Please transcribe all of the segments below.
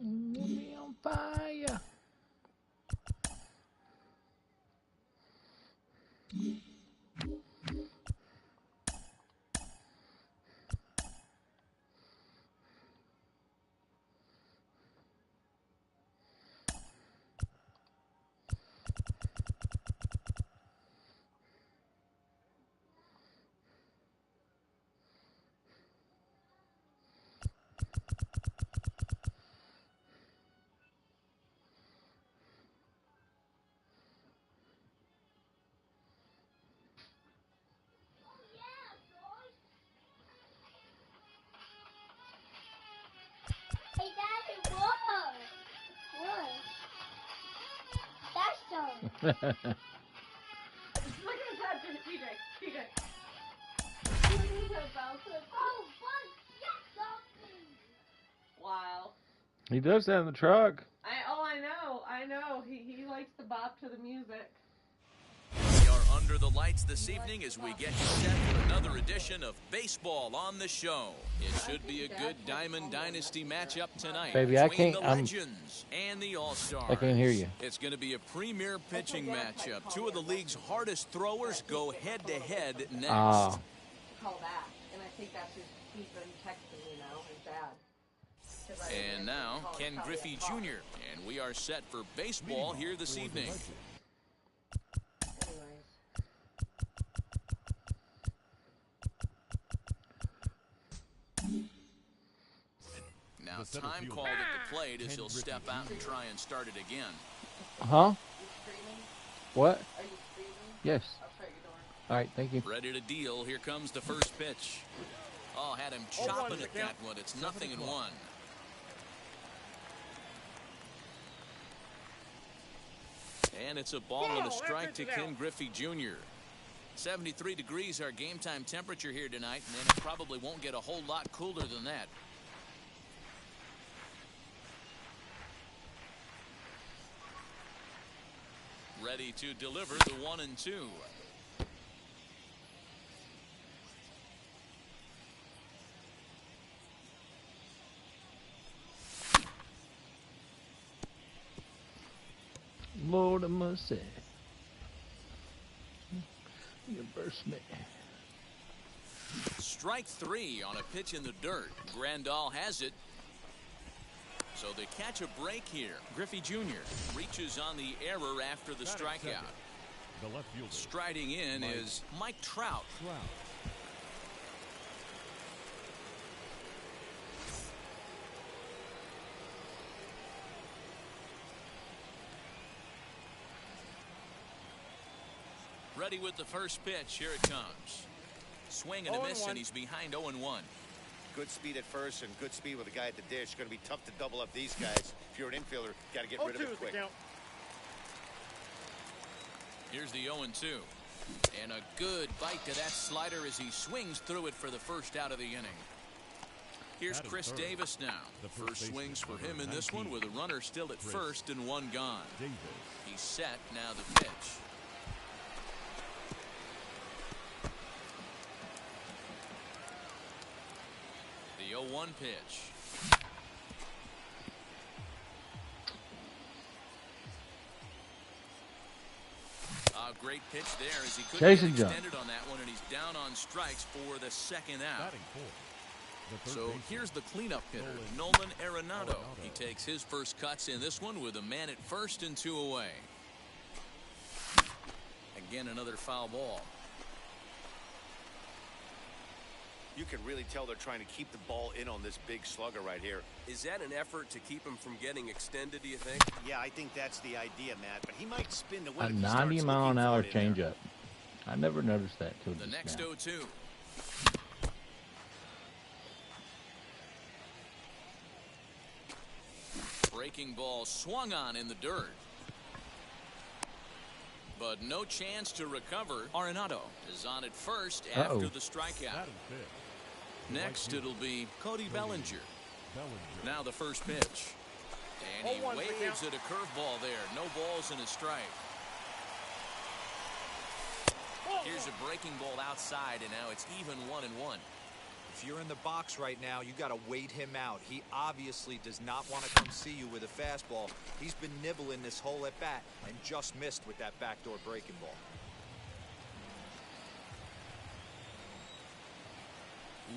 Be on fire. Hey, Daddy, what? That's so. Look at that, TJ. Oh, fun! Yes, something. Wow. He does that in the truck. I know. He likes to bop to the music. We are under the lights this evening as we get you set for another edition of Baseball on the Show. It should be a good Diamond Dynasty matchup tonight Baby, I between can't- the legends and the All-Stars. I can't hear you. It's going to be a premier pitching matchup. Two of the league's hardest throwers go head-to-head next. Ah. Call that. And I think that's he's been texting, his dad. And now, Ken Griffey Jr. And we are set for baseball here this evening. Now, time called at the plate as he'll step out and try and start it again. Huh? What? Are you screaming? Yes. I'll shut your door. All right, thank you. Ready to deal. Here comes the first pitch. Oh, had him chopping at that one. It's 0-1. And it's a ball and a strike to Ken Griffey Jr. 73 degrees our game time temperature here tonight, and it probably won't get a whole lot cooler than that. Ready to deliver the 1-2. Lord of mercy. You burst me. Strike 3 on a pitch in the dirt. Grandal has it. So they catch a break here. Griffey Jr. reaches on the error after the strikeout. The left fielder. Striding in is Mike Trout. Ready with the first pitch. Here it comes. Swing and a miss, and he's behind 0-1. Good speed at first and good speed with a guy at the dish. Going to be tough to double up these guys. If you're an infielder, got to get rid of it quick. Here's the 0-2. And a good bite to that slider as he swings through it for the first out of the inning. Here's Chris Davis now. First swings for him in this one with a runner still at first and one gone. He's set. Now the pitch. The 0-1 pitch. A great pitch there as he couldn't get extended on that one, and he's down on strikes for the second out. So here's the cleanup hitter, Nolan Arenado. He takes his first cuts in this one with a man at first and 2 away. Again, another foul ball. You can really tell they're trying to keep the ball in on this big slugger right here. Is that an effort to keep him from getting extended, do you think? Yeah, I think that's the idea, Matt. But he might spin the win. A 90-mile-an-hour changeup. I never noticed that till the next now. 0-2. Breaking ball swung on in the dirt. But no chance to recover. Arenado is on at first after the strikeout. Next, it'll be Cody Bellinger. Now the first pitch. And he waves at a curveball there. No balls in a strike. Here's a breaking ball outside, and now it's even 1-1. If you're in the box right now, you got to wait him out. He obviously does not want to come see you with a fastball. He's been nibbling this whole at bat and just missed with that backdoor breaking ball.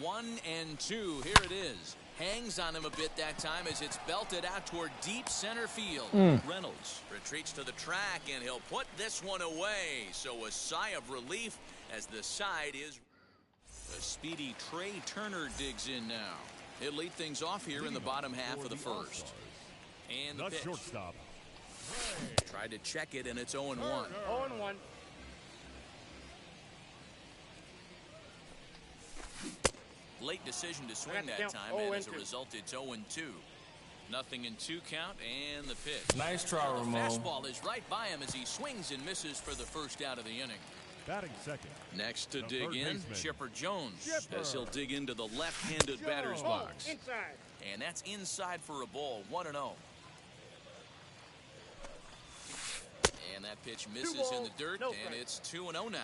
1-2. Here it is. Hangs on him a bit that time as it's belted out toward deep center field. Reynolds retreats to the track, and he'll put this one away. So a sigh of relief as the side is. A speedy Trey Turner digs in now. He'll lead things off here in the bottom half of the first. And the pitch. Shortstop. Tried to check it, and it's 0-1. 0-1. Late decision to swing that time, and as a result, it's 0-2. 0-2 count, and the pitch. Nice try, Ramon. The fastball is right by him as he swings and misses for the first out of the inning. Batting second. Next to dig in, Chipper Jones, as he'll dig into the left-handed batter's box. Inside. And that's inside for a ball, 1-0. And that pitch misses in the dirt, and it's 2-0 now.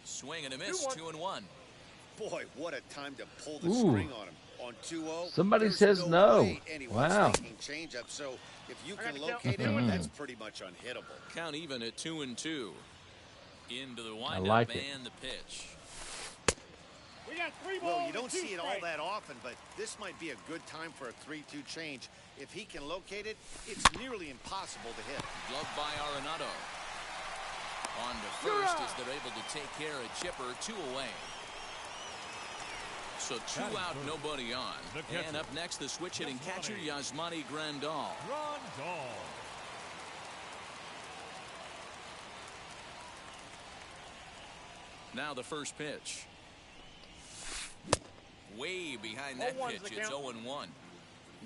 Swing and a miss, 2-1. Boy, what a time to pull the string on him. On 2-0. Somebody says no. Wow. Changeup, so if you can locate it, that's pretty much unhittable. Count even at 2-2. Into the windup like and the pitch. We got 3 balls. Well, you don't see it all that often, but this might be a good time for a 3-2 change. If he can locate it, it's nearly impossible to hit. Gloved by Arenado. On to first as they're able to take care of Chipper, 2 away. So 2 out, nobody on. And up next, the switch-hitting catcher, Yasmani Grandal. Now the first pitch. Way behind that pitch. It's 0-1.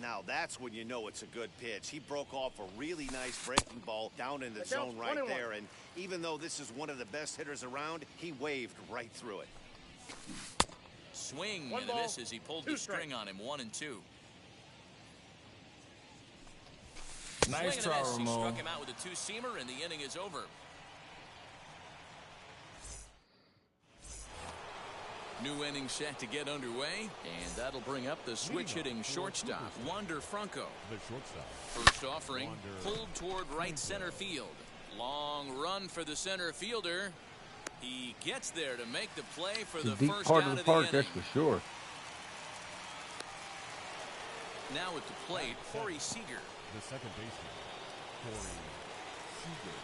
Now that's when you know it's a good pitch. He broke off a really nice breaking ball down in the zone right there. And even though this is one of the best hitters around, he waved right through it. Swing and a miss as he pulled the string on him. 1-2. Nice try, Ramon. He struck him out with a two-seamer, and the inning is over. New inning set to get underway, and that'll bring up the switch-hitting shortstop, Wander Franco. The shortstop. First offering, pulled toward right center field. Long run for the center fielder. He gets there to make the play for the deep first part out of the of park, the inning. that's for sure. Now at the plate, Corey Seager. The second baseman, Corey Seager.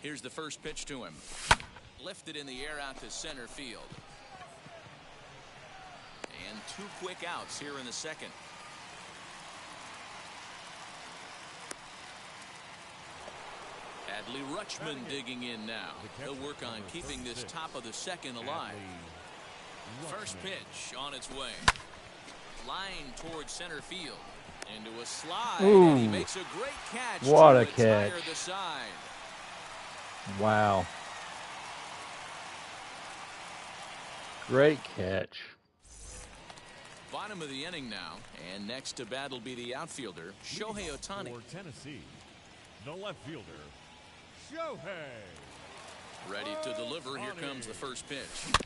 Here's the first pitch to him. Lifted in the air out to center field. And 2 quick outs here in the second. Hadley Rutschman digging in now. He'll work on keeping this top of the second alive. First pitch on its way. Line towards center field. Into a slide. Ooh. And he makes a great catch. What a to retire catch. the side. Wow. Great catch. Bottom of the inning now. And next to bat will be the outfielder, Shohei Ohtani. For Tennessee, the left fielder, Shohei. Ready to deliver. Here comes the first pitch.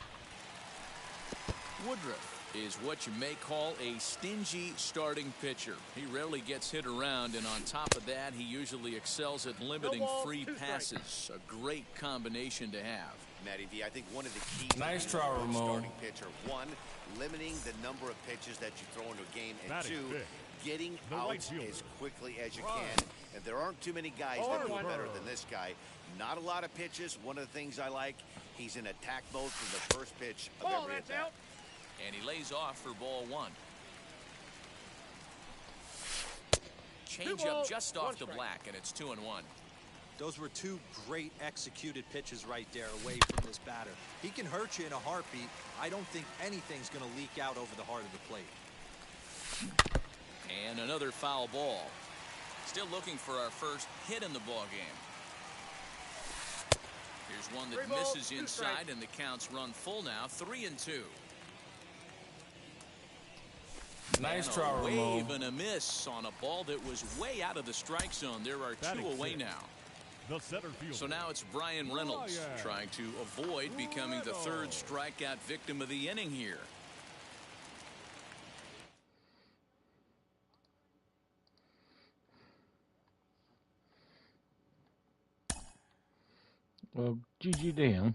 Woodruff is what you may call a stingy starting pitcher. He rarely gets hit around, and on top of that, he usually excels at limiting free passes. A great combination to have. Matty V, I think one of the keys Nice to try, being a good Ramon. starting pitcher, one, limiting the number of pitches that you throw into a game, and Batting two, fifth, getting the out right fielder, as quickly as you can. And there aren't too many guys that do it better than this guy. Not a lot of pitches. One of the things I like, he's in attack mode from the first pitch of every at-bat. And he lays off for ball 1. Change up just off the black, and it's 2-1. Those were 2 great executed pitches right there away from this batter. He can hurt you in a heartbeat. I don't think anything's going to leak out over the heart of the plate. And another foul ball. Still looking for our first hit in the ball game. Here's one that misses inside, and the counts run full now. 3-2. Nice And try, a Ramon. wave and a miss on a ball that was way out of the strike zone. There are 2 away now. The center fielder. So now it's Brian Reynolds trying to avoid becoming the 3rd strikeout victim of the inning here. Well, GG Dan.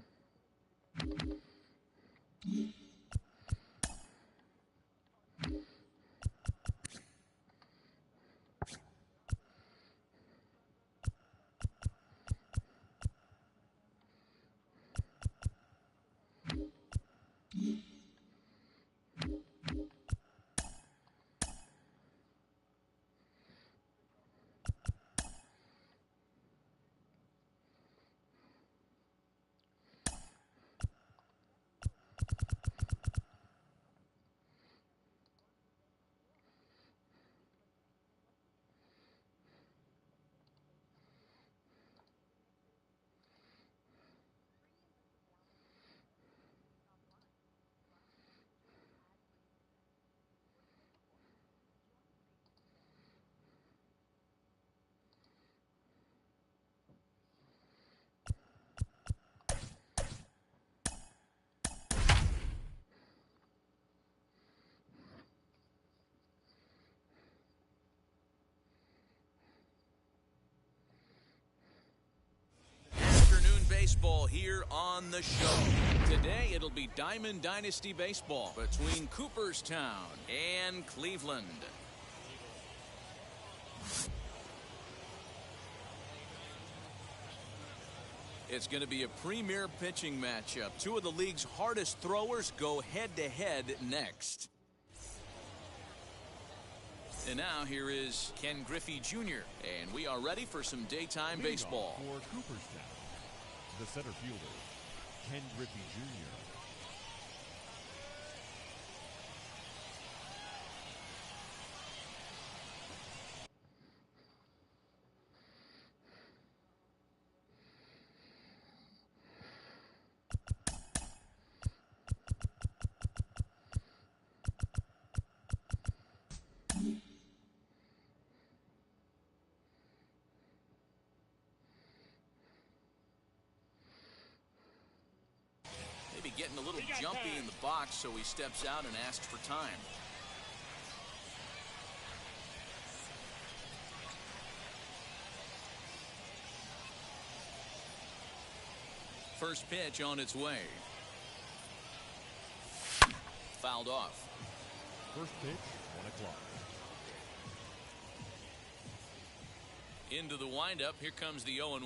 Baseball here on the show. Today it'll be Diamond Dynasty Baseball between Cooperstown and Cleveland. It's going to be a premier pitching matchup. 2 of the league's hardest throwers go head-to-head next. And now here is Ken Griffey Jr. And we are ready for some daytime baseball. For Cooperstown, the center fielder, Ken Griffey Jr. Maybe getting a little jumpy in the box, so he steps out and asks for time. First pitch on its way. Fouled off. First pitch, 1 o'clock. Into the windup. Here comes the 0-1.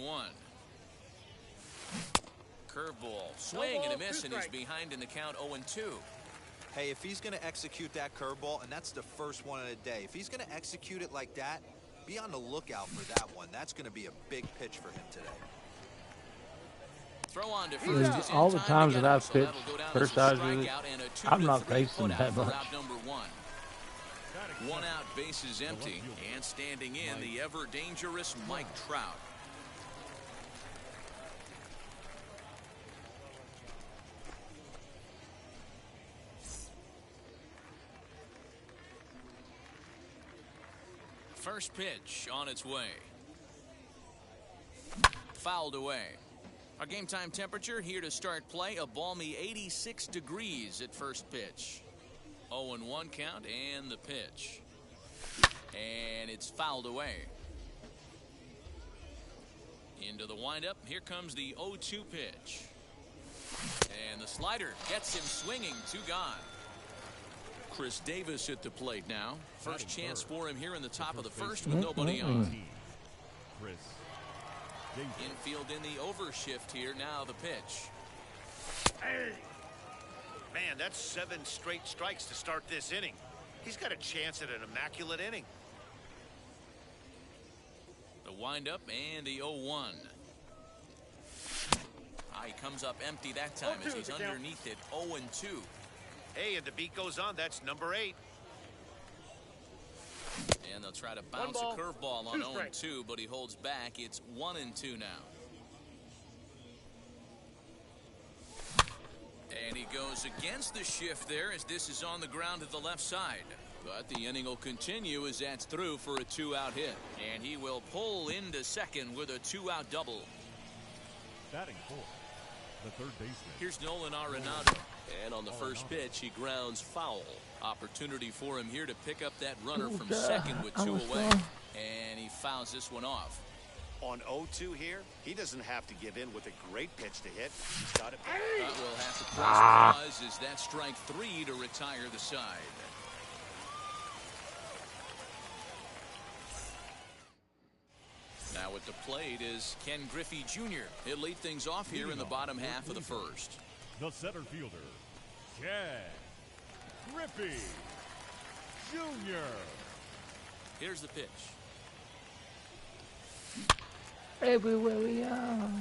Curveball. Swing and a miss, and he's behind in the count 0-2. Hey, if he's going to execute that curveball, and that's the first one of the day, if he's going to execute it like that, be on the lookout for that one. That's going to be a big pitch for him today. Throw on to first. All the times that I've pitched first size with it, I'm not facing that much. One out, bases empty, and standing in the ever-dangerous Mike Trout. First pitch on its way. Fouled away. Our game time temperature here to start play, a balmy 86 degrees at first pitch. 0-1 count and the pitch. And it's fouled away. Into the windup. Here comes the 0-2 pitch. And the slider gets him swinging. 2 gone. Chris Davis at the plate now. First chance for him here in the top of the first with nobody on. Chris Davis. Infield in the overshift here. Now the pitch. Hey. Man, that's 7 straight strikes to start this inning. He's got a chance at an immaculate inning. The windup and the 0-1. He comes up empty that time as he's underneath it. 0-2. Hey, and the beat goes on. That's number 8. And they'll try to bounce a curveball on 0-2, but he holds back. It's 1-2 now. And he goes against the shift there as this is on the ground to the left side. But the inning will continue as that's through for a 2-out hit. And he will pull into second with a 2-out double. Batting 4, the third baseman. Here's Nolan Arenado. And on the first pitch, he grounds foul. Opportunity for him here to pick up that runner from second with 2 away. And he fouls this one off. On 0-2 here, he doesn't have to give in with a great pitch to hit. He's got it. That will have to press pause as that's strike 3 to retire the side. Now at the plate is Ken Griffey Jr. He'll lead things off here in the bottom half of the first. The center fielder, Ken Griffey Jr. Here's the pitch. Everywhere we are.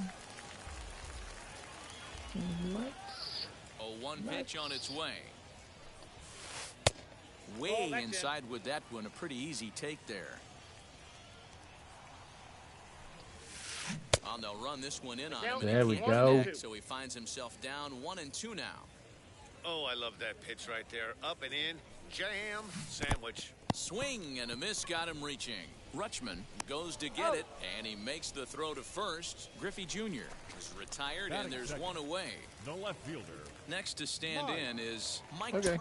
Let's. 0-1 pitch on its way. Way inside with that one. A pretty easy take there. They'll run this one in on him. There we go. So he finds himself down 1-2 now. Oh, I love that pitch right there. Up and in. Jam. Sandwich. Swing and a miss got him reaching. Rutschman goes to get it, and he makes the throw to first. Griffey Jr. is retired, and there's one away. The left fielder. Next to stand in is Mike Okay. Trout.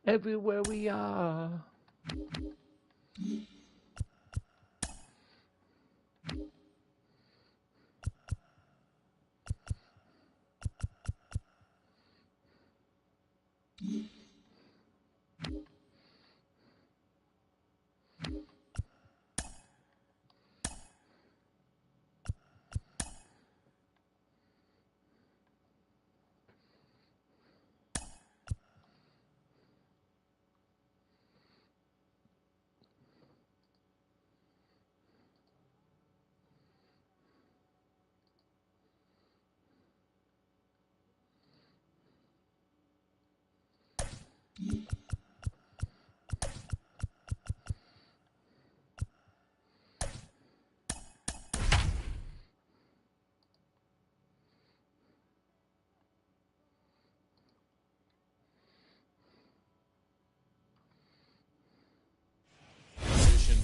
Everywhere we are.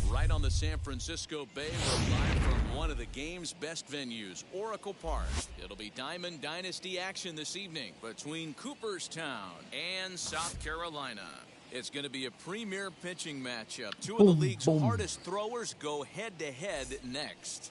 Right on the San Francisco Bay, we're live from one of the game's best venues, Oracle Park. It'll be Diamond Dynasty action this evening between Cooperstown and South Carolina. It's going to be a premier pitching matchup. Two of the league's hardest throwers go head-to-head next.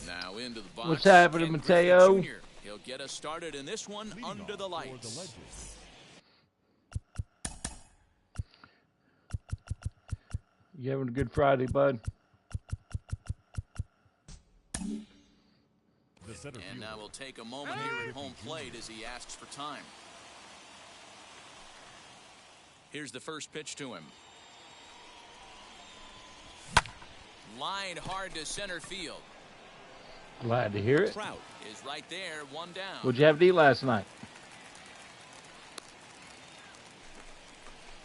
Now into the box. What's happening, Mateo? Jr. He'll get us started in this one under the lights. You having a good Friday, bud? And now we'll take a moment here at home plate as he asks for time. Here's the first pitch to him. Lined hard to center field. Glad to hear it. Trout is right there, one down. What'd you have to eat last night?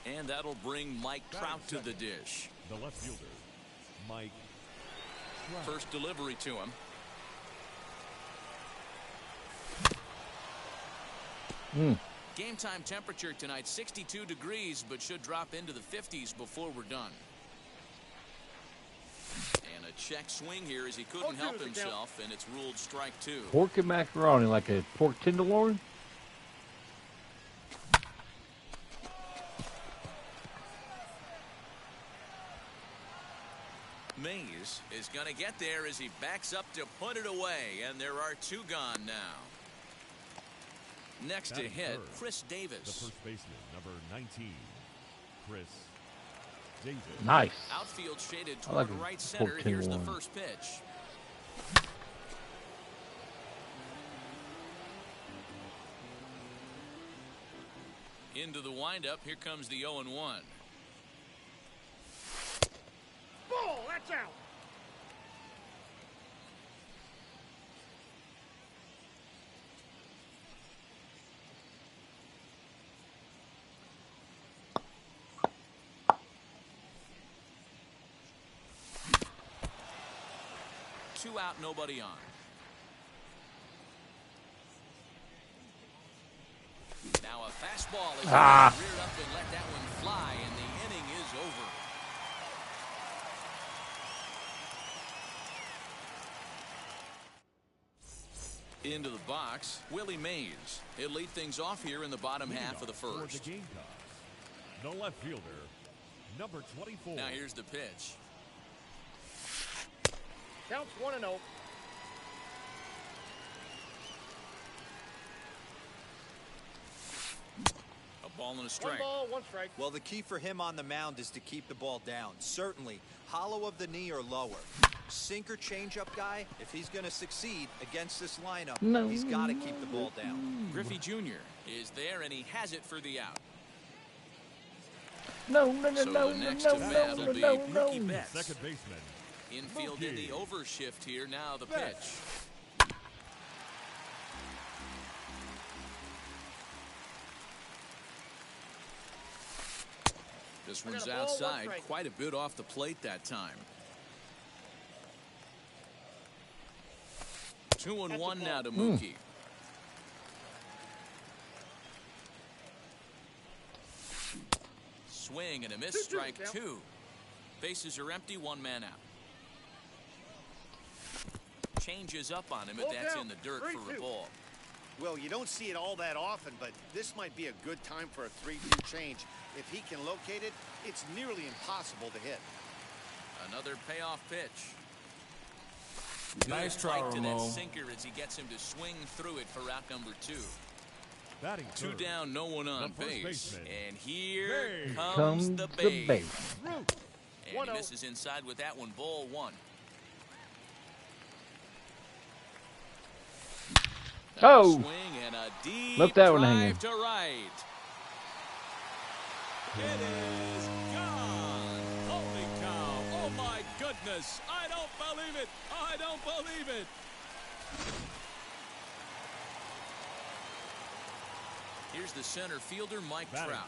And that'll bring Mike Trout to the dish. The left fielder, Mike Trout. First delivery to him. Game time temperature tonight, 62 degrees, but should drop into the 50s before we're done. And a check swing here as he couldn't help himself, and it's ruled strike two. Pork and macaroni, like a pork tenderloin? Mays is going to get there as he backs up to put it away, and there are two gone now. Next to hit, Chris Davis. The first baseman, number 19, Chris Davis. Nice. Outfield shaded toward right center. Here's the first pitch. Into the windup. Here comes the 0-1. Ball, that's out. Two out, nobody on. Now a fastball is reared up and let that one fly, and the inning is over. Into the box, Willie Mays. He'll lead things off here in the bottom half of the first. The left fielder, number 24. Now here's the pitch. Counts 1-0. A ball and a strike. 1 ball, 1 strike. Well, the key for him on the mound is to keep the ball down. Certainly, hollow of the knee or lower. Sinker changeup guy, if he's going to succeed against this lineup, he's got to keep the ball down. Griffey Jr. is there, and he has it for the out. No. Second baseman. Infield in the overshift here. Now the pitch. This one's outside, quite a bit off the plate that time. 2-1 now to Mookie. Swing and a miss, strike two. Bases are empty, one man out. Changes up on him, but that's in the dirt for a ball. Well, you don't see it all that often, but this might be a good time for a 3-2 change. If he can locate it, it's nearly impossible to hit. Another payoff pitch. Nice try, to that Ramon. sinker as he gets him to swing through it for out number two. Batting Two third, down, no one on the first base. baseman, And here Base. comes the base. Root. And he misses inside with that one. Ball one. Oh, swing and a deep left that one drive hanging. to right. It is gone. Holy cow. Oh, my goodness. I don't believe it. I don't believe it. Here's the center fielder, Mike Batting Trout.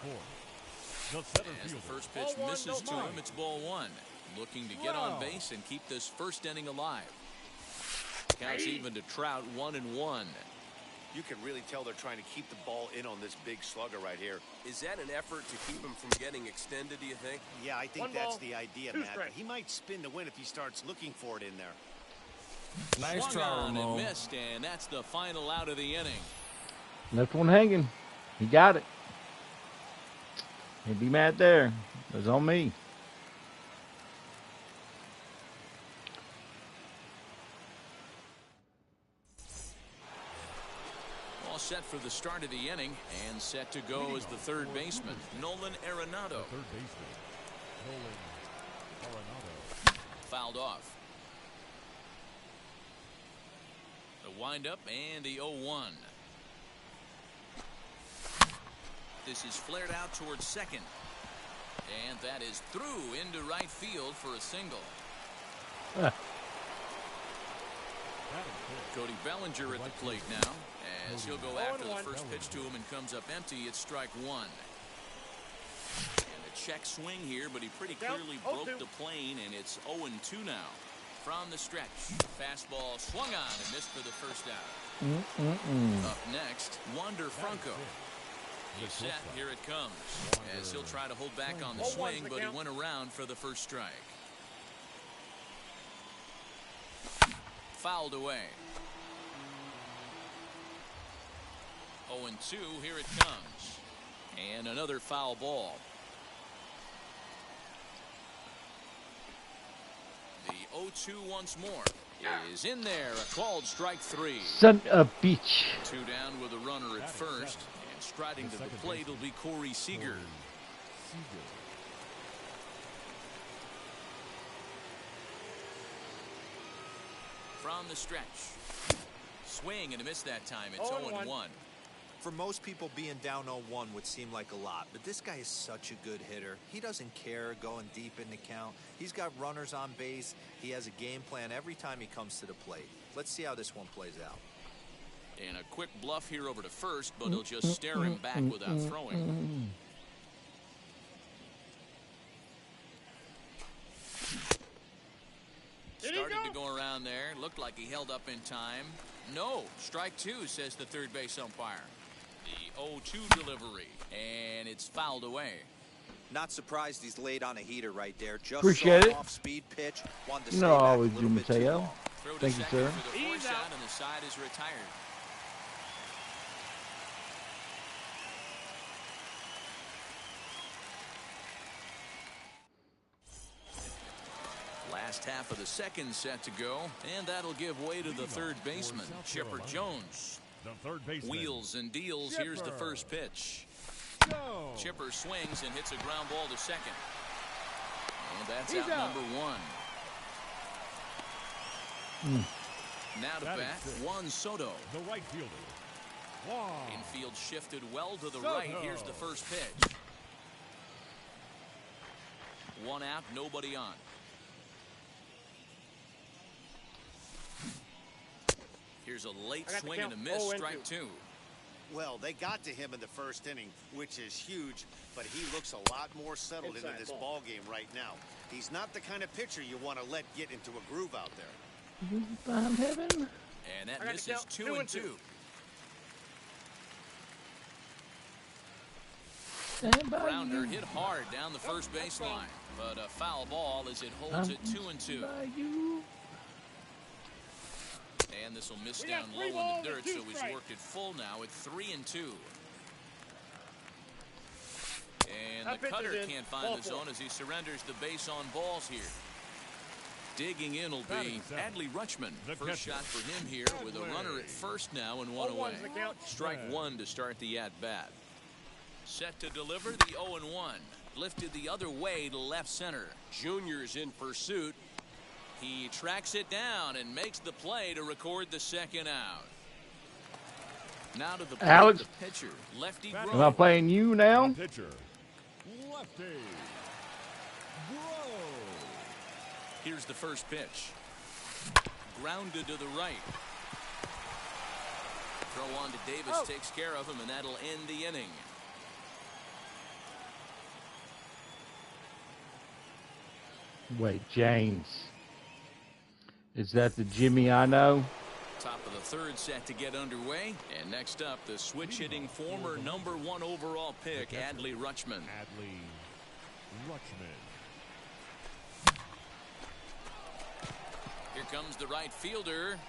fourth, the center As the fielder. first pitch misses to him, it's ball one. Looking to get on base and keep this first inning alive. Counts even to Trout, 1-1. You can really tell they're trying to keep the ball in on this big slugger right here. Is that an effort to keep him from getting extended, do you think? Yeah, I think One that's ball, the idea, two Matt. strikes. He might spin to win if he starts looking for it in there. Nice Swung try, on and Ramon. missed, and that's the final out of the inning. Left one hanging. He got it. He'd be mad there. It was on me. All set for the start of the inning, and set to go as the third baseman, Nolan Arenado. Third baseman, Nolan Arenado. Fouled off. The windup and the 0-1. This is flared out towards second. And that is through into right field for a single. Cody Bellinger at the plate now, as he'll go after the first pitch to him and comes up empty. It's strike one. And a check swing here, but he pretty clearly broke the plane, and it's 0-2 now. From the stretch, fastball swung on and missed for the first out. Up next, Wander Franco. He's set, here it comes, as he'll try to hold back on the swing, but he went around for the first strike. Fouled away. 0-2, here it comes. And another foul ball. The 0-2 once more is in there, a called strike three. Son of a bitch. Two down with a runner at first, and striding to the plate will be Corey Seager. From the stretch, swing and a miss that time. It's 0-1. For most people, being down 0-1 would seem like a lot, but this guy is such a good hitter. He doesn't care going deep in the count. He's got runners on base. He has a game plan every time he comes to the plate. Let's see how this one plays out. And a quick bluff here over to first, but he'll just stare him back without throwing. Started to go around there. Looked like he held up in time. No, strike two, says the third base umpire. The 0-2 delivery, and it's fouled away. Not surprised he's laid on a heater right there. Just Appreciate it. off-speed pitch. Wanted to stay No, back a always little do bit too Mateo. long. Throw to Thank you, second sir. for the force out, and the side is retired. Last half of the second set to go, and that'll give way to the third baseman, Chipper Jones. The third baseman. Wheels and deals. Here's the first pitch. Chipper swings and hits a ground ball to second. And that's out number one. Now to bat, Juan Soto. The right fielder. Juan. Infield shifted well to the right. Here's the first pitch. One out, nobody on. Here's a late swing and a miss, strike two. Well, they got to him in the first inning, which is huge, but he looks a lot more settled into this ball game right now. He's not the kind of pitcher you want to let get into a groove out there. Behind heaven. And that misses 2-2. Grounder hit hard down the first baseline, but a foul ball as it holds it 2-2. And this will miss down low in the dirt, so he's worked it full now at 3-2. And the cutter can't find the zone as he surrenders the base on balls here. Digging in will be Hadley Rutschman. First shot for him here with a runner at first now and one away. Strike one to start the at-bat. Set to deliver the 0-1. Lifted the other way to left center. Junior's in pursuit. He tracks it down and makes the play to record the second out. Now to the Alex, the pitcher, lefty am I Grove. playing you now? Pitcher, lefty. Here's the first pitch. Grounded to the right. Throw on to Davis takes care of him, and that'll end the inning. Wait, James. Is that the Jimmy I know? Top of the third set to get underway. And next up, the switch-hitting former #1 overall pick, Hadley Rutschman. Hadley Rutschman. Here comes the right fielder.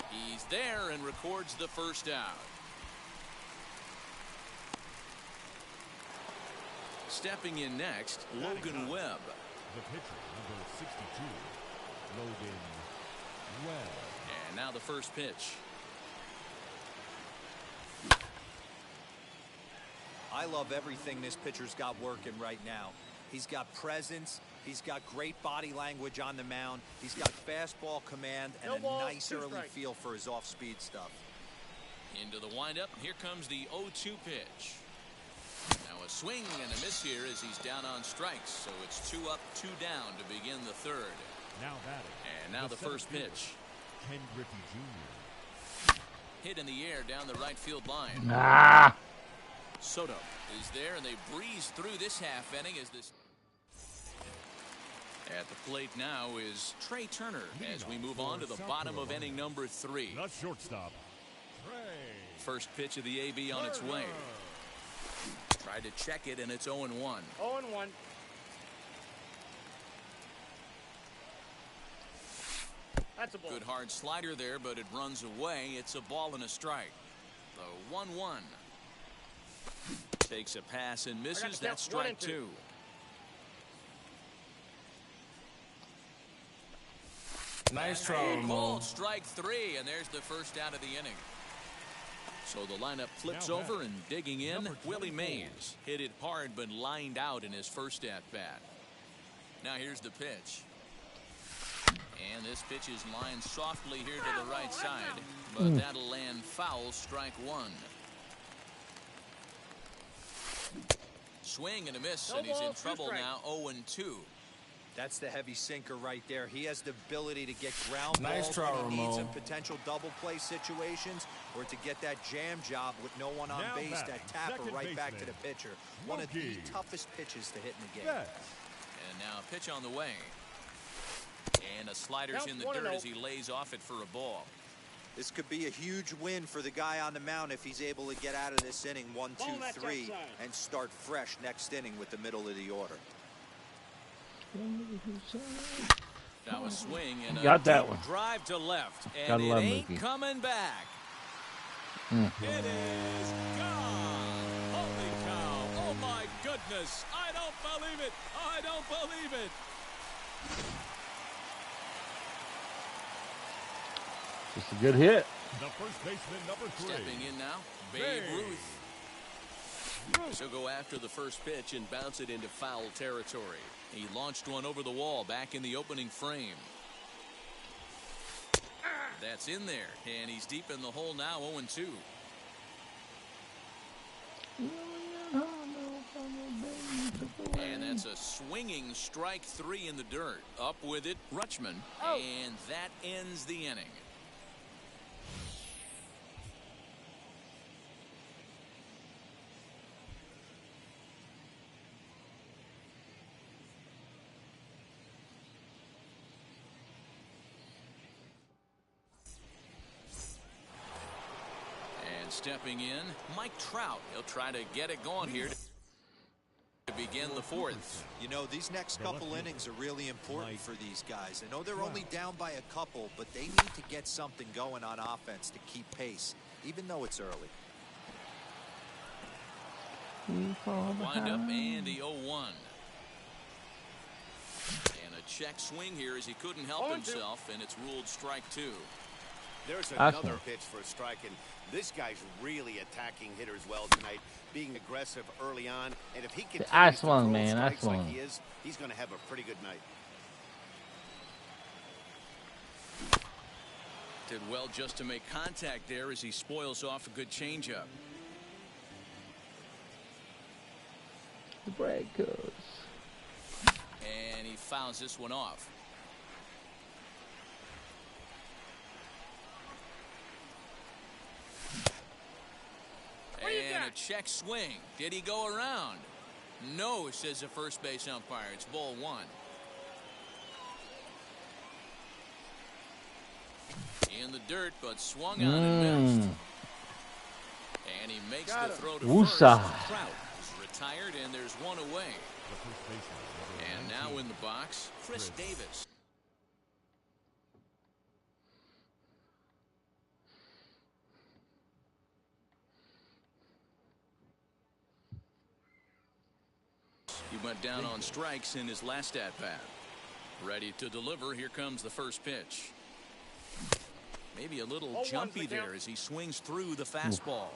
He's there and records the first out. Stepping in next, Logan Webb. The pitcher, number 62, Logan Webb. And now the first pitch. I love everything this pitcher's got working right now. He's got presence. He's got great body language on the mound. He's got fastball command and No a balls, nice 2 early strikes. feel for his off-speed stuff. Into the windup. Here comes the 0-2 pitch. Now a swing and a miss here as he's down on strikes. So it's 2 up, 2 down to begin the third. Now batting. And now the first center pitch. fielder, Ken Griffey Jr. Hit in the air down the right field line. Ah. Soto is there, and they breeze through this half inning as this. At the plate now is Trey Turner as we move on to the bottom of inning number 3. The shortstop, Trey. First pitch of the AB on its way. Tried to check it, and it's 0-1. 0-1. That's a ball. Good hard slider there, but it runs away. It's a ball and a strike. The 1-1. Takes a pass and misses. That's strike 2. Nice try, Called Mo. strike 3, and there's the first out of the inning. So the lineup flips Now over back, and digging in. number Willie 24. Mays hit it hard but lined out in his first at bat. Now here's the pitch. And this pitch is lined softly here to the right side, but that'll land foul, strike 1. Swing and a miss, and he's in trouble now, 0-2. That's the heavy sinker right there. He has the ability to get ground Nice balls try, when he needs Ramon. in potential double play situations, or to get that jam job with no one on Now base, batting, that tapper second right back to baseman, the pitcher. One of the Loki. toughest pitches to hit in the game. Yes. And now a pitch on the way. And a slider's Counts in the 1-0. dirt as he lays off it for a ball. This could be a huge win for the guy on the mound if he's able to get out of this inning 1, 2, Ball, that's 3 outside. and start fresh next inning with the middle of the order. Now a swing and a Got that deep one. drive to left, and Gotta it love ain't Mookie. coming back. It is gone. Holy cow! Oh my goodness! I don't believe it! I don't believe it! Just a good hit. The first baseman, number 3. Stepping in now, Babe Ruth. She'll go after the first pitch and bounce it into foul territory. He launched one over the wall back in the opening frame. That's in there, and he's deep in the hole now, 0-2. And that's a swinging strike 3 in the dirt. Up with it, Rutschman, and that ends the inning. And stepping in, Mike Trout. He'll try to get it going here to begin the 4th. You know, these next couple innings are really important for these guys. I know they're only down by a couple, but they need to get something going on offense to keep pace, even though it's early. Wind up and the 0-1. And a check swing here as he couldn't help himself, and it's ruled strike 2. There's That's another one. pitch for a strike, and this guy's really attacking hitters well tonight, being aggressive early on. And if he continues I to swung, throw man. I strikes like swung. he is, he's going to have a pretty good night. To Did well just to make contact there as he spoils off a good changeup. The breakers. And he fouls this one off. And a check swing. Did he go around? No, says the first base umpire. It's ball one. In the dirt, but swung on and missed. And he makes the throw to first. Trout is retired, and there's one away. And now in the box, Chris Davis. He went down on strikes in his last at-bat. Ready to deliver. Here comes the first pitch. Maybe a little jumpy there as he swings through the fastball.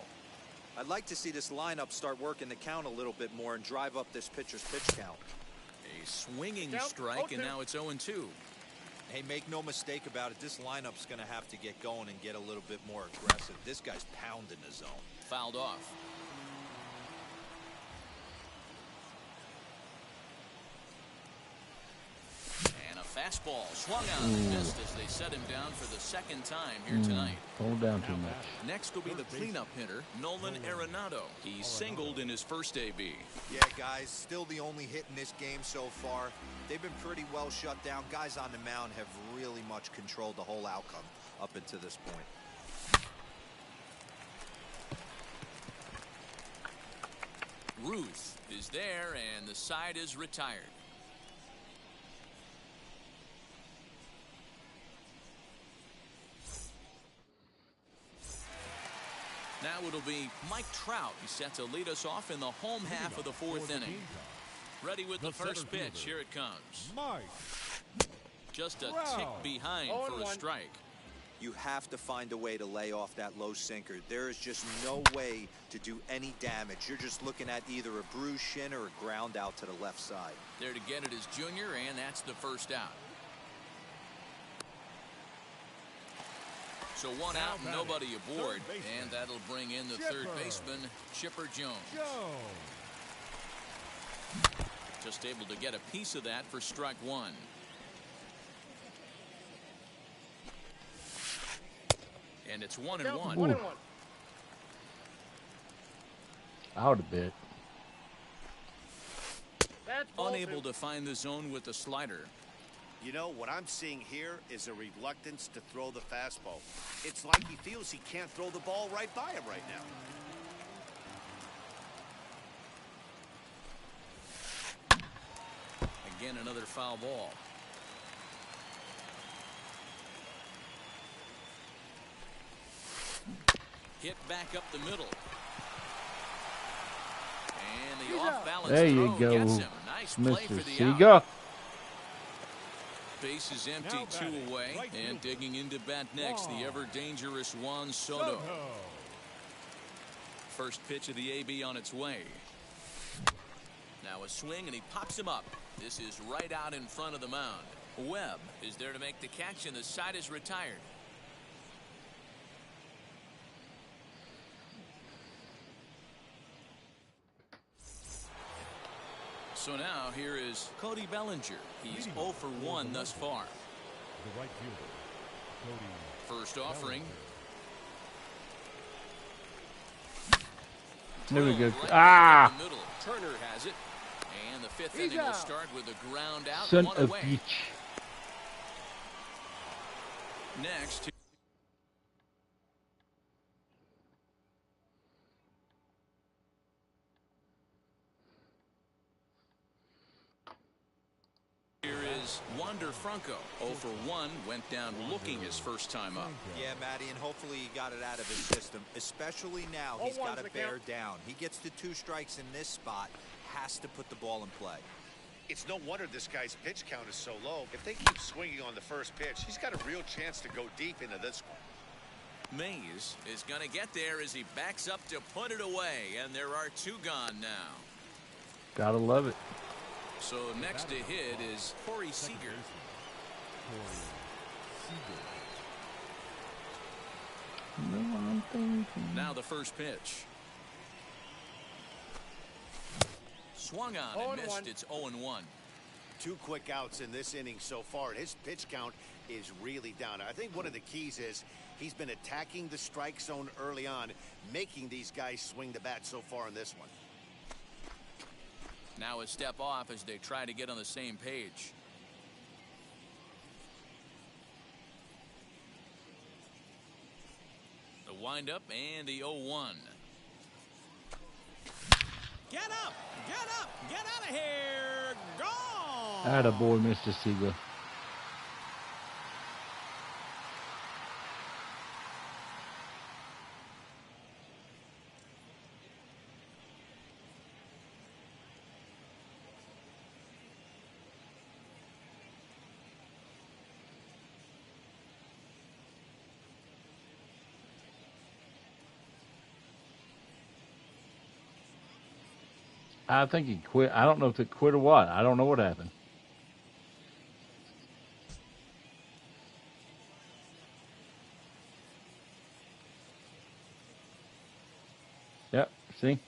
I'd like to see this lineup start working the count a little bit more and drive up this pitcher's pitch count. A swinging strike, and now it's 0-2. Hey, make no mistake about it. This lineup's going to have to get going and get a little bit more aggressive. This guy's pounding the zone. Fouled off. Fastball swung on and missed as they set him down for the second time here tonight. Hold down too much. Next will be the cleanup hitter, Nolan Arenado. He singled in his first AB. Yeah, guys, still the only hit in this game so far. They've been pretty well shut down. Guys on the mound have really much controlled the whole outcome up until this point. Ruth is there, and the side is retired. Now it'll be Mike Trout. He's set to lead us off in the home half of the fourth inning. Ready with the first pitch. Here it comes. Just a tick behind for a strike. You have to find a way to lay off that low sinker. There is just no way to do any damage. You're just looking at either a bruised shin or a ground out to the left side. There to get it is Jr., and that's the first out. So one out, nobody aboard, and that'll bring in the third baseman, Chipper Jones. Just able to get a piece of that for strike one. And it's 1-1. Out a bit. Unable to find the zone with the slider. You know, what I'm seeing here is a reluctance to throw the fastball. It's like he feels he can't throw the ball right by him right now. Again, another foul ball. Hit back up the middle. And the off-balance there throw you go, gets him. Nice play Mr. for the Seagull. out. Base is empty, two away, and digging into bat next, the ever-dangerous Juan Soto. First pitch of the AB on its way. Now a swing, and he pops him up. This is right out in front of the mound. Webb is there to make the catch, and the side is retired. So now here is Cody Bellinger. He's 0 for 1 thus far. The right fielder, Cody. First offering. There we go. Right in the middle. Turner has it. And the fifth inning will start with a ground out. Son one of away. bitch. Next. Here is Wander Franco. 0 for 1, went down looking his first time up. Yeah, Matty, and hopefully he got it out of his system. Especially now, he's got to bear down. He gets the 2 strikes in this spot, has to put the ball in play. It's no wonder this guy's pitch count is so low. If they keep swinging on the first pitch, he's got a real chance to go deep into this one. Mays is going to get there as he backs up to put it away, and there are 2 gone now. Gotta love it. So next to hit is Corey Seager. Now the first pitch. Swung on and missed. It's 0-1. 2 quick outs in this inning so far. His pitch count is really down. I think one of the keys is he's been attacking the strike zone early on, making these guys swing the bat so far in this one. Now a step off as they try to get on the same page. The windup and the 0-1. Get up! Get up! Get out of here! Gone! Attaboy, Mr. Siegler. I think he quit. I don't know if it quit or what. I don't know what happened. Yep, see?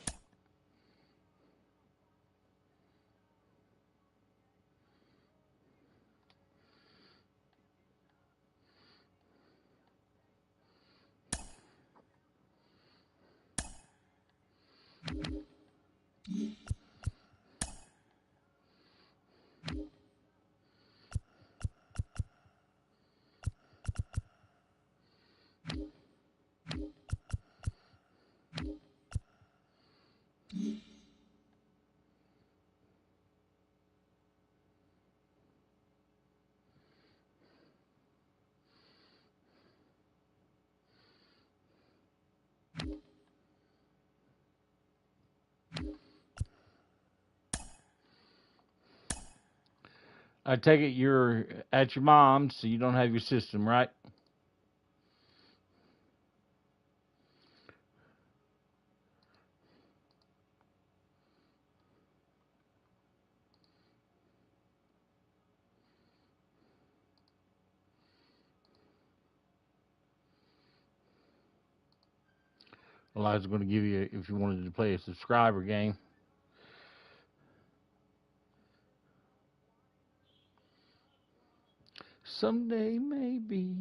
I take it you're at your mom's, so you don't have your system, right? Well, I was going to give you, if you wanted to play a subscriber game. Someday, maybe.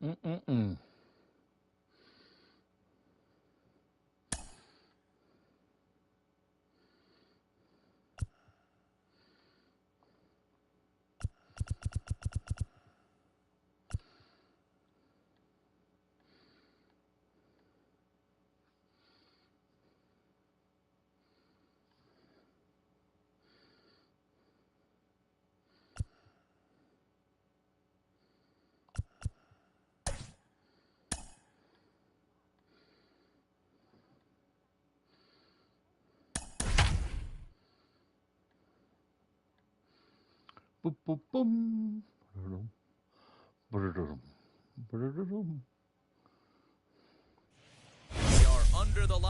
Mm-mm-mm. Boop, boop, boom. Ba-da-dum. Ba-da-dum. Ba-da-dum.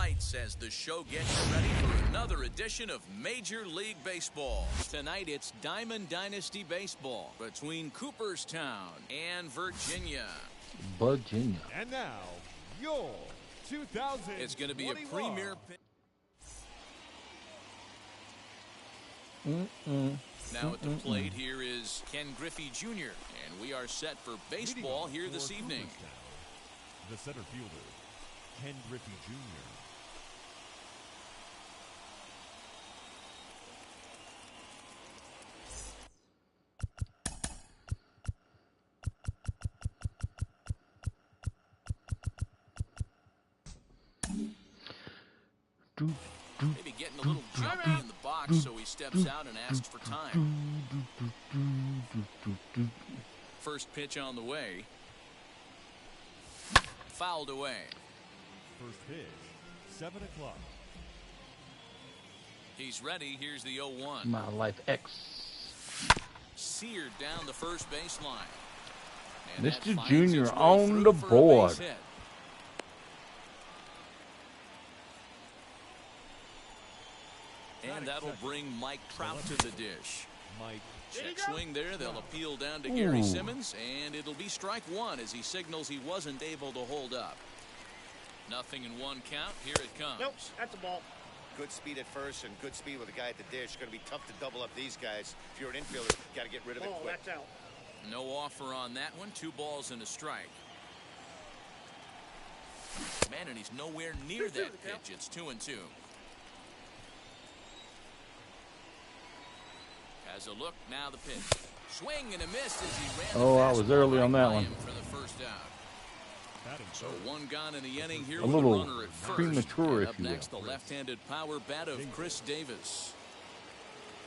lights as the show gets you ready for another edition of Major League Baseball. Tonight it's Diamond Dynasty Baseball between Cooperstown and Virginia. Virginia. And now, your 2000. It's going to be a premier pick. Now at the plate here is Ken Griffey Jr. And we are set for baseball here this evening. The center fielder, Ken Griffey Jr. Maybe getting a little jumpy in the box, so he steps out and asks for time. First pitch on the way. Fouled away. First pitch, 7 o'clock. He's ready. Here's the 0-1. My life X. Seared down the first baseline. And Mr. Jr. on the board. And that'll bring Mike Trout to the dish. Mike. Check swing there. They'll appeal down to Gary Simmons, and it'll be strike one as he signals he wasn't able to hold up. Nothing in one count. Here it comes. Nope, that's a ball. Good speed at first and good speed with the guy at the dish. Going to be tough to double up these guys. If you're an infielder, got to get rid of it quick. That's out. No offer on that one. 2 balls and a strike. Man, and he's nowhere near that pitch. It's 2-2. As a look, now the pitch. Swing and a miss as he ran. I was early on that one. For the first out. So 1 gone in the inning here A with little a runner at first. premature, And if up you will. next, the left-handed power bat of Chris Davis.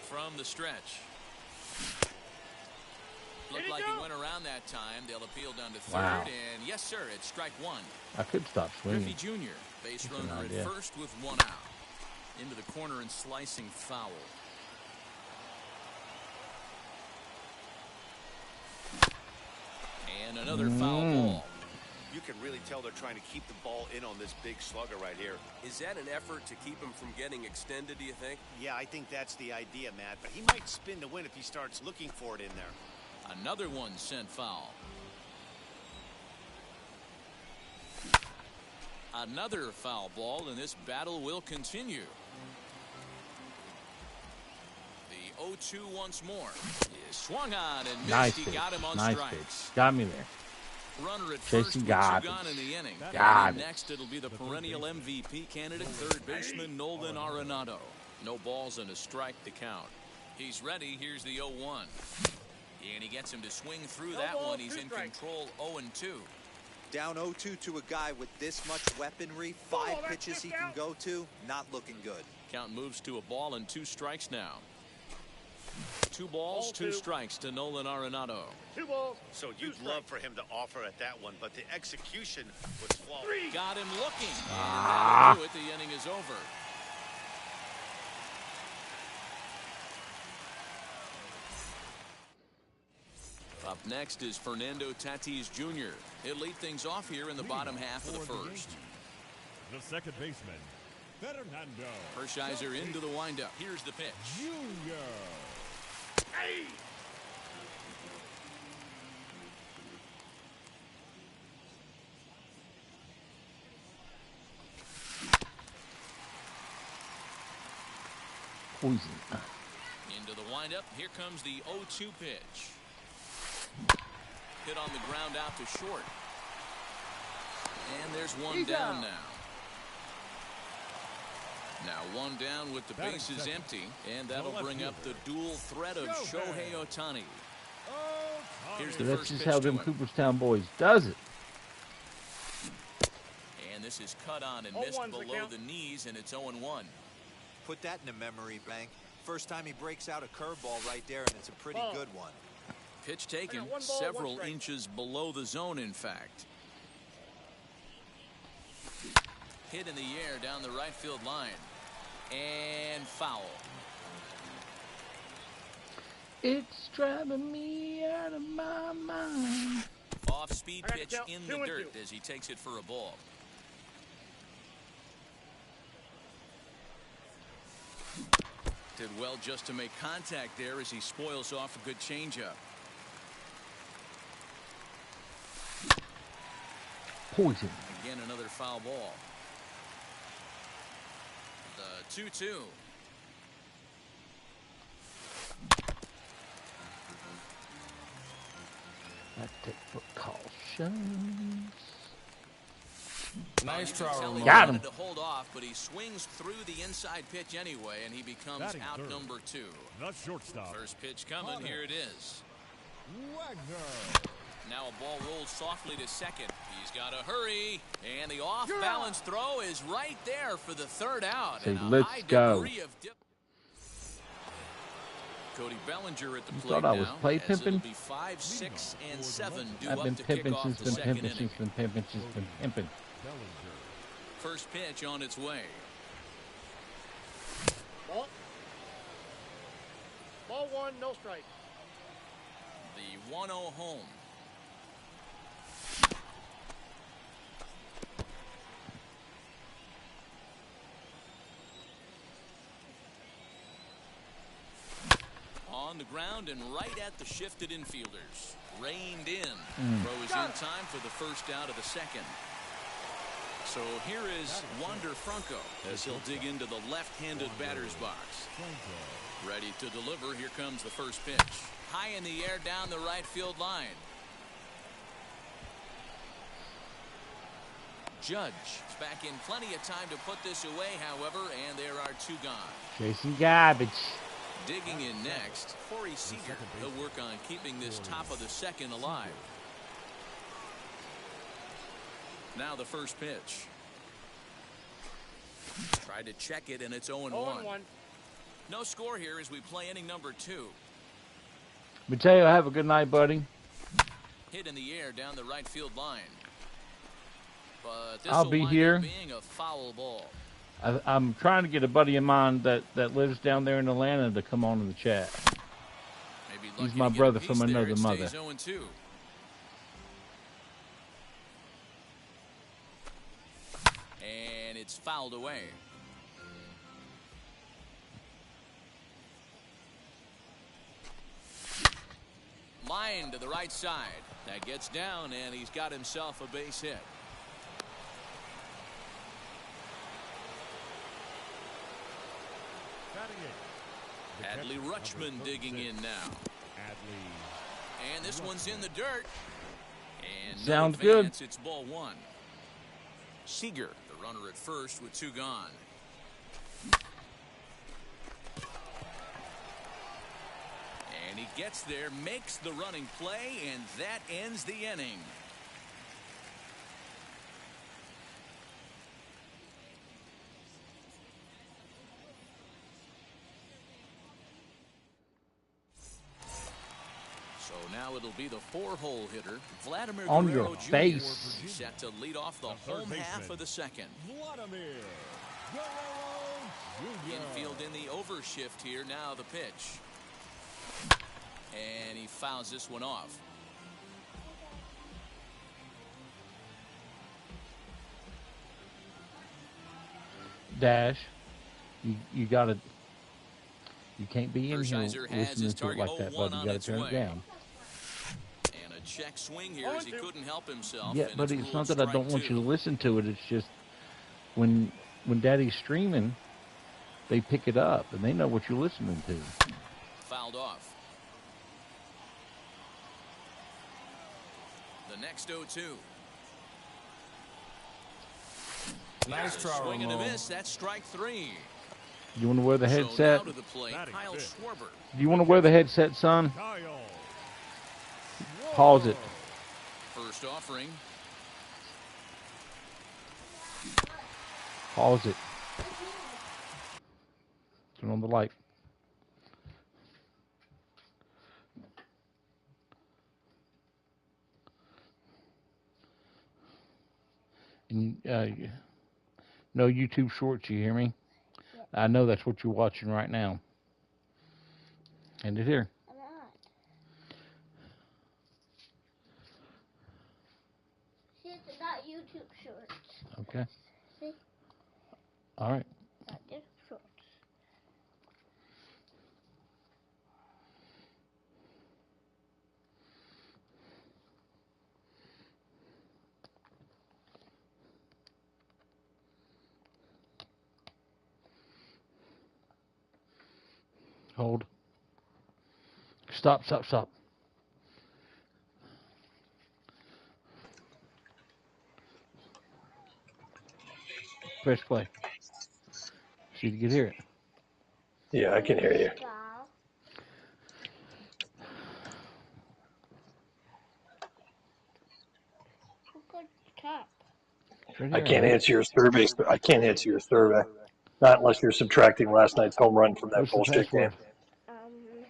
From the stretch. Looked like he went around that time. They'll appeal down to third. Wow. And yes, sir, it's strike 1. I could stop swinging. Griffey Jr. Base runner at first with 1 out. Into the corner and slicing foul. And another foul ball. You can really tell they're trying to keep the ball in on this big slugger right here. Is that an effort to keep him from getting extended, do you think? Yeah, I think that's the idea, Matt. But he might spin to win if he starts looking for it in there. Another one sent foul. Another foul ball, and this battle will continue. The 0-2 once more. He swung on and missed. Nice He pitch. got him on Nice strikes. pitch. Got me there. Runner at Chasing first with 2 garbage. gone in the inning. Garbage. Next, it'll be the perennial MVP candidate, third baseman Nolan Arenado. No balls and a strike to count. He's ready. Here's the 0-1. And he gets him to swing through that one. He's in control 0-2. Down 0-2 to a guy with this much weaponry, 5 pitches he can go to, not looking good. Count moves to a ball and 2 strikes now. 2 balls, 2 strikes to Nolan Arenado. 2 balls. So you'd love for him to offer at that one, but the execution was flawless. Got him looking. And that'll do it. The inning is over. Up next is Fernando Tatis Jr. He'll lead things off here in the bottom half of the first. The second baseman, Fernando. Hershiser into the windup. Here's the pitch. Jr. Poison. Into the windup. Here comes the 0-2 pitch. Hit on the ground out to short. And there's one down now. Now 1 down with the bases empty. And that'll bring up the dual threat of Shohei Ohtani. Here's the That's first just pitch how to them him. Cooperstown boys does it. And this is cut on and missed below the knees, and it's 0-1. Put that in a memory bank. First time he breaks out a curveball right there, and it's a pretty good one. Pitch taken several inches below the zone, in fact. Hit in the air down the right field line. And foul. It's driving me out of my mind. Off-speed pitch in the dirt as he takes it for a ball. Did well just to make contact there as he spoils off a good changeup. Poison. Again, another foul ball. The 2-2. I take precautions. Nice try. Got him. To hold off, but he swings through the inside pitch anyway, and he becomes Batting out third. number 2. The shortstop. First pitch coming. Here it is. Wagner. Now a ball rolls softly to second. He's got to hurry, and the off-balance throw is right there for the third out. Say, and a let's high go. degree of Cody Bellinger at the You plate thought I was now, play as pimping? it'll be 5, 6, and 7 due I've up been to pimping kick since off the been second pimping inning. since been pimping since been pimping. Bellinger. First pitch on its way. Ball. Ball 1, no strike. The 1-0 home. On the ground and right at the shifted infielders. Reined in. Throws in time for the first out of the second. So here is Wander Franco as he'll dig into the left-handed batter's box. Ready to deliver. Here comes the first pitch. High in the air down the right field line. Judge is back in plenty of time to put this away, however, and there are 2 gone. Chasing garbage. Digging in next, Corey Seager. He'll work on keeping this top of the second alive. Now the first pitch. Tried to check it, and it's 0-1. 0-1. No score here as we play inning number 2. Mateo, have a good night, buddy. Hit in the air down the right field line. But this I'll will be wind here. up being a foul ball. I'm trying to get a buddy of mine that lives down there in Atlanta to come on in the chat. Maybe He's lucky my to get brother a piece from there. another It mother. stays 0-2. And it's fouled away. Line to the right side. That gets down, and he's got himself a base hit. Hadley Rutschman digging in now. And this one's in the dirt. And Sounds no advance, good. It's ball 1. Seager, the runner at first with 2 gone. And he gets there, makes the running play, and that ends the inning. So now it'll be the 4-hole hitter, Vladimir On Guerrero your Jr. face. Set to lead off the home half of the second. Vladimir Guerrero Jr. Infield in the overshift here. Now the pitch. And he fouls this one off. Dash, you gotta. You can't be in here Hershiser has listening his to it target like that, 0-1 bud. You on gotta its turn way. it down. And a check swing here as he couldn't help himself. Yeah, and but it's ruled not that I don't strike want you 2. to listen to it. It's just when Daddy's streaming, they pick it up and they know what you're listening to. Fouled off. The next 0-2. Nice try, Swing and a Ramon. miss. That's strike 3. You want to wear the So headset? now to the plate, Kyle Schwarber. Do you want to wear the headset, son? Kyle. Pause it. First offering. Pause it. Turn on the light. And no YouTube shorts, you hear me? I know that's what you're watching right now. Hand it here. I'm not. See, it's not YouTube shorts. Okay. See? All right. Not just shorts. Hold. Stop, stop, stop. Press play. See if you can hear it. Yeah, I can hear you. I can't answer your survey. I can't answer your survey. Not unless you're subtracting last night's home run from that What's the bullshit game. password?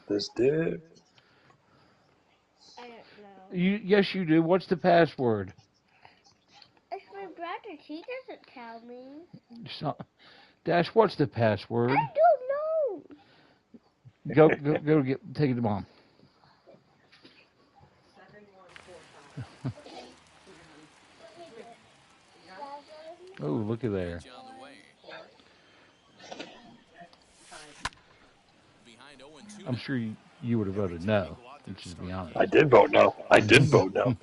This dude. I don't know. Yes, you do. What's the password? It's my brother. He doesn't tell me. Dash, what's the password? I don't know. Go take it to mom. Oh, look at there. I'm sure you would have voted no. Let's just be honest. I did vote no. I did vote no.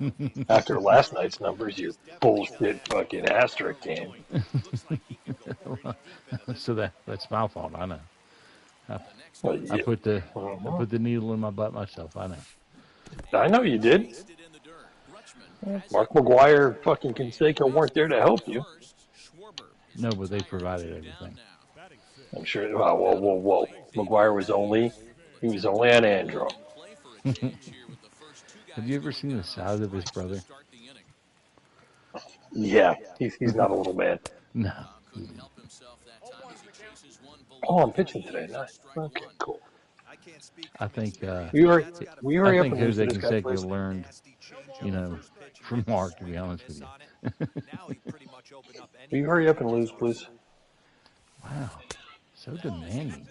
After last night's numbers, you bullshit fucking asterisk game. So that's my fault. I know. Well, yeah. I put the needle in my butt myself. I know. I know you did. Mark McGuire, fucking Canseco weren't there to help you. No, but they provided everything. I'm sure. Whoa. McGuire was only an Andro. Have you ever seen the size of his brother? Yeah, he's not a little man. No. Oh, I'm pitching today. Nice. Okay, cool. I think we I think Jose Canseco learned, from Mark, to be honest with you. Will you hurry up and lose, please? Wow, so demanding.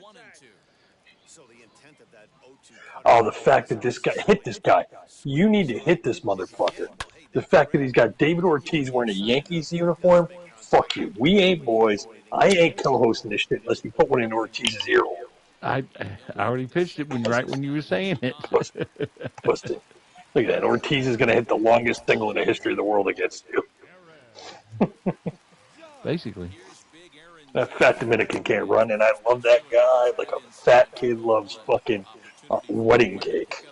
Oh, the fact that this guy hit this guy. You need to hit this motherfucker. The fact that he's got David Ortiz wearing a Yankees uniform, fuck you. We ain't boys. I ain't co-hosting this shit unless you put one in Ortiz's ear hole. I already pitched it right when you were saying it. Busted. Look at that. Ortiz is going to hit the longest single in the history of the world against you. Basically. That fat Dominican can't run, and I love that guy like a fat kid loves fucking wedding cake.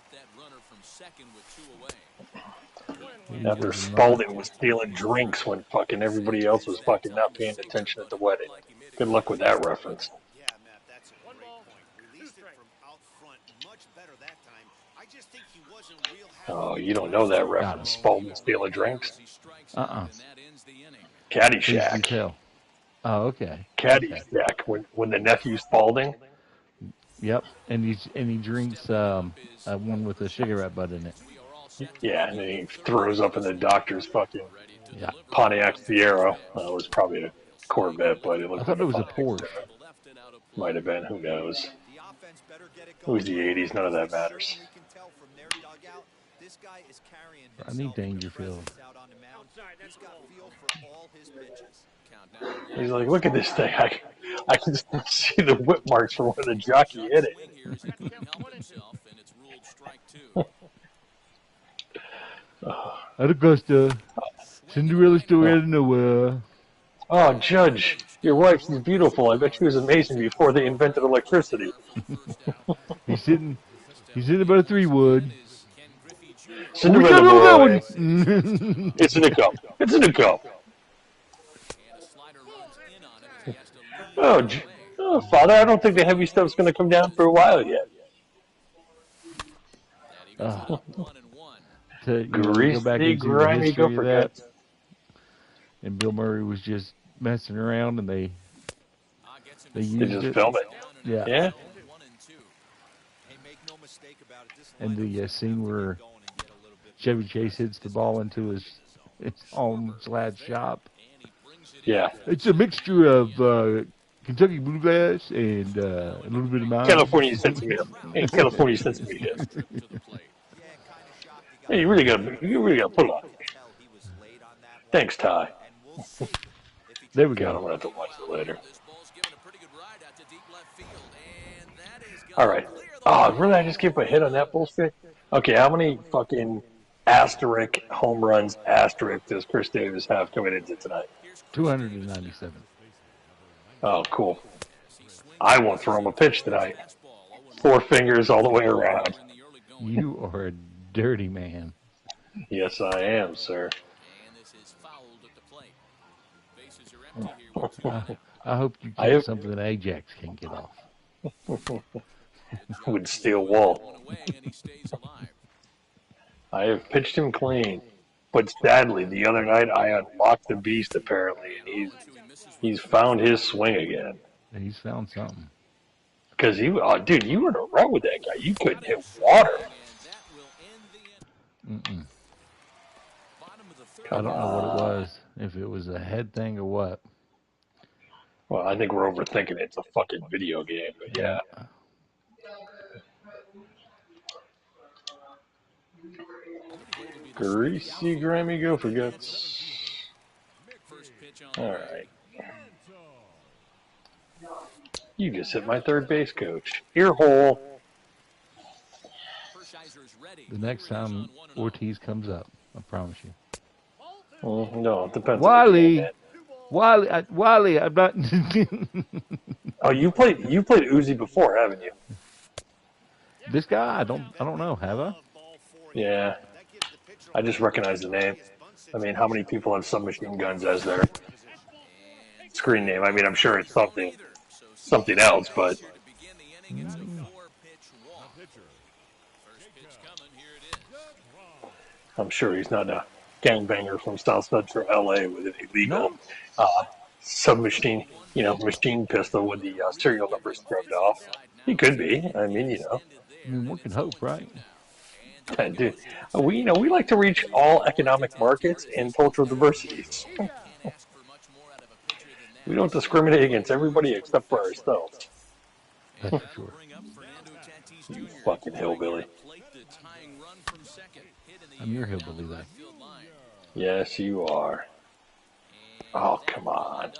After Spalding was stealing drinks when fucking everybody else was fucking not paying attention at the wedding. Good luck with that reference. Yeah, Matt, that's a great point. Released it from out front much better that time. I just think he wasn't real happy. Oh, you don't know that reference. Spalding stealing drinks? Caddyshack. Tell. Oh, okay. Caddyshack. When the nephew Spalding. Yep, and he drinks one with a cigarette butt in it. Yeah, and then he throws up in the doctor's fucking Pontiac Fiero. It was probably a Corvette, but it looked I thought it was a Porsche. Might have been. Who knows? It was the 80s. None of that matters. I need Dangerfield. He's like, look at this thing. I can see the whip marks from where the jockey hit it. At Augusta, Cinderella story out of nowhere. Oh, Judge, your wife, she's beautiful. I bet she was amazing before they invented electricity. He's sitting about a 3-wood. Cinderella boy. It's in a cup. It's in a cup. Oh, Father, I don't think the heavy stuff's going to come down for a while yet. Go back into the history of that. And Bill Murray was just messing around, and they just film it. Yeah. And the scene where Chevy Chase hits the ball into his own lad shop. Yeah. It's a mixture of Kentucky bluegrass and a little bit of mine. California Sesame. Hey, California Sesame. Hey, you really got to put it on. Thanks, Ty. There we go. I'm going to have to watch it later. All right. Oh, really? I just gave a hit on that bullshit? Okay, how many fucking asterisk home runs asterisk does Chris Davis have coming into tonight? 297. Oh, cool. I won't throw him a pitch tonight. 4 fingers all the way around. You are a dirty man. Yes, I am, sir. And this is fouled at the plate. Bases are empty here with 2 out. I hope you get something that Ajax can get off. With steel wool. I have pitched him clean. But sadly, the other night I unlocked the beast apparently, and he's found his swing again. He's found something. Because dude, you were in a row with that guy. You couldn't hit water. Mm-mm. I don't know what it was. If it was a head thing or what. Well, I think we're overthinking it. It's a fucking video game, but yeah. Greasy Grammy go for guts. Alright. You just hit my third base coach. Ear hole. The next time Ortiz comes up, I promise you. No, it depends. Wiley, I'm not. Oh, you played Uzi before, haven't you? This guy, I don't know. Have I? Yeah, I just recognize the name. I mean, how many people have submachine guns as their screen name? I mean, I'm sure it's something else, but I'm sure he's not a gangbanger from South Central LA with an illegal submachine, machine pistol with the serial number scrubbed off. He could be. I mean, I mean, one can hope, right? Dude, we like to reach all economic markets and cultural diversities. We don't discriminate against everybody except for ourselves. That's for sure. You fucking hillbilly. I'm your hillbilly, though. Yes, you are. Oh, come on.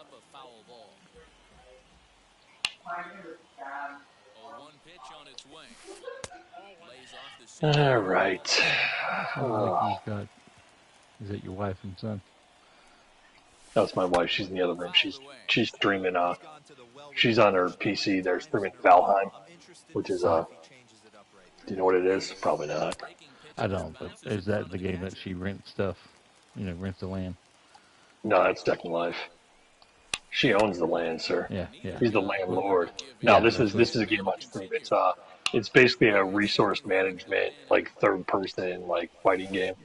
All right. Is that your wife and son? That's my wife. She's in the other room. She's streaming. She's on her PC. They're streaming Valheim, which is do you know what it is? Probably not. I don't. But is that the game that she rents stuff? Rents the land. No, that's Second Life. She owns the land, sir. Yeah. He's the landlord. No, this is a game on Steam. It's basically a resource management, like third person, like fighting game,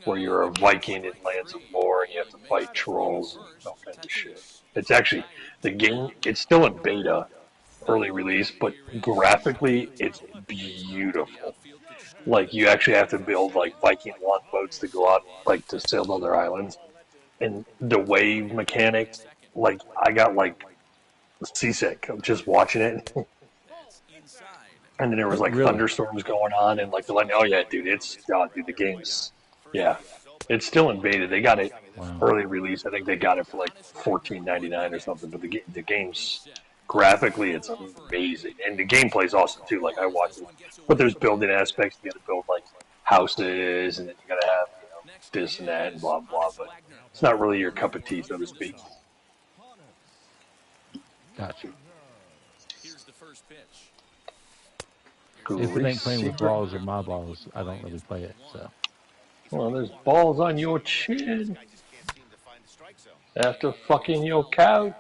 where you're a Viking in lands of lore and you have to fight trolls and all kinds of shit. It's actually the game. It's still in beta, early release, but graphically it's beautiful. Like you actually have to build like Viking longboats to go out, like to sail to other islands, and the wave mechanics. Like I got like seasick of just watching it. And then there was like thunderstorms going on, and like they're like, "Oh yeah, dude, the game's, it's still in beta. They got it early release. I think they got it for like $14.99 or something. But the game's graphically, it's amazing, and the gameplay's awesome too. Like I watched it, but there's building aspects. You got to build like houses, and then you got to have this and that and blah blah. But it's not really your cup of tea, so to speak. Got you. Here's the first pitch. If it ain't playing with balls or my balls, I don't really play it. So. Well, there's balls on your chin. After fucking your couch.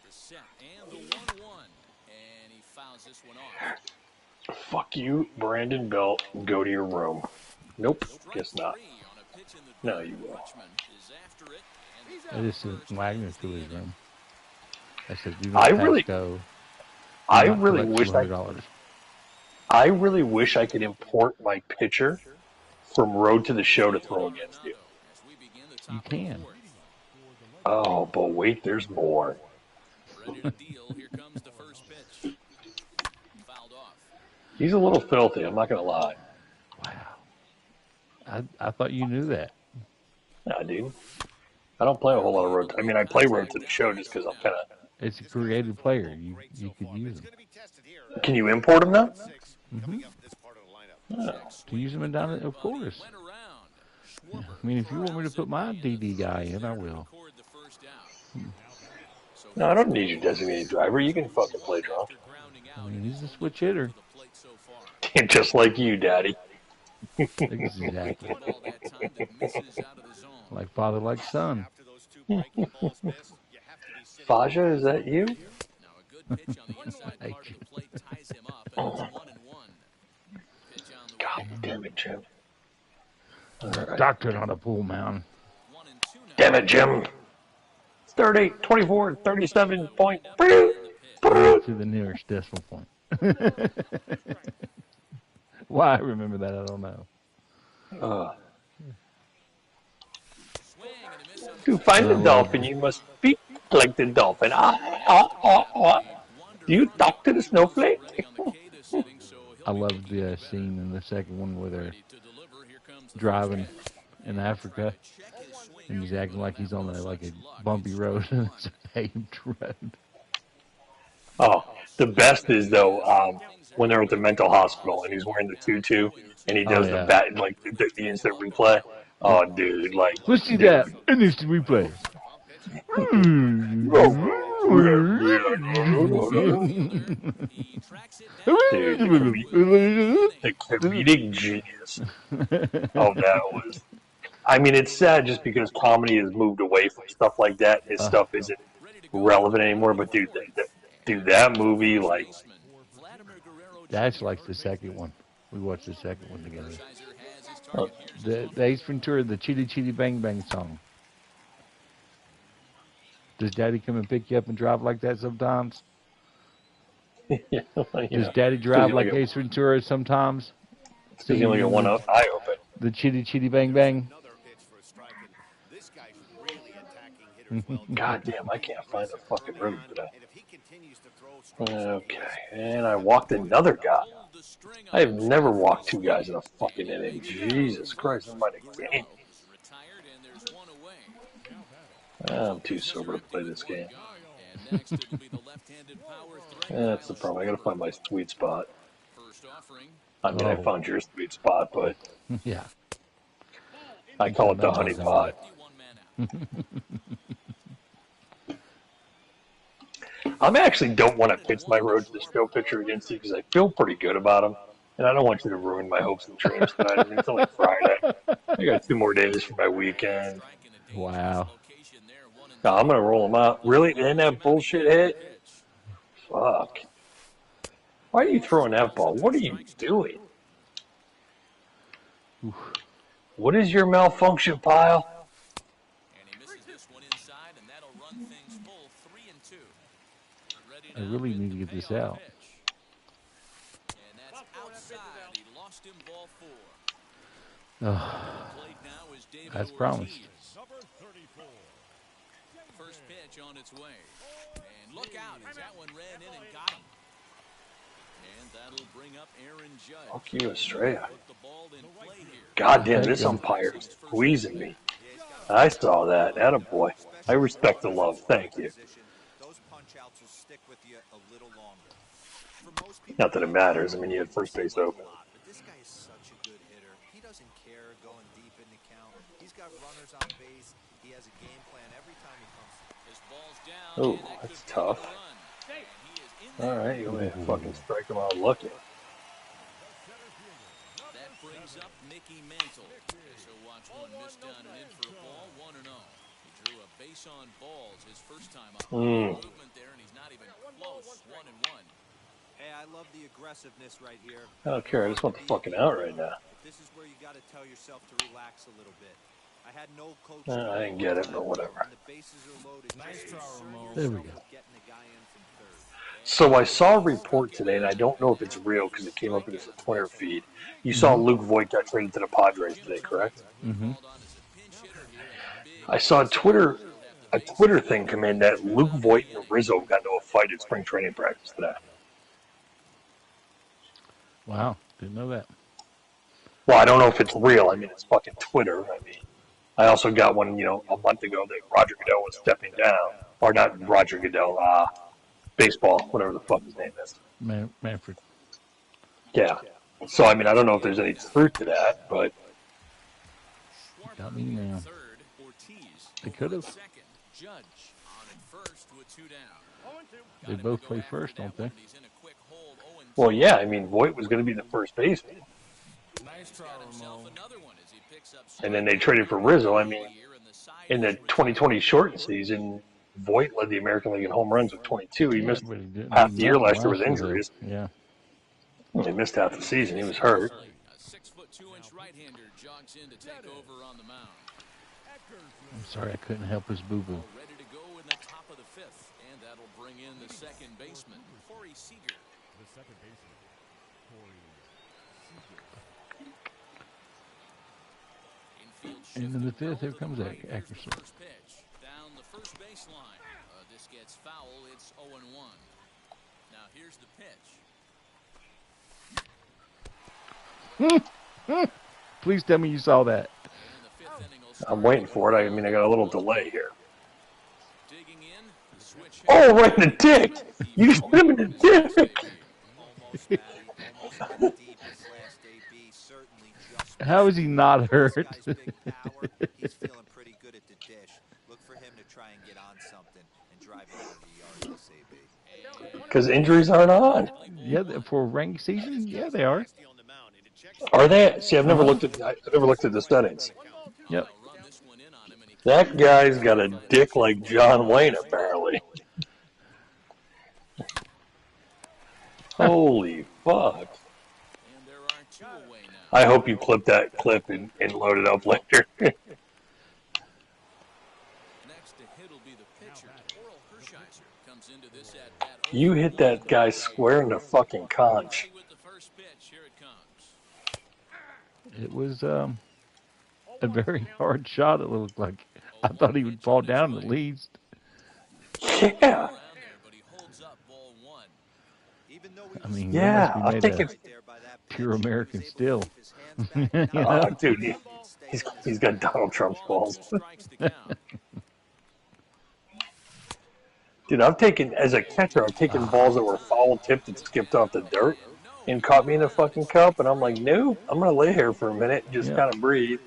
The set and the 1-1, and he fouls this one off. Fuck you, Brandon Belt. Go to your room. Nope, guess not. No, you will. I just sent Wagner to his room. I said, "Do not pass go." I really wish I could import my pitcher from Road to the Show to throw against you. You can. Oh, but wait, there's more. He's a little filthy, I'm not going to lie. Wow. I thought you knew that. Nah, dude. I don't play a whole lot of Road. I mean, I play Road to the Show just because I'm kind of... It's a creative player. You could use him. Can you import him now? Mm-hmm. Oh. To use him in down, of course. I mean, if you want me to put my DD guy in, I will. No, I don't need your designated driver. You can fucking play drunk. I mean, he's a switch hitter. Just like you, Daddy. Exactly. Like father, like son. Faja, is that you? God damn it, Jim. Right. Doctorate on a pool mound. Damn it, Jim. 38, 24, 37 point. To the nearest decimal point. Why I remember that, I don't know. To find the dolphin, you must speak like the dolphin. Do you talk to the snowflake? I love the scene in the second one where they're driving in Africa, and he's acting like he's on a bumpy road, and it's a paved road. Oh, the best is though when they're at the mental hospital and he's wearing the tutu and he does the bat the instant replay. Oh, dude, like let's see that in instant replay. The comedic genius. Oh, that was. I mean, it's sad just because comedy has moved away from stuff like that. His stuff isn't relevant anymore. But dude, that movie, like. That's like the second one. We watched the second one together. The Ace Ventura, the Chitty Chitty Bang Bang song. Does Daddy come and pick you up and drive like that sometimes? Does Daddy drive like Ace Ventura sometimes? So you only get one eye open. The Chitty Chitty Bang Bang. God damn, I can't find the fucking room today. Okay, and I walked another guy. I have never walked two guys in a fucking inning. Jesus Christ, I'm about to game. I'm too sober to play this game. That's the problem. I gotta find my sweet spot. I mean, I found your sweet spot, but yeah, I call it the honey pot. I actually don't want to pitch my Road to the Show pitcher against you because I feel pretty good about him, and I don't want you to ruin my hopes and dreams tonight. I mean, it's only Friday. I got 2 more days for my weekend. Wow. No, I'm gonna roll him out. Really? And that bullshit hit? Fuck. Why are you throwing that ball? What are you doing? Oof. What is your malfunction, Pile? I really need to get this out. Oh, that's promised. First pitch on its way. And look out, as that one ran in and got him. And that'll bring up Aaron Judge. Fuck you, Estrella. God damn, this umpire is squeezing me. I saw that. Attaboy. I respect the love. Thank you. Not that it matters. I mean, you had first base open. This guy is such a good hitter. He doesn't care going deep in the count. He's got runners on base. He has a game plan every time he comes. Oh, that's tough. All right, you want me to fucking strike him out looking. That brings up Mickey Mantle. So watch one miss down and in for a ball, 1-0. He drew a base on balls his first time up. Movement there, and he's not even close. 1-1. Hey, I love the aggressiveness right here. I don't care. I just want the fucking out right now. This is where you got to tell yourself to relax a little bit. I had no coach. I didn't get it, but whatever. The bases are loaded. There we go. So I saw a report today, and I don't know if it's real because it came up as a Twitter feed. You saw Luke Voit got traded to the Padres today, correct? Mm-hmm. I saw a Twitter thing come in that Luke Voit and Rizzo got into a fight at spring training practice today. Wow, didn't know that. Well, I don't know if it's real. I mean, it's fucking Twitter. I mean, I also got one, a month ago that Roger Goodell was stepping down. Or not Roger Goodell, baseball, whatever the fuck his name is. Manfred. Yeah. So, I mean, I don't know if there's any truth to that, but... Got me now. They could have. They both play first, don't they? Well, yeah. I mean, Voit was going to be the first baseman. Nice try, Ramon. And then they traded for Rizzo. I mean, in the 2020 shortened season, Voit led the American League in home runs with 22. He missed half the year last year with injuries. Yeah. He missed half the season. He was hurt. I'm sorry I couldn't help his boo-boo. Ready to go in the top of the fifth, and that'll bring in the second baseman, Corey Seager. The second baseman, Corey Seager. And in the fifth, here comes Ackerson. Down the first baseline. This gets foul. It's 0-1. Now here's the pitch. Please tell me you saw that. I'm waiting for it. I mean, I got a little delay here. Oh, right in the dick! You just hit him in the dick! How is he not hurt? He's feeling pretty good at the dish. Look for him to try and get on something and drive it out of the yard, SAB. Because injuries aren't on. Yeah, for ranked season, yeah, they are. Are they? See, I've never looked at the settings. Yep. That guy's got a dick like John Wayne, apparently. Holy fuck. I hope you clip that clip and load it up later. You hit that guy square in the fucking conch. It was a very hard shot, it looked like. I thought he would fall down at least. Yeah. I mean, yeah, he I made think a it's pure American still. You oh, know? dude, he's got Donald Trump's balls. Dude, as a catcher, I've taken balls that were foul tipped and skipped off the dirt and caught me in a fucking cup, and I'm like, no, I'm going to lay here for a minute and just kind of breathe.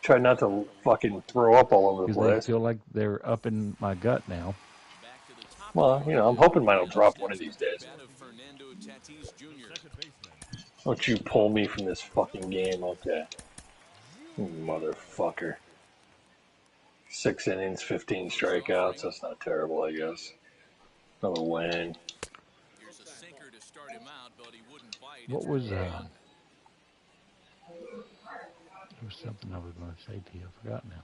Try not to fucking throw up all over the place. They feel like they're up in my gut now. Well, you know, I'm hoping mine will drop one of these days. Don't you pull me from this fucking game, okay? Motherfucker. 6 innings, 15 strikeouts. That's not terrible, I guess. Another win. What was there was something I was going to say to you. I forgot now.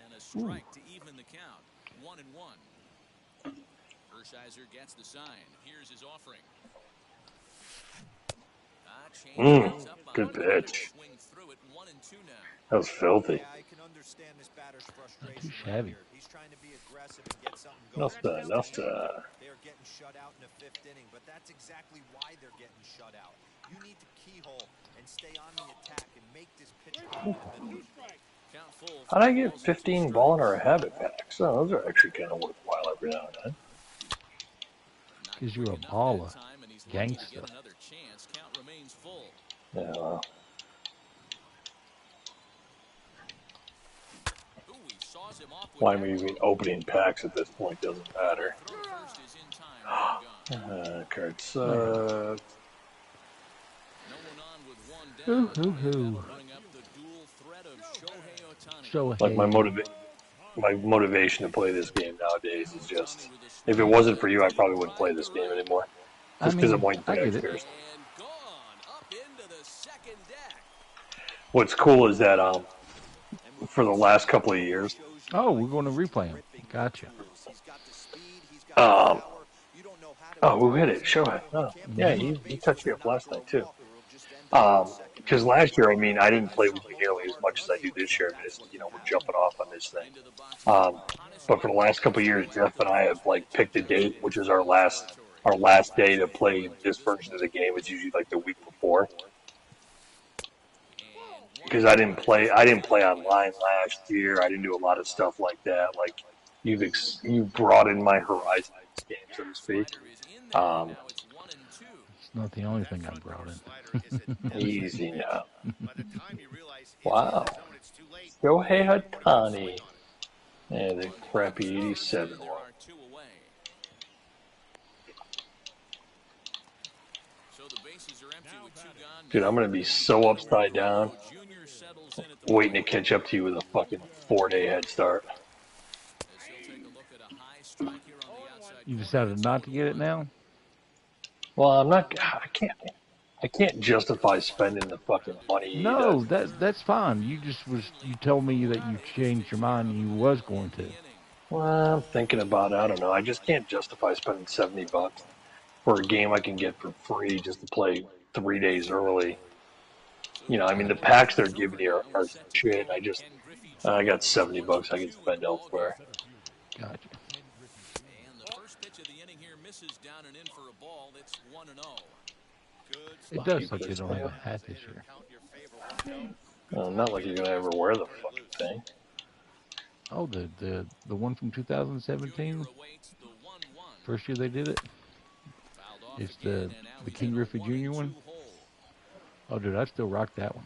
And a strike to even the count. 1-1. Hershiser gets the sign. Here's his offering. Good pitch. That was filthy. Not too shabby. Enough to. They're getting shut out in the fifth inning, but that's exactly why they're getting shut out. You need to keyhole and stay on the attack and make this pitch. How'd I get 15 ball in our habit packs? Oh, those are actually kind of worthwhile every now and then. Because you're a baller. Gangster. Yeah, well. Why am I even opening packs at this point? Doesn't matter. Card sucks. Like my motivation to play this game nowadays is just, if it wasn't for you, I probably wouldn't play this game anymore. Just because I'm waiting for next year's. What's cool is that for the last couple of years. Oh, we're going to replay him. Gotcha. Who hit it? Show it. Oh, yeah, he touched me up last night too. Because last year, I mean, I didn't play with you nearly as much as I do this year. Because, you know, we're jumping off on this thing. But for the last couple of years, Jeff and I have like picked a date, which is our last day to play this version of the game. It's usually like the week before. Because I didn't play online last year. I didn't do a lot of stuff like that. Like you've broadened my horizon in this game, so to speak. It's not the only thing I brought in. Easy now. Wow. Shohei Ohtani. And the crappy 87 one. Dude, I'm going to be so upside down waiting to catch up to you with a fucking 4-day head start. You decided not to get it now? Well, I'm not. I can't justify spending the fucking money. No, that's fine. You told me that you changed your mind and you was going to. Well, I'm thinking about it. I don't know. I just can't justify spending $70 for a game I can get for free just to play 3 days early. You know, I mean, the packs they're giving you are shit. I got $70 I can spend elsewhere. Gotcha. And the first pitch of the inning here misses down and in for a ball. It's 1-0. It does like you don't have a hat this year. Well, not like you're gonna ever wear the fucking thing. Oh, the one from 2017, first year they did it. It's the King Griffey Jr. one. Oh, dude, I still rock that one.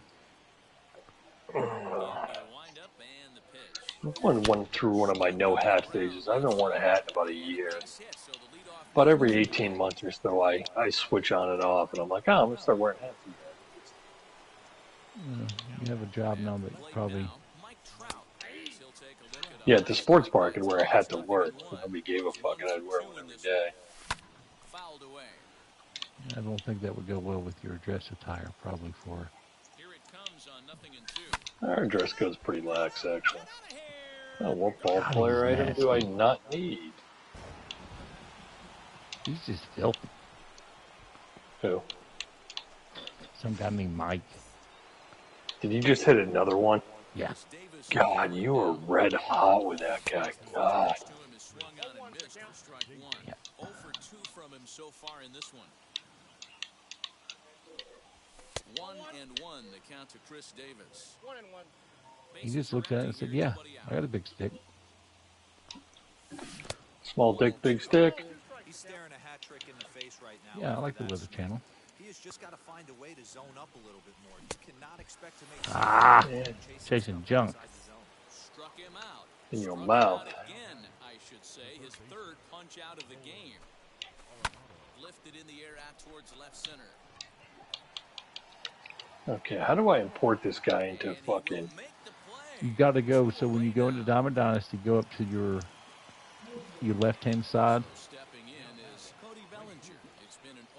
I went through one of my no hat phases. I haven't worn a hat in about a year. But every 18 months or so, I switch on and off, and I'm like, oh, I'm gonna start wearing hats again. You have a job now that probably. Yeah, at the sports bar, I could wear a hat to work. Nobody gave a fuck, and I'd wear one every day. I don't think that would go well with your dress attire, probably for. Our dress code's pretty lax, actually. Oh, what ball player item do I not need? He's just filthy. Who? Some guy named Mike. Did you just hit another one? Yeah. God, you were red hot with that guy. God. Yeah. 0 for 2 from him so far in this one. 1-1 the count to Chris Davis. 1-1. He just looked at it and said, yeah, I got a big stick. Small dick, big stick. He's staring a hat trick in the face right now. Yeah, I like the Weather Channel. He has just got to find a way to zone up a little bit more. You cannot expect to make chasing junk. Struck him out. In your mouth. Again, I should say, his third punch out of the game. Lifted in the air out towards left center. Okay, how do I import this guy into fucking... You got to go, so when you go into Diamond Dynasty, go up to your left-hand side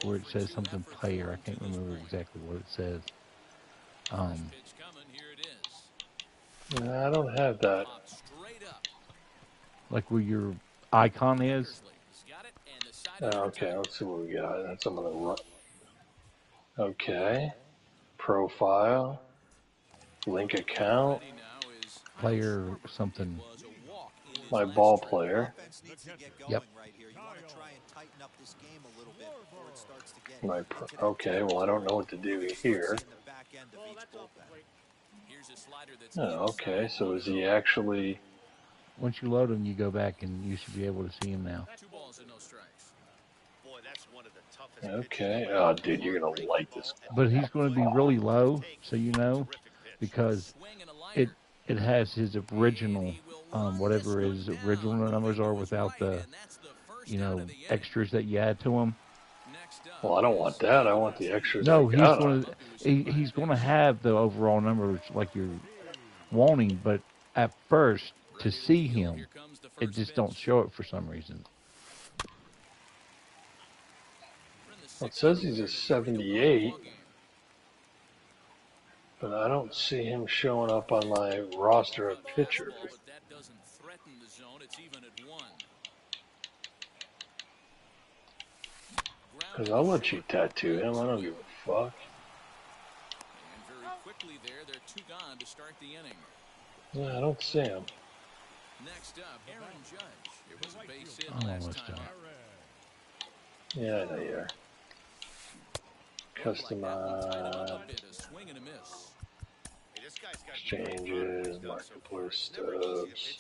where it says something player. I can't remember exactly what it says. I don't have that. Like where your icon is. Okay, let's see what we got. That's some of the run. Okay. Profile. Link account. Player something. My ball player. Yep. Okay, well, I don't know what to do here. Oh, okay, so is he actually... Once you load him, you go back and you should be able to see him now. Okay. Oh, dude, you're going to like this guy. But he's going to be really low, so you know, because it has his original, whatever his original numbers are without the, extras that you add to him. Well, I don't want that. I want the extras. No, he's going to have the overall numbers like you're wanting, but at first, to see him, it just don't show it for some reason. Well, it says he's a 78, but I don't see him showing up on my roster of pitchers. Because I'll let you tattoo him. I don't give a fuck. And very quickly there, they're 2 gone to start the inning. Yeah, I don't see him. Next up, Aaron Judge. It was a base hit last time. Yeah, I know you are. Customize. Exchanges. Marketplace Stubs.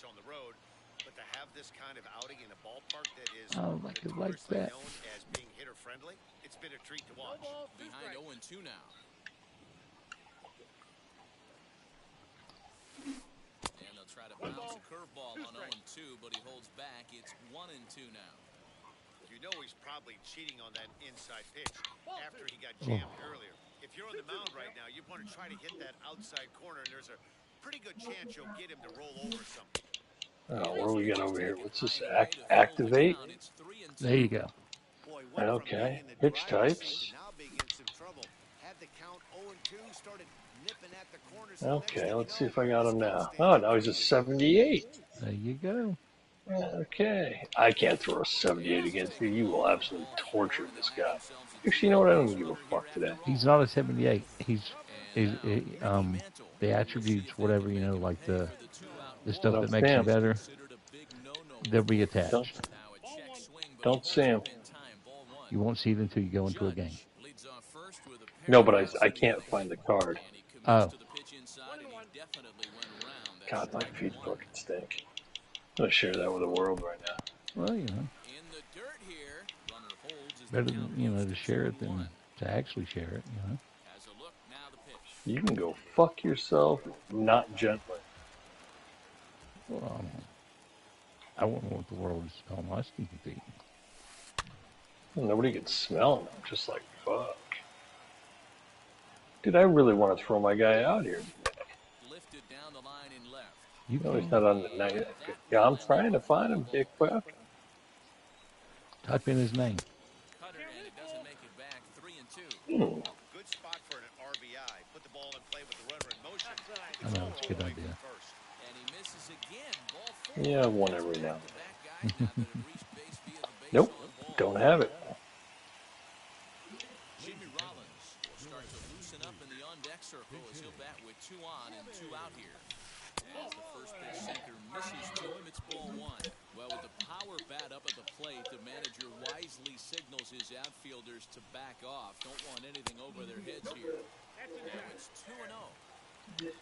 This kind of outing in a ballpark that is Oh, like it like that. known as being hitter friendly. It's been a treat to watch. Behind 0-2 now. And they'll try to bounce a curveball on 0-2, but he holds back. It's 1-2 now. You know he's probably cheating on that inside pitch after he got jammed earlier. If you're on the mound right now, you want to try to hit that outside corner, and there's a pretty good chance you'll get him to roll over something. Oh, what do we got over here? What's this? Activate? There you go. Okay. Pitch types. Okay, let's see if I got him now. Oh, now he's a 78. There you go. Okay. I can't throw a 78 against you. You will absolutely torture this guy. Actually, you know what? I don't give a fuck today. He's not a 78. He's the attributes, whatever, you know, like the stuff that makes you better, they'll be attached. Don't see him. You won't see it until you go into a game. No, but I can't find the card. Oh. God, my feet fucking stink. I'm going to share that with the world right now. Well, you know. Better than, you know, to share it than to actually share it, you know. You can go fuck yourself, not gently. Well, I wouldn't want the world to smell my stinky feet. Well, nobody can smell them. I'm just like, fuck. Dude, I really want to throw my guy out here. You know he's not on the night. Yeah, I'm trying to find him, Dick Buck. Type in his name. Good spot for an RBI. Put the ball in play with the runner in motion. I know, it's a good idea. Yeah, one every now and then. Nope, don't have it. Jimmy Rollins will start to loosen up in the on-deck circle as he'll bat with 2 on and 2 out here. As the first pitch sinker misses to him, it's ball 1. Well, with the power bat up at the plate, the manager wisely signals his outfielders to back off. Don't want anything over their heads here. Now it's 2-0.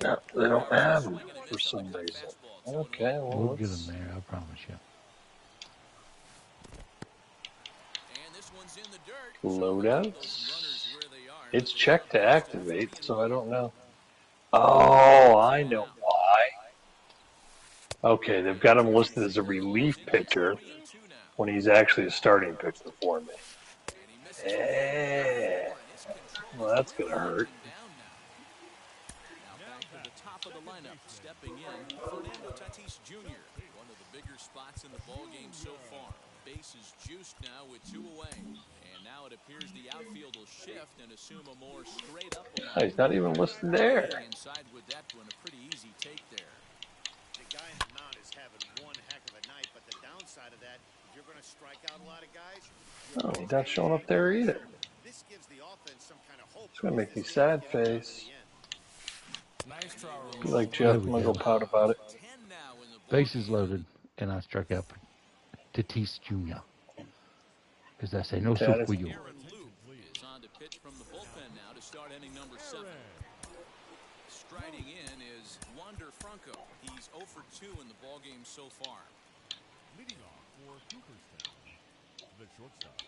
No, they don't have him for some reason. Okay, well, we'll get him there, I promise you. Loadouts. It's checked to activate, so I don't know. Oh, I know why. Okay, they've got him listed as a relief pitcher when he's actually a starting pitcher for me. Yeah. Well, that's going to hurt. Now back to the top of the lineup, stepping in, Fernando Tatis Jr., one of the bigger spots in the ballgame so far. Bases juiced now with 2 away. And now it appears the outfield will shift and assume a more straight-up. Oh, he's not even listed there. Inside with that one, a pretty easy take there. The guy in the mound is having one heck of a night, but the downside of that, if you're going to strike out a lot of guys. Oh, he's not showing up there either. This gives the offense some kind of hope. It's going to make me sad face. Nice try, Be like Jeff, I'm going to go pout about it. Bases loaded, and I struck out Tatis Jr. Because I say no soup for you. Is on to pitch from the bullpen now to start inning number 7. Striding in is Wander Franco. He's 0 for 2 in the ballgame so far. Leading off for Cooperstown, the shortstop.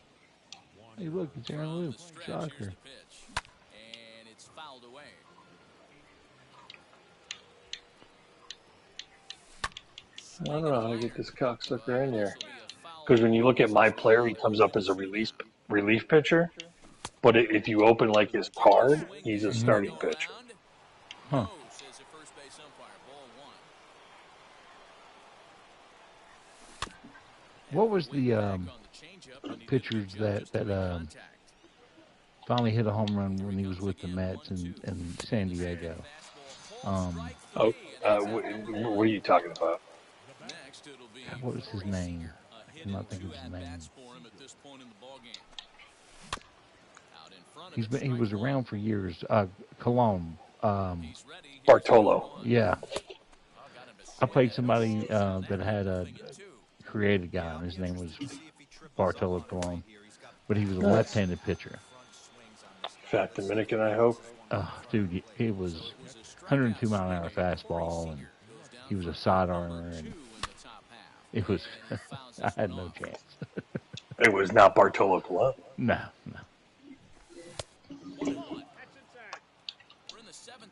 Hey, look, it's Aaron Luke. Shocker. And it's fouled away. I don't know how to get this cocksucker in there. Because when you look at my player, he comes up as a relief pitcher. But if you open like his card, he's a starting pitcher. Huh. What was the pitchers that finally hit a home run when he was with the Mets in San Diego? What are you talking about? What was his name? I cannot think of his name. He was around for years. Cologne. Bartolo. Yeah. I played somebody that had a created guy, and his name was Bartolo Colon. But he was a left-handed pitcher. Fat Dominican, I hope. Dude, it was 102 mile an hour fastball, and he was a sidearmer, and it was. I had no chance. It was not Bartolo Colon. No.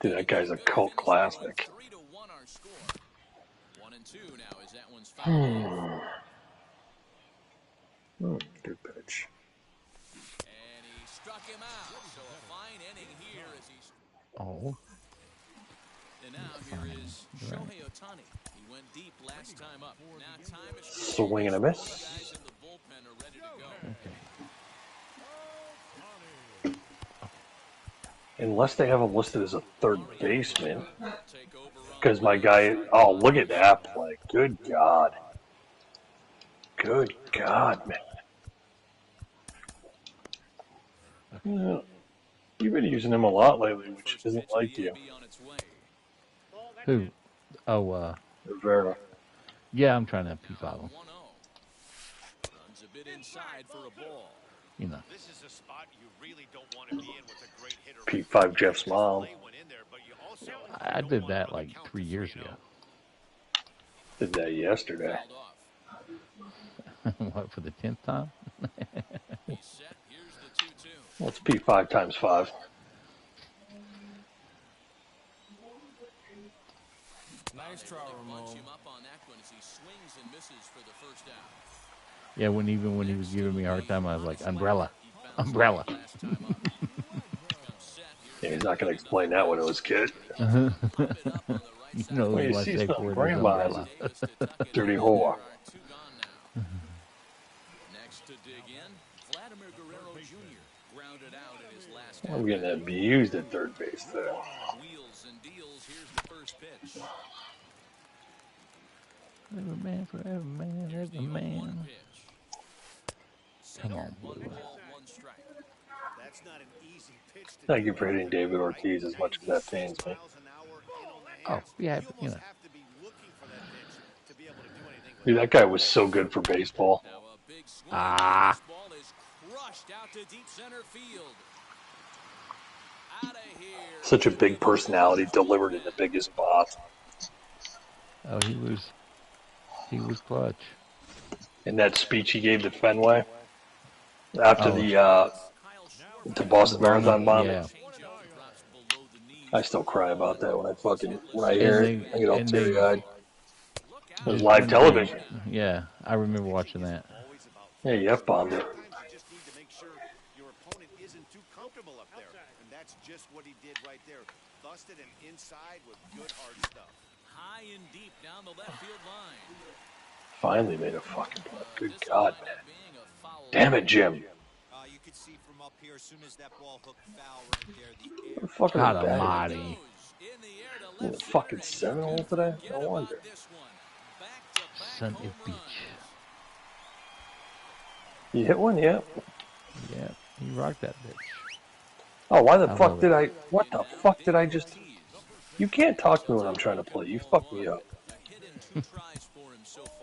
Dude, that guy's a cult classic. 2-2 now as that one's fouled. Good pitch. And he struck him out. So a fine inning here as he's. Oh. And now here is Shohei Ohtani. He went deep last time up. Now time is Swing and a miss. guys in the bullpen are ready to go. Okay. Unless they have him listed as a third baseman. Because my guy, oh, look at that play. Good God. Good God, man. Yeah. You've been using him a lot lately, which isn't like you. Who? Oh, Rivera. yeah, I'm trying to P5 him. Runs a bit inside for a ball. You know. This is a spot you really don't want to be in with a great hitter. P5 Jeff's mom. I did that like 3 years ago. Did that yesterday. What, for the 10th time? Well, it's P5 times 5. Nice try, Ramon. Yeah, when he was giving me a hard time, I was like, umbrella. Umbrella. Yeah, he's not going to explain that when it was kid. You know Well, you my see safe some word is grandmas. umbrella. Dirty whore. Next to dig in, Vladimir Guerrero Jr. grounded out in his last. I'm getting abused at third base there. Wheels and deals. Here's the first pitch. Every man forever, man, every man. Come on, Blue. Thank you for hitting David Ortiz as much as that pains me. Oh, yeah, you know. Dude, that guy was so good for baseball. Ah. Such a big personality, delivered in the biggest spots. Oh, he was clutch. In that speech he gave to Fenway after the Boston Marathon bombing. Yeah. I still cry about that when I hear it. I get all teary-eyed. It was live television. Yeah, I remember watching that. Yeah, you F-bombed it. Just what he did right there. Busted him inside with good hard stuff. High and deep down the left field line. Finally made a fucking play. Good God, man. Damn it, Jim. You could see from up here as soon as that ball hooked foul right there. The fucking God almighty. In the fucking 7-hole today? No wonder. Son of a bitch. You hit one, yeah? Yeah, he rocked that bitch. Oh, why the fuck did I... What the fuck did I just... You can't talk to me when I'm trying to play. You fucked me up.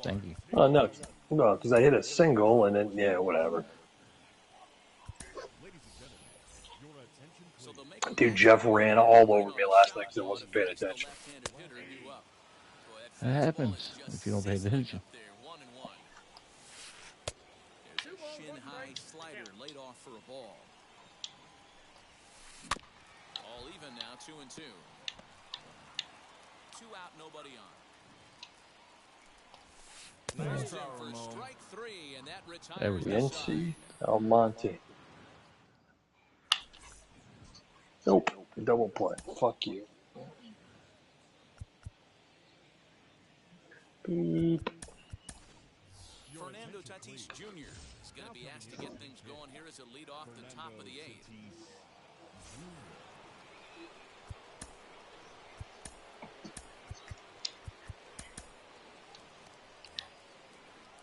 Thank you. Oh, no. No, because I hit a single and then... Yeah, whatever. Dude, Jeff ran all over me last night because I wasn't paying attention. That happens if you don't pay attention. There's a shin-high slider laid off for a ball. All even now, 2-2. 2 out, nobody on. Nice try, For Ramon. strike 3, and that retires There we go. Yancy Almonte. Nope. Double play. Fuck you. Beep. Fernando Tatis Jr. is going to be asked to get things going here as a lead off the top of the 8th.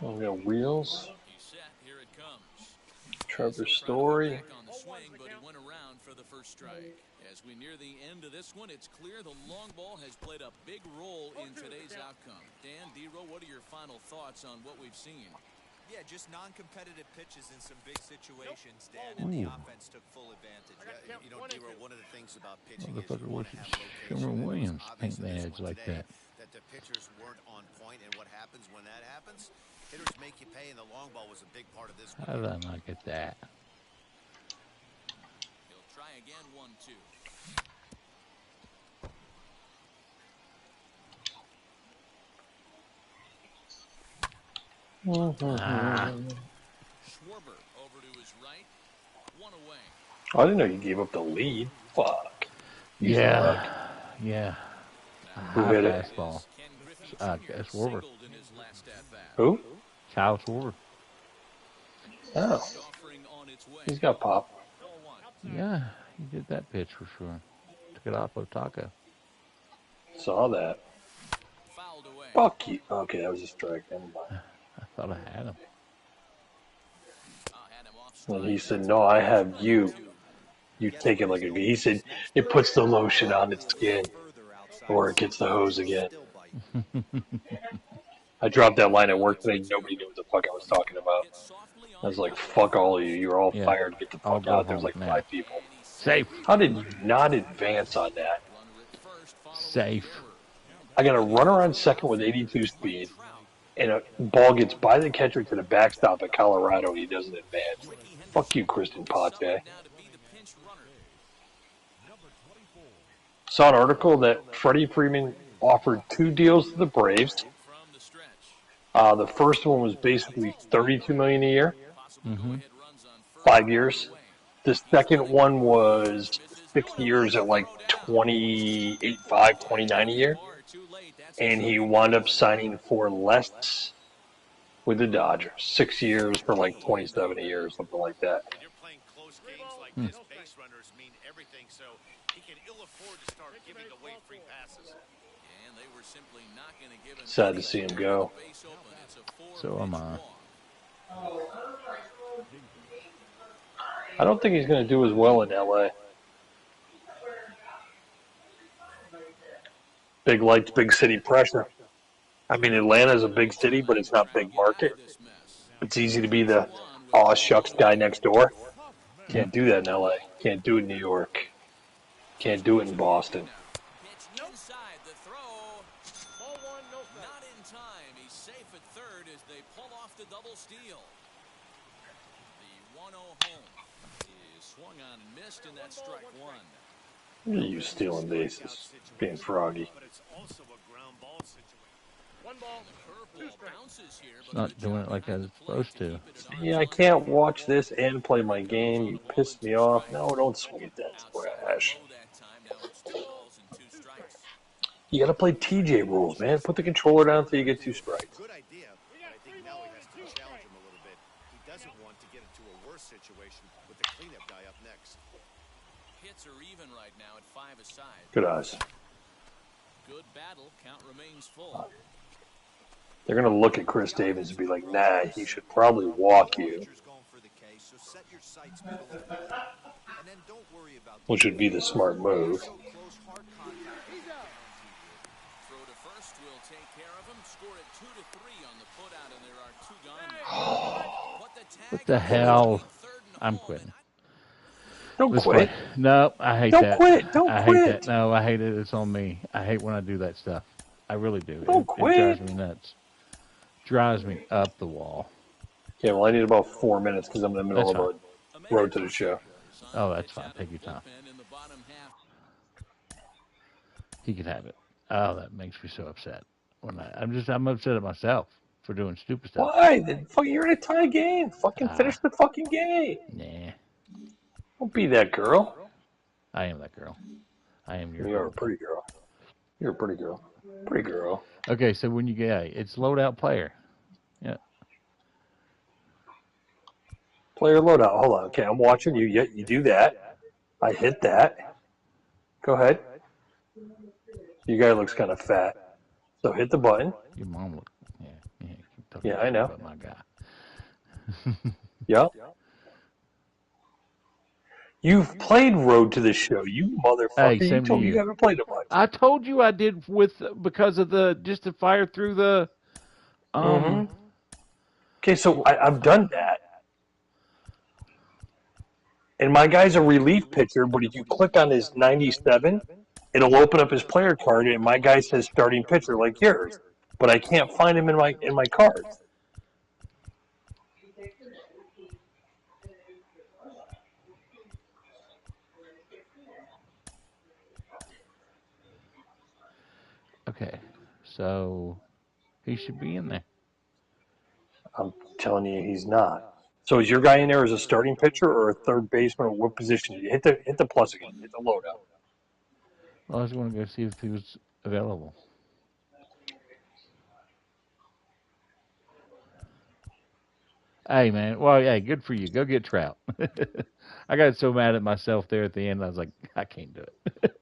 Oh, we got Wheels. He's set. Here it comes. Trevor Story. On the swing, but he went around for the first strike. As we near the end of this one, it's clear the long ball has played a big role in today's outcome. Dan, D-Row, what are your final thoughts on what we've seen? Yeah, just non-competitive pitches in some big situations, Dan, and the offense took full advantage. You know, D-Row, one of the things about pitching is Motherfucker, you want what to should have location. Sherman Williams paint Obviously, the this edge one like today, that? the pitchers weren't on point, and what happens when that happens? Hitters make you pay, and the long ball was a big part of this one. How did I not get that? He'll try again, 1-2. I Schwarber over to his right. One away. didn't know you gave up the lead. Fuck. You Yeah. suck. Yeah. Who High hit it? fastball. Schwarber. Who? Kyle Schwarber. Oh. He's got pop. Yeah, he did that pitch for sure. Took it off of Taco. Saw that. Fuck you. Okay, that was a strike. Never mind. I thought I had him. And he said, no, I have you. You take it like a... He said, it puts the lotion on its skin. Or it gets the hose again. I dropped that line at work today. Nobody knew what the fuck I was talking about. I was like, fuck all of you. You're all fired. Get the fuck out. There's like 5 people. Safe. How did you not advance on that? Safe. I got a runner on second with 82 speed. And a ball gets by the catcher to the backstop at Colorado, and he doesn't advance. Fuck you, Kristen Pache. Saw an article that Freddie Freeman offered 2 deals to the Braves. The first one was basically $32 million a year, 5 years. The second one was 6 years at like 28.5, 29 a year. And he wound up signing for less with the Dodgers. 6 years for like 27 a year or something like that. You're playing close games like this. Base runners mean everything, so he can ill afford to start giving away free passes. And they were simply not going to give him. Sad to see him go. So am I. I don't think he's going to do as well in LA. Big lights, big city pressure. I mean, Atlanta's a big city, but it's not big market. It's easy to be the aw shucks guy next door. Can't do that in LA. Can't do it in New York. Can't do it in Boston. Inside the throw. Ball one, no third. Not in time. He's safe at third as they pull off the double steal. The 1-0 home is swung on and missed, and that's strike one. Look at you stealing bases, being froggy. But it's also a ground ball situation. One ball. The curveball bounces here. It's not doing it like I was supposed to. Yeah, I can't watch this and play my game. You pissed me off. No, don't swing at that trash. You gotta play TJ rules, man. Put the controller down until you get 2 strikes. Good idea, but I think now he has to challenge him a little bit. He doesn't want to get into a worse situation with the cleanup guy up next. Hits are even right now at 5 aside. Good eyes. Good battle. Count remains full. They're gonna look at Chris Davis and be like, nah, he should probably walk you. Which would be the smart move. Throw to first will take care of him. Score at 2-3 on the putout, and there are 2 gone. What the hell? I'm quitting. Don't quit. No, I hate Don't that. quit. Don't I quit. hate that. No, I hate it. It's on me. I hate when I do that stuff. I really do. Don't quit. It drives me nuts. Drives me up the wall. Yeah, well, I need about 4 minutes because I'm in the middle That's of a road to the show. Oh, that's fine. Take your time. He can have it. Oh, that makes me so upset. I'm upset at myself for doing stupid stuff. Why? You're in a tie game. Fucking finish the fucking game. Nah. Don't be that girl. I am that girl. I am your You're girl. a pretty girl. You're a pretty girl. Pretty girl. Okay, so when you get it's loadout player. Yeah. Player loadout. Hold on. Okay, I'm watching you. You do that. I hit that. Go ahead. Your guy looks kind of fat. So hit the button. Your mom look. Yeah, I know. About my guy. Yep. You've played Road to the Show, you motherfucker. Hey, You told me you haven't played it much. I told you I did because of just to fire through the. Okay, so I've done that. And my guy's a relief pitcher, but if you click on his 97, it'll open up his player card, and my guy says starting pitcher like yours. But I can't find him in my cards. Okay, so he should be in there. I'm telling you, he's not. So is your guy in there as a starting pitcher or a third baseman, or what position? Hit the plus again. Hit the loadout. Well, I just want to go see if he was available. Hey, man. Well, hey, good for you. Go get Trout. I got so mad at myself there at the end. I was like, I can't do it.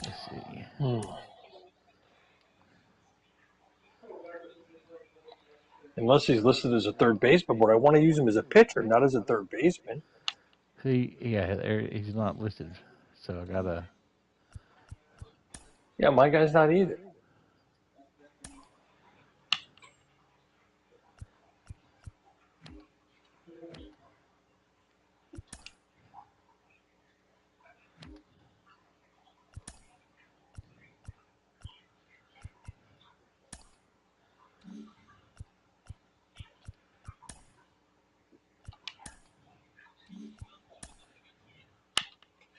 Let's see. Unless he's listed as a third baseman, but I want to use him as a pitcher, not as a third baseman. See, yeah, he's not listed. So I got to. Yeah, my guy's not either.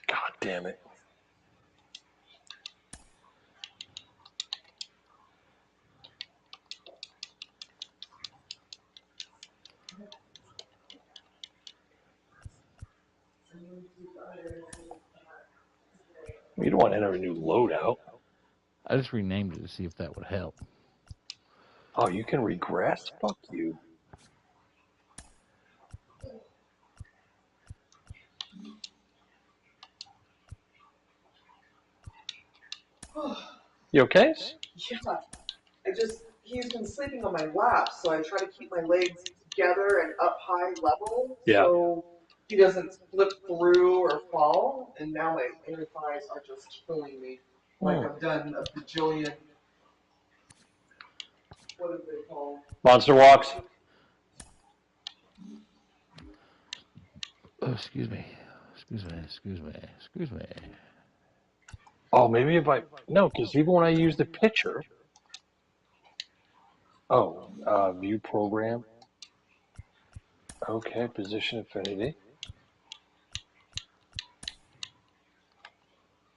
God damn it. You don't want to enter a new loadout. I just renamed it to see if that would help. Oh, you can regress? Fuck you. You okay? Yeah. He's been sleeping on my lap, so I try to keep my legs together and up high level. Yeah. So he doesn't flip through or fall, and now my inner thighs are just killing me. Like I've done a bajillion. What is it called? Monster walks. Oh, excuse me. Oh, maybe if I... No, because even when I use the pitcher... Oh, view program. Okay, position affinity.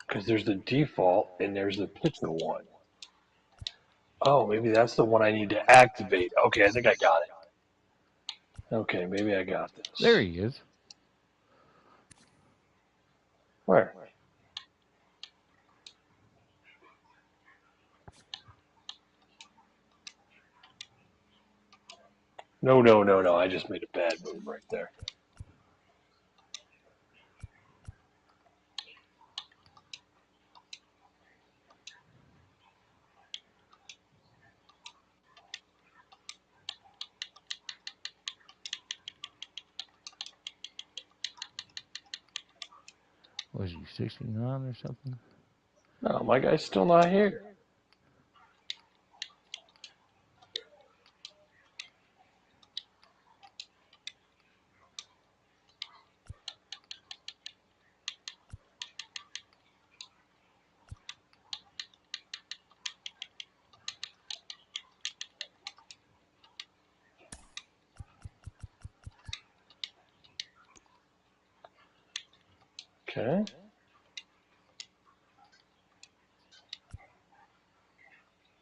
Because there's the default and there's the pitcher one. Oh, maybe that's the one I need to activate. Okay, I think I got it. Okay, maybe I got this. There he is. Where? No. I just made a bad move right there. Was he 69 or something? No, my guy's still not here. Okay.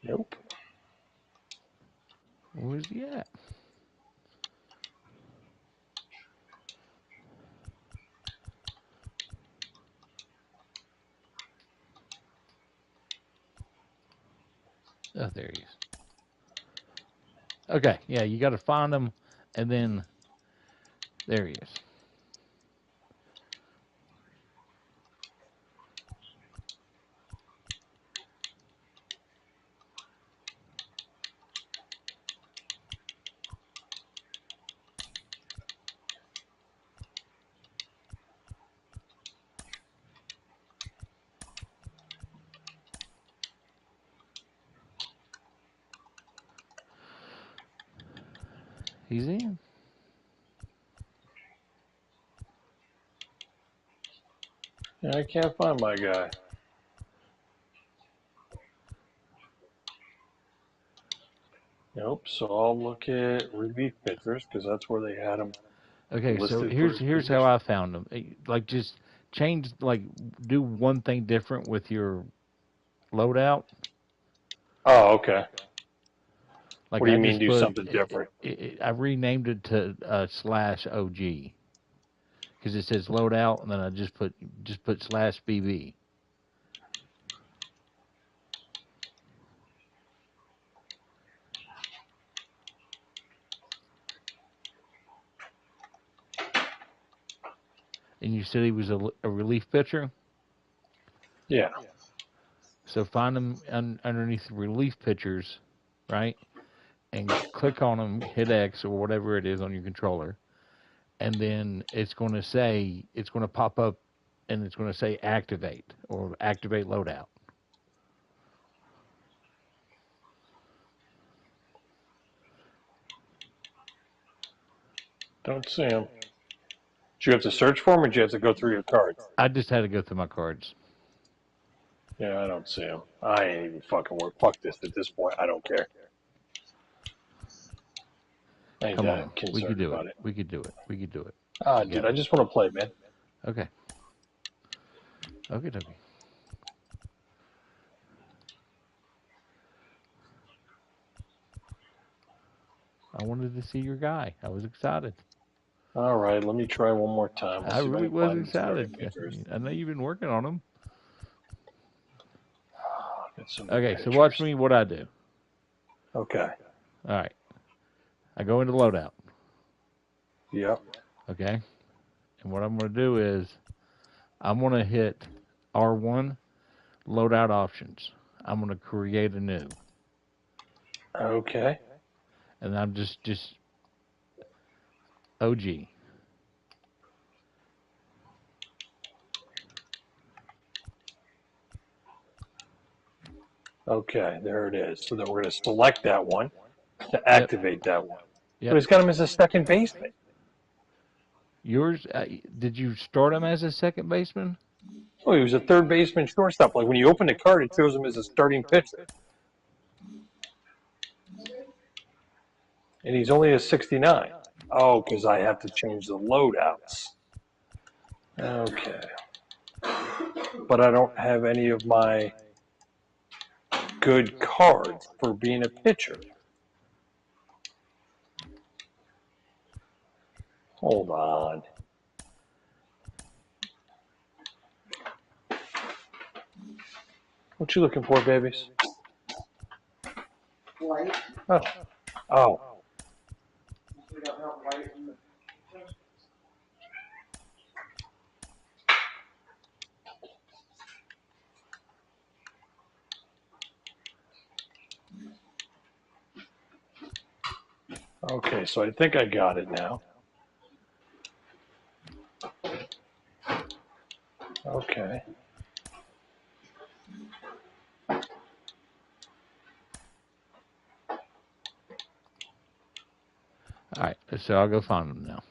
Nope. Where's he at? Oh, there he is. Okay, yeah, you got to find him, and then there he is. He's in. Yeah, I can't find my guy. Nope. So I'll look at relief pitchers because that's where they had them. Okay, so here's how I found him. Like, just change, like, do one thing different with your loadout. Oh, okay. Like, what do you mean do something different? I renamed it to /OG because it says Loadout, and then I just put /BB. And you said he was a relief pitcher? Yeah. So find him underneath the relief pitchers, right? And click on them, hit X or whatever it is on your controller. And then it's going to pop up and it's going to say activate or activate loadout. Don't see him. Do you have to search for him, or do you have to go through your cards? I just had to go through my cards. Yeah, I don't see him. I ain't even fucking work. Fuck this at this point. I don't care. Come on. We could do it. We could do it. We could do it. Ah, dude, I just want to play, man. Okay. Okay. I wanted to see your guy. I was excited. All right, let me try one more time. I really was excited. I know you've been working on them. Okay, so watch me what I do. Okay. All right. I go into loadout. Yep. Okay. And what I'm going to do is I'm going to hit R1, loadout options. I'm going to create a new. Okay. And I'm just OG. Okay, there it is. So then we're going to select that one to activate that one. Yep. But he's got him as a second baseman. Yours, did you start him as a second baseman? Oh, he was a third baseman shortstop. Like when you open the card, it shows him as a starting pitcher. And he's only a 69. Oh, because I have to change the loadouts. Okay. But I don't have any of my good cards for being a pitcher. Hold on. What you looking for, babies? White. Oh. Oh. We don't have white in the Okay, so I think I got it now. Okay. All right, so I'll go find them now.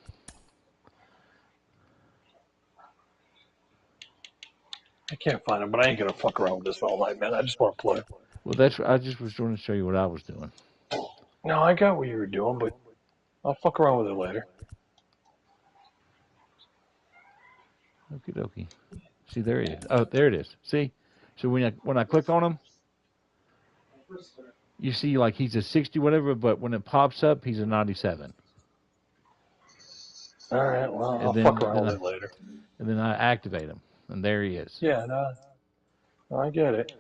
I can't find him, but I ain't gonna fuck around with this all night, man. I just want to play. Well, I just was trying to show you what I was doing. No, I got what you were doing, but I'll fuck around with it later. Okie dokie. See, there he is. Oh, there it is. See? So when I click on him, you see like he's a 60 whatever, but when it pops up, he's a 97. All right, well, I'll fuck around with it later. And then I activate him, and there he is. Yeah, no, I get it.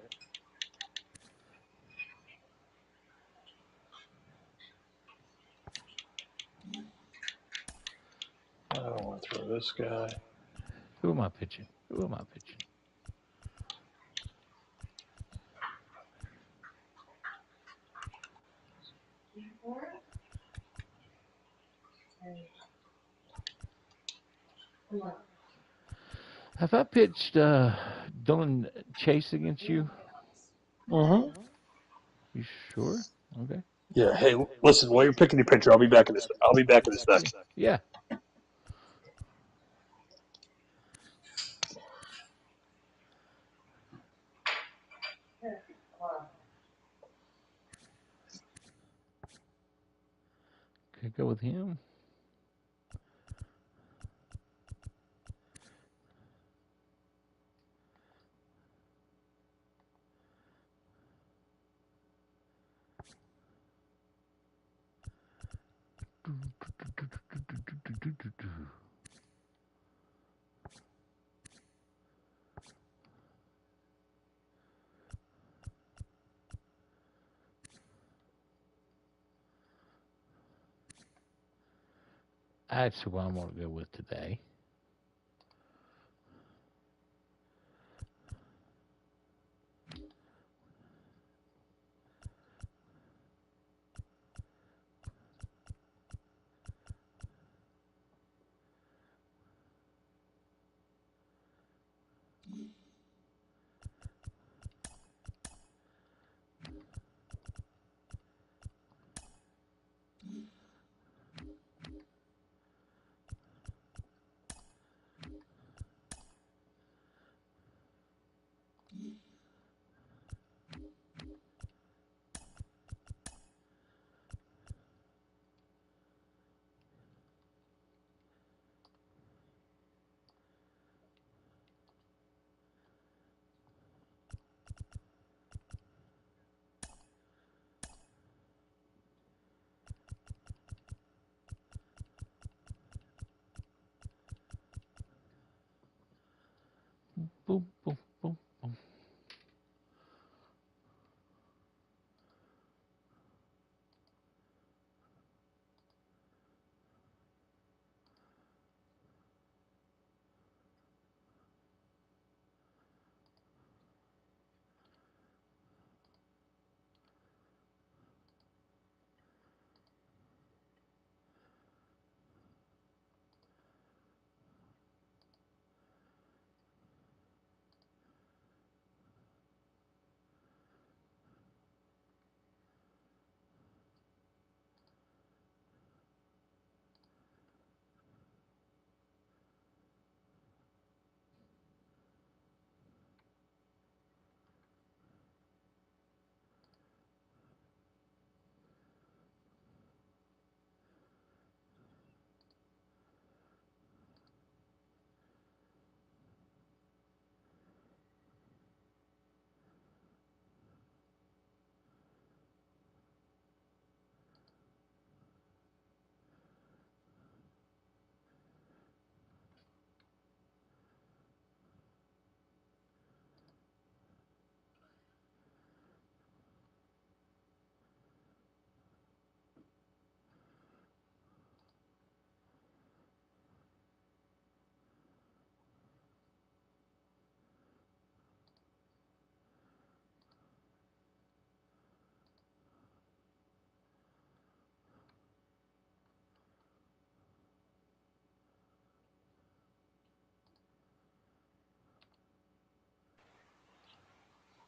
I don't want to throw this guy. Who am I pitching? Have I pitched Dylan Chase against you? Mm-hmm. You sure? Okay. Yeah. Hey, listen. While you're picking your pitcher, I'll be back in a sec. Yeah. Could go with him. That's who I'm going to go with today. Boom, boom, boom, boom.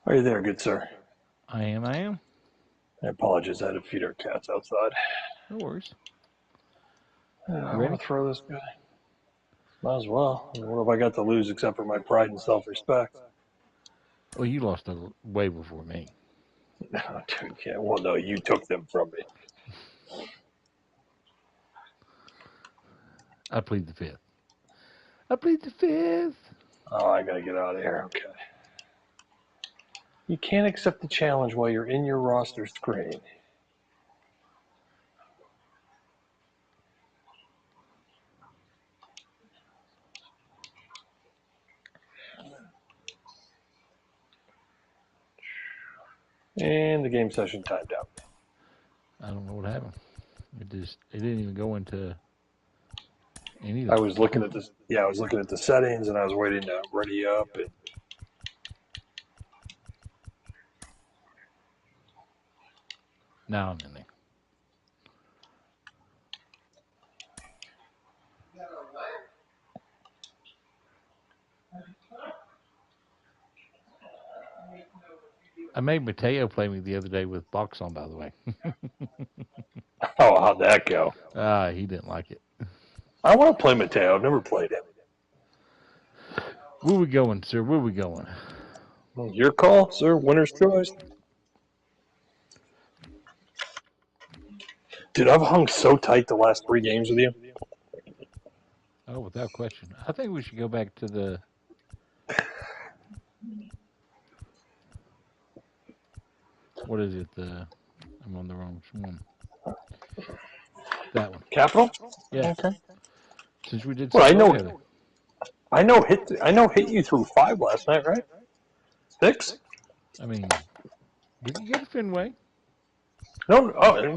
Are you there, good sir? I am. I apologize. I had to feed our cats outside. No worries. I want to throw this guy. Might as well. I mean, what have I got to lose except for my pride and self-respect? Well, you lost way before me. No, dude, yeah. Well, no, you took them from me. I plead the fifth. I plead the fifth. Oh, I got to get out of here. Okay. You can't accept the challenge while you're in your roster screen. And the game session timed out. I don't know what happened. It didn't even go into anything. I was looking at this. Yeah, I was looking at the settings, and I was waiting to ready up. And now I'm in there. I made Mateo play me the other day with box on, by the way. Oh, how'd that go? He didn't like it. I want to play Mateo. I've never played him. Where we going, sir? Where we going? Your call, sir. Winner's choice. Dude, I've hung so tight the last 3 games with you. Oh, without question. I think we should go back to the... What is it? I'm on the wrong one. That one. Capital? Yeah. Okay. Since we did Well, I something know. together. I know. Hit you through 5 last night, right? 6. I mean, we can get a Fenway. No,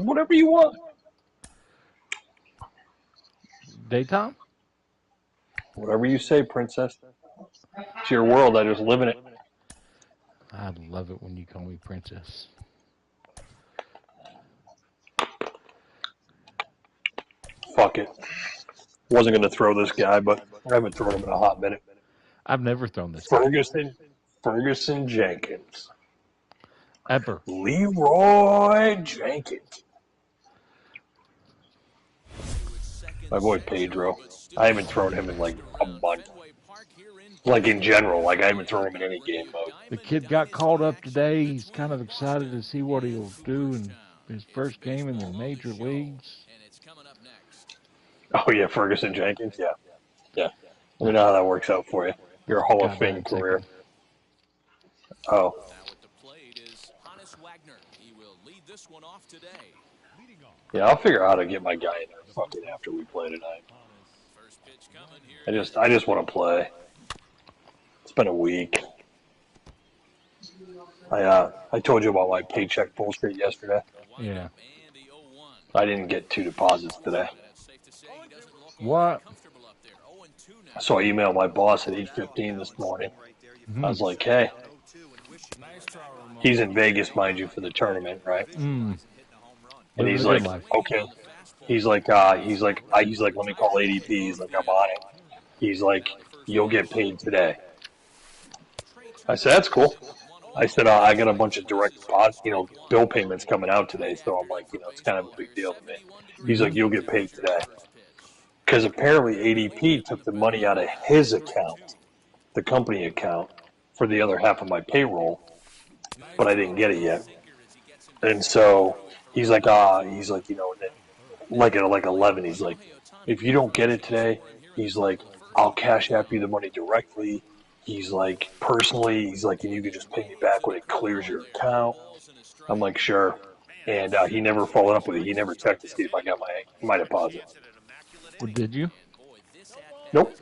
whatever you want. Daytime? Whatever you say, princess. It's your world. I just live in it. I love it when you call me princess. Fuck it. Wasn't going to throw this guy, but I haven't thrown him in a hot minute. I've never thrown this guy. Ferguson Jenkins. Ever. Leroy Jenkins. My boy Pedro. I haven't thrown him in like a month. Like in general, like I haven't thrown him in any game mode. The kid got called up today. He's kind of excited to see what he'll do in his first game in the major leagues. Oh yeah, Ferguson Jenkins. Yeah, yeah. We know how that works out for you. Your Hall of Fame career. Oh. Yeah, I'll figure out how to get my guy in there fucking after we play tonight. I just want to play. It's been a week. I told you about my paycheck bullshit yesterday. Yeah. I didn't get 2 deposits today. What? So I emailed my boss at 8:15 this morning. I was like, hey, he's in Vegas, mind you, for the tournament, right? Mm. And he's like, okay. He's like, let me call ADP. He's like, I'm on it. He's like, you'll get paid today. I said, that's cool. I said, I got a bunch of direct deposit, bill payments coming out today. So I'm like, it's kind of a big deal to me. He's like, you'll get paid today. Because apparently ADP took the money out of his account, the company account, for the other half of my payroll, but I didn't get it yet. And so he's like, like at like 11, he's like, if you don't get it today, he's like, I'll cash app you the money directly. He's like, personally, he's like, and you can just pay me back when it clears your account. I'm like, sure. And he never followed up with it. He never checked to see if I got my deposit. Well, did you? Nope.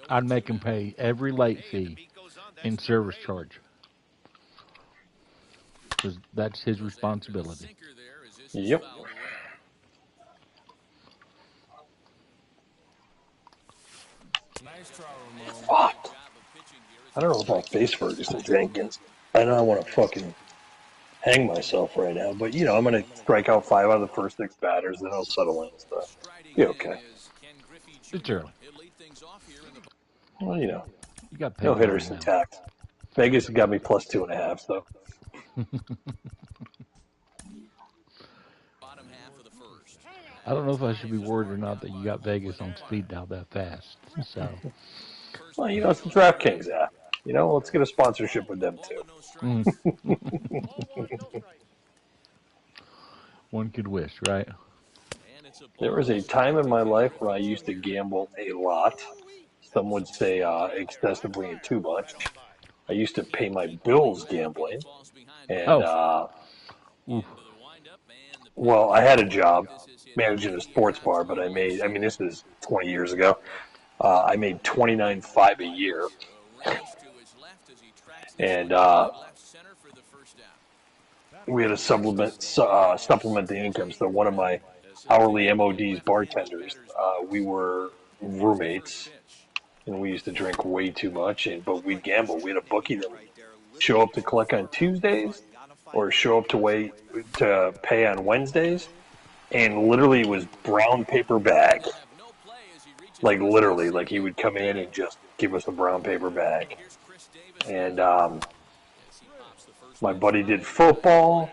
I'd make him pay every late fee and service charge. Because that's his responsibility. Yep. Fuck. I don't know if I'll face Ferguson Jenkins. I know I want to fucking hang myself right now, but I'm going to strike out 5 out of the first 6 batters, then I'll settle in and stuff. Be okay. It's early. Well, you got no hitters intact. Vegas got me plus 2.5, so. I don't know if I should be worried or not that you got Vegas on speed dial that fast. So. Well, it's the DraftKings app. Let's get a sponsorship with them too. One could wish, right? There was a time in my life where I used to gamble a lot. Some would say excessively and too much. I used to pay my bills gambling. And, well, I had a job managing a sports bar, but this was 20 years ago. I made $29,500 a year. And we had to supplement the income. So one of my hourly MOD's bartenders, we were roommates, and we used to drink way too much, but we'd gamble. We had a bookie that would show up to collect on Tuesdays or show up to pay on Wednesdays, and literally it was brown paper bag. Like literally, like he would come in and just give us a brown paper bag. And my buddy did football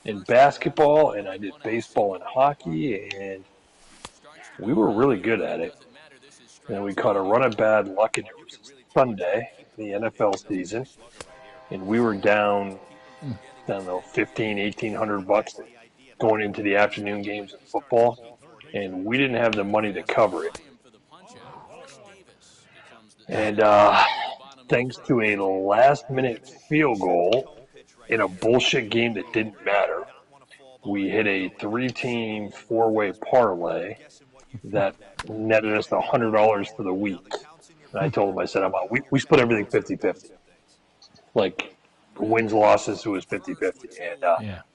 and basketball, and I did baseball and hockey, and we were really good at it. And we caught a run of bad luck, and it was Sunday, the NFL season, and we were down, I don't know, $1,500-$1,800 going into the afternoon games of football, and we didn't have the money to cover it. And thanks to a last-minute field goal in a bullshit game that didn't matter, we hit a 3-team 4-way parlay that netted us $100 for the week. And I told him, I said, I'm out. We split everything 50-50. Like, wins, losses, it was 50-50. And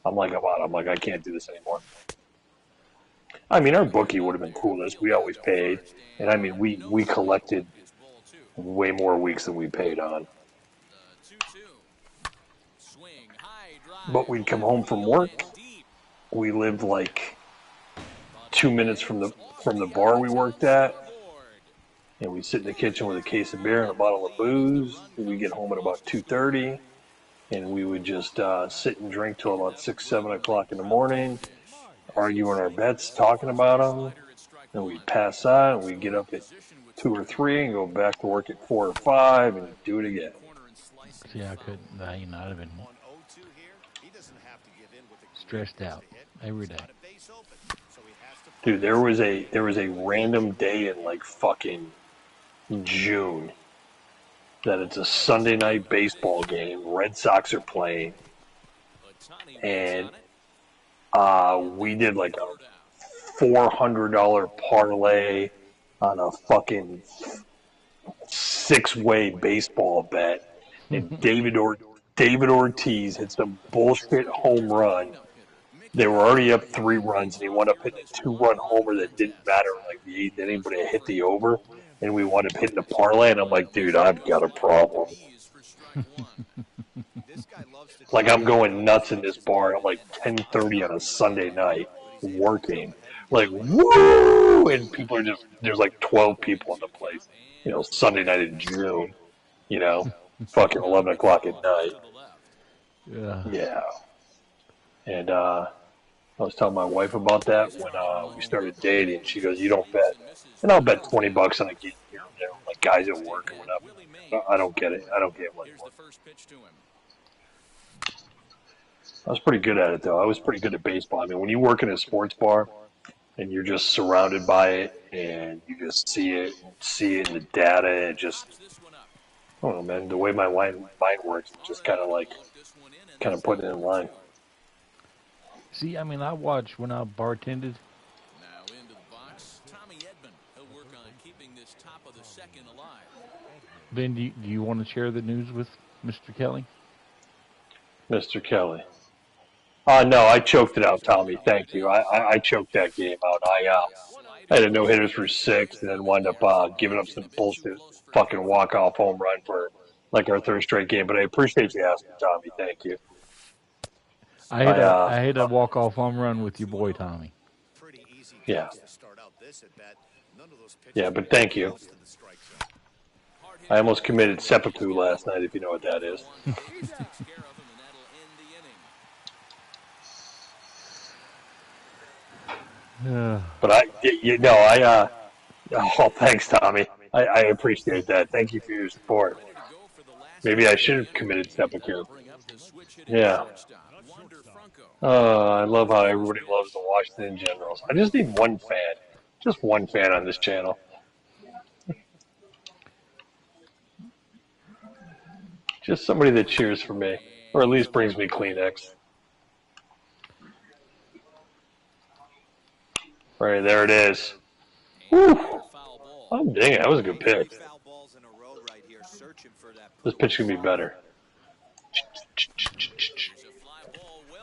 I'm like, I'm out. I'm like, I can't do this anymore. I mean, our bookie would have been cool with us. We always paid. And, I mean, we collected way more weeks than we paid on. But we'd come home from work. We lived like 2 minutes from the bar we worked at. And we'd sit in the kitchen with a case of beer and a bottle of booze. And we'd get home at about 2:30. And we would just sit and drink till about 6, 7 o'clock in the morning, arguing our bets, talking about them. And we'd pass out, and we'd get up at 2 or 3 and go back to work at 4 or 5 and do it again. See, I couldn't. I'd have been stressed out every day. Dude, there was a random day in like fucking June that it's a Sunday night baseball game. Red Sox are playing, and we did like a $400 parlay on a fucking 6-way baseball bet, and David Ortiz hit some bullshit home run. They were already up 3 runs, and he wound up hitting a 2-run homer that didn't matter in like the 8th inning, but it hit the over, and we wound up hitting a parlay, and I'm like, dude, I've got a problem. Like, I'm going nuts in this bar at like 10:30 on a Sunday night, working. Like, woo! And people are just, there's like 12 people in the place. You know, Sunday night in June, you know, fucking 11 o'clock at night. Yeah. And I was telling my wife about that when we started dating. She goes, "You don't bet," and I'll bet $20 on a game here and there, like guys at work or whatever. I don't get it. I don't gamble anymore. I was pretty good at it though. I was pretty good at baseball. I mean, when you work in a sports bar and you're just surrounded by it and you just see it in the data, and just, I don't know, man. The way my mind works, it's just kind of putting it in line. See, I mean, I watched when I bartended. Now into the box, Tommy Edman. He'll work on keeping this top of the second alive. Ben, do you want to share the news with Mr. Kelly? Mr. Kelly. No, I choked it out, Tommy. Thank you. I choked that game out. I had a no-hitter through 6 and then wound up giving up some bullshit fucking walk-off home run for like our 3rd straight game. But I appreciate you asking, Tommy. Thank you. I hit a walk-off home run with your boy, Tommy. Yeah. Yeah, but thank you. I almost committed seppuku last night, if you know what that is. But oh, thanks, Tommy. I appreciate that. Thank you for your support. Maybe I should have committed seppuku. Yeah. I love how everybody loves the Washington Generals. I just need one fan. Just one fan on this channel. Just somebody that cheers for me. Or at least brings me Kleenex. Right, there it is. Woo! Oh, dang it. That was a good pitch. This pitch can be better.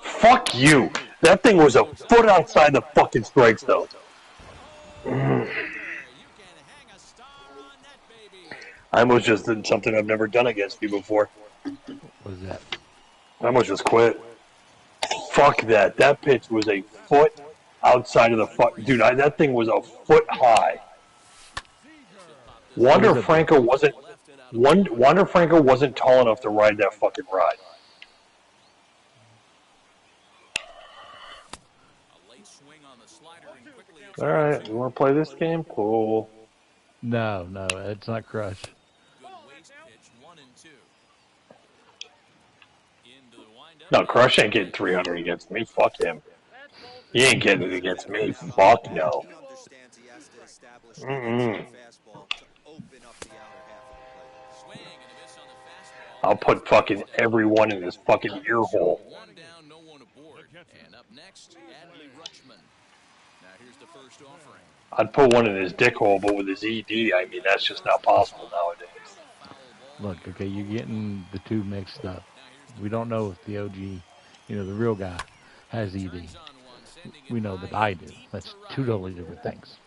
Fuck you! That thing was a foot outside the fucking strike zone. I almost just did something I've never done against you before. What is that? I almost just quit. Fuck that. That pitch was a foot outside of the fuck. Dude, that thing was a foot high. Wander Franco wasn't tall enough to ride that fucking ride. All right, you want to play this game? Cool. No, it's not Crush. No, Crush ain't getting 300 against me. Fuck him. He ain't getting it against me. Fuck no. I'll put fucking everyone in this fucking ear hole. And up next, Hadley Rutschman. Now here's the first offering. I'd put one in his dick hole, but with his ED, I mean, that's just not possible nowadays. Look, okay, you're getting the two mixed up. We don't know if the OG, the real guy, has ED. We know that I do. That's two totally different things.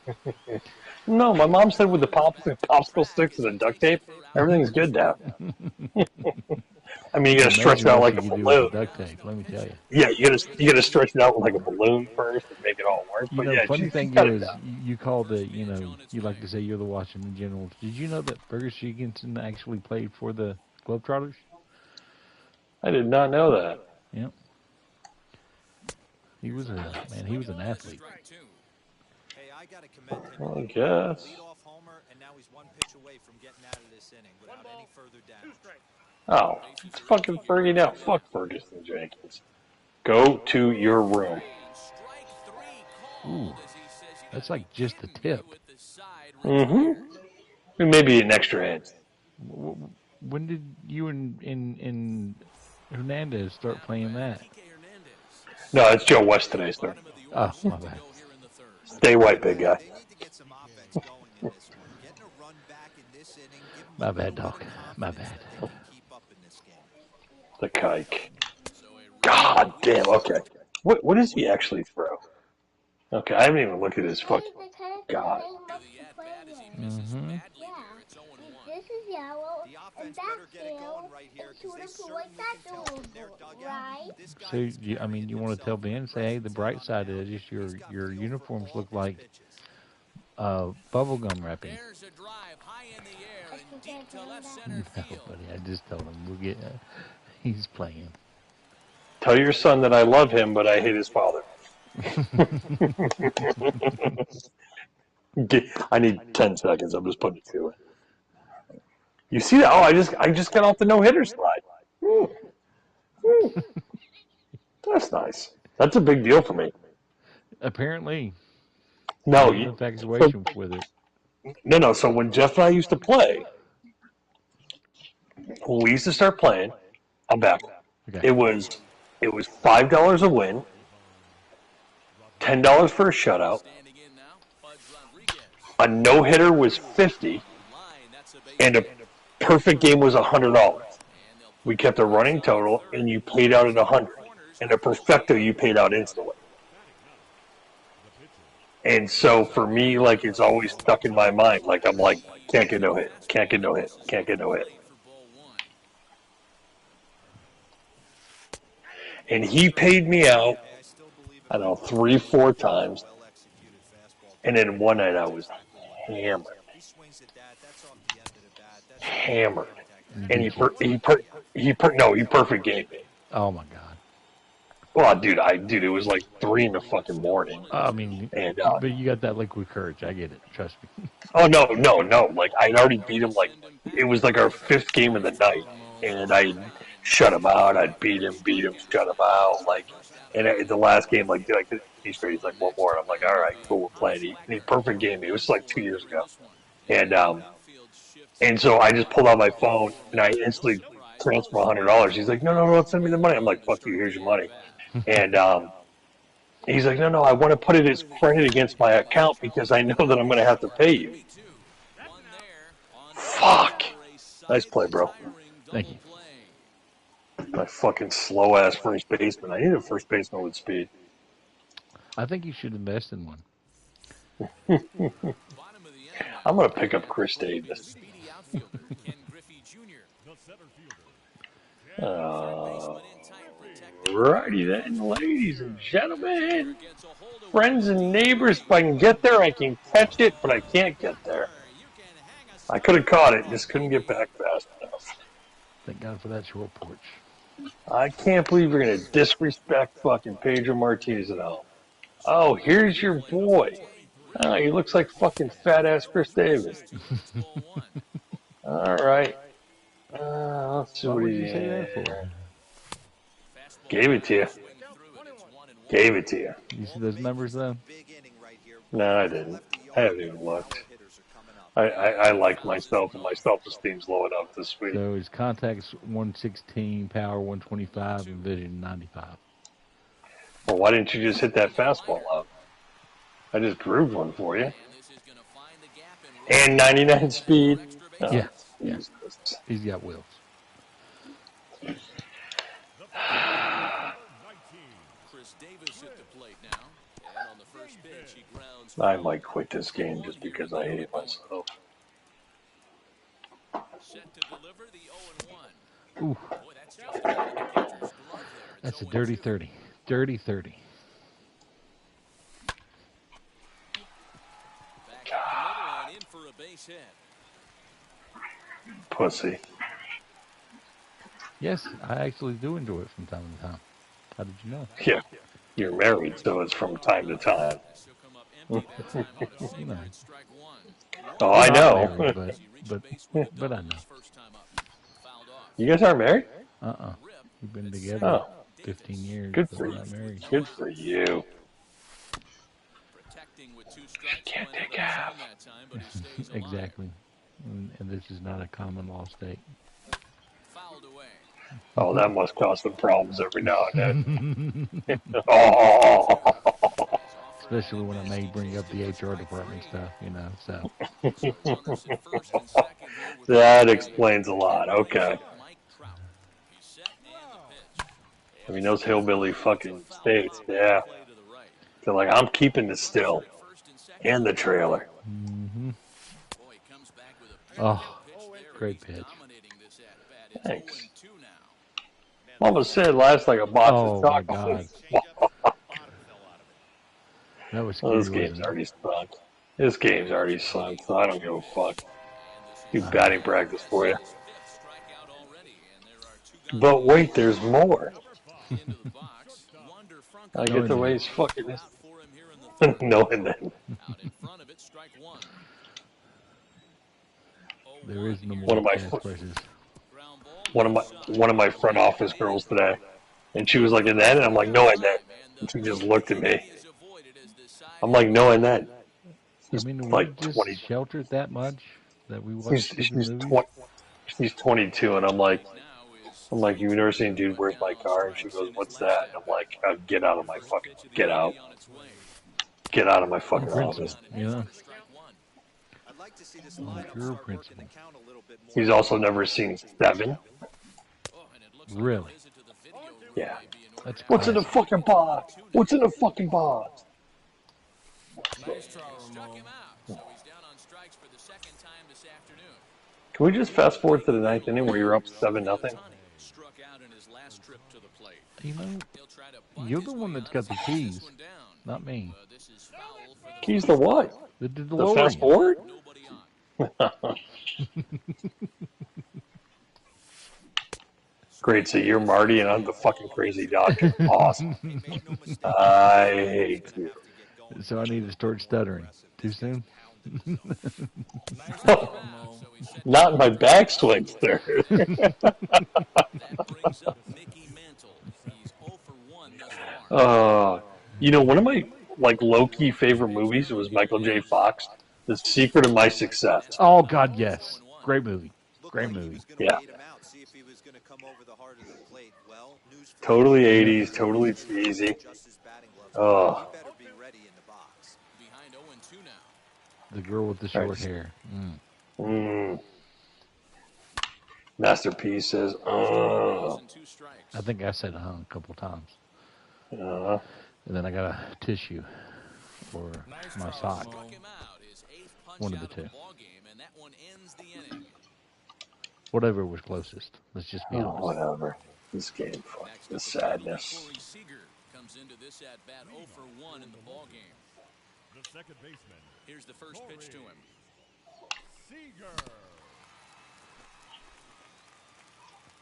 No, my mom said with the popsicle sticks and the duct tape, everything's good now. I mean, you gotta stretch it out like a balloon. Duct tape, let me tell you. Yeah, you gotta stretch it out like a balloon first and make it all work. But yeah, funny thing is, you call the, you like to say you're the Washington Generals. Did you know that Fergus Higginson actually played for the Globetrotters? I did not know that. Yep. He was an athlete. Well, I guess. Oh, it's fucking Fergie now. Fuck Ferguson Jenkins. Go to your room. Ooh, that's like just the tip. Mm-hmm. And maybe an extra hand. When did you and Hernandez start playing that? No, it's Joe West today, sir. Oh, my bad. Stay white, big guy. My bad, dog. My bad. The kike. God damn, okay. What does he actually throw? Okay, I haven't even looked at his fucking... God. Mm-hmm. Yeah. This is yellow, and that's yellow. It's sort of like that little right? So, you want to tell Ben, say, hey, the bright side is just your uniforms look like bubble gum wrapping. No, buddy, I just told him he's playing. Tell your son that I love him, but I hate his father. I need 10 seconds. I'm just putting it to it. You see that? Oh, I just got off the no-hitter slide. That's nice. That's a big deal for me. Apparently. No, infatuation with it. No. So when Jeff and I used to play, when we used to start playing, I'm back. Okay. It was $5 a win, $10 for a shutout. A no-hitter was $50, and a perfect game was $100. We kept a running total, and you paid out at $100. And a perfecto, you paid out instantly. And so for me, like, it's always stuck in my mind. Like, I'm like, can't get no hit, can't get no hit, can't get no hit. And he paid me out, I don't know, 3-4 times. And then one night I was hammered. Hammered. And he perfect game me. Oh my God. Well, dude, it was like 3 in the fucking morning. But you got that liquid courage. I get it. Trust me. Oh no. Like I'd already beat him. Like it was like our 5th game of the night, and I shut him out. I'd beat him, shut him out. Like, and at the last game, like he's like one more. And I'm like, all right, cool, we're playing. He perfect game me. It was like 2 years ago, and so I just pulled out my phone and I instantly transferred $100. He's like, no, send me the money. I'm like, fuck you, here's your money. And he's like, no, I want to put it as credit against my account because I know that I'm going to have to pay you. Fuck. Nice play, bro. Thank you. My fucking slow-ass first baseman. I need a first baseman with speed. I think you should invest in one. I'm going to pick up Chris Davis. Righty then, ladies and gentlemen, friends and neighbors, if I can get there, I can catch it, but I can't get there. I could have caught it, just couldn't get back fast enough. Thank God for that short porch. I can't believe you're going to disrespect fucking Pedro Martinez at all. Oh, here's your boy. Oh, he looks like fucking fat-ass Chris Davis. All right. Let's see what he say that for. Gave it to you. You see those numbers, though? No, I didn't. I haven't even looked. I like myself, and my self-esteem's low enough this week. So his contact's 116, power 125, and vision 95. Well, why didn't you just hit that fastball out? I just grooved one for you. And 99 speed. Oh, Yeah. Jesus. He's got wheels. I might quit this game just because I hate myself. Ooh. That's a dirty 30. Dirty 30. Pussy. Yes, I actually do enjoy it from time to time. How did you know? Yeah. You're married, so it's from time to time. You know. Oh, I know. Married, but I know. You guys aren't married? We've been together 15 years. Good but for we're you. not married. Good for you. Can't take half. Exactly. And this is not a common law state. Oh, that must cause some problems every now and then. Oh. Especially when I may bring up the HR department stuff, you know, so. That explains a lot. Okay. I mean, those hillbilly fucking states, yeah. They're like, I'm keeping the still and the trailer. Mm-hmm. Oh, great pitch. Thanks. Mama said last like a box of tacos. Oh, my God. That was scary, this game's already sunk. This game's already sunk, so I don't give a fuck. Do batting practice for you. But wait, there's more. I get to waste fucking this. Knowing that. There is no more one of my front office girls today, and she was like, "In that," and I'm like, "No, in that." And she just looked at me. I'm like, "No, in that." I mean, like just 20. Sheltered that much that we watched She's 22, and I'm like, "You've never seen Dude, Where's My Car?" And she goes, "What's that?" And I'm like, "Get out of my fucking get out of my fucking office." Yeah. Your principal. He's also never seen Seven. Really? Yeah. That's What's in the fucking box? What's in the fucking box? Can we just fast forward to the ninth inning where you're up 7-0? You know, you're the one that's got the keys, not me. Keys to what? The DeLorean. Fast forward? Great, so you're Marty and I'm the fucking crazy doctor. Awesome. I hate you. So I need to start stuttering. Too soon? Not in my backswing, sir. You know, one of my low-key favorite movies was Michael J. Fox, The Secret of My Success. Oh, God, yes. Great movie. Great movie. Yeah. Totally 80s, totally cheesy. Oh. The girl with the short hair. Masterpiece says, I think I said a couple times. And then I got a tissue for my sock. One of the two. Whatever was closest. Let's just be honest. Whatever. This game, fuck, the sadness. Comes into this at bat 0 for 1 in the ball game. The second baseman. Here's the first pitch to him. Seager.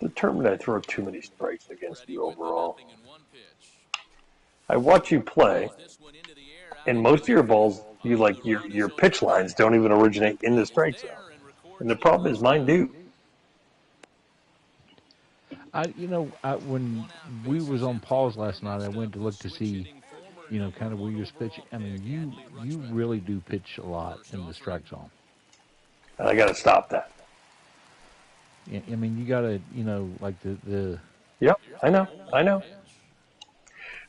Determined I throw too many strikes against you overall. I watch you play, and most of your balls, your pitch lines don't even originate in the strike zone. And the problem is mine do. When we was on pause last night, I went to look to see, kind of where you was pitching. I mean, you really do pitch a lot in the strike zone. And I got to stop that. I mean, you got to, like the. Yep, I know.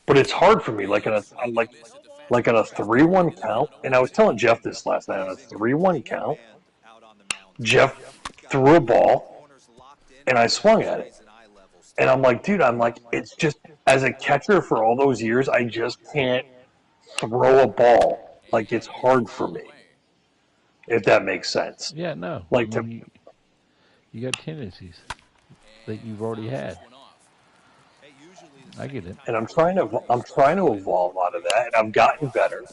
But it's hard for me, like on a 3-1 count. And I was telling Jeff this last night on a 3-1 count. Jeff threw a ball, and I swung at it. And I'm like, dude, it's just, as a catcher for all those years, I just can't throw a ball. Like, it's hard for me, if that makes sense. Yeah, no. Like, you got tendencies that you've already had. I get it. And I'm trying to evolve out of that, and I've gotten better.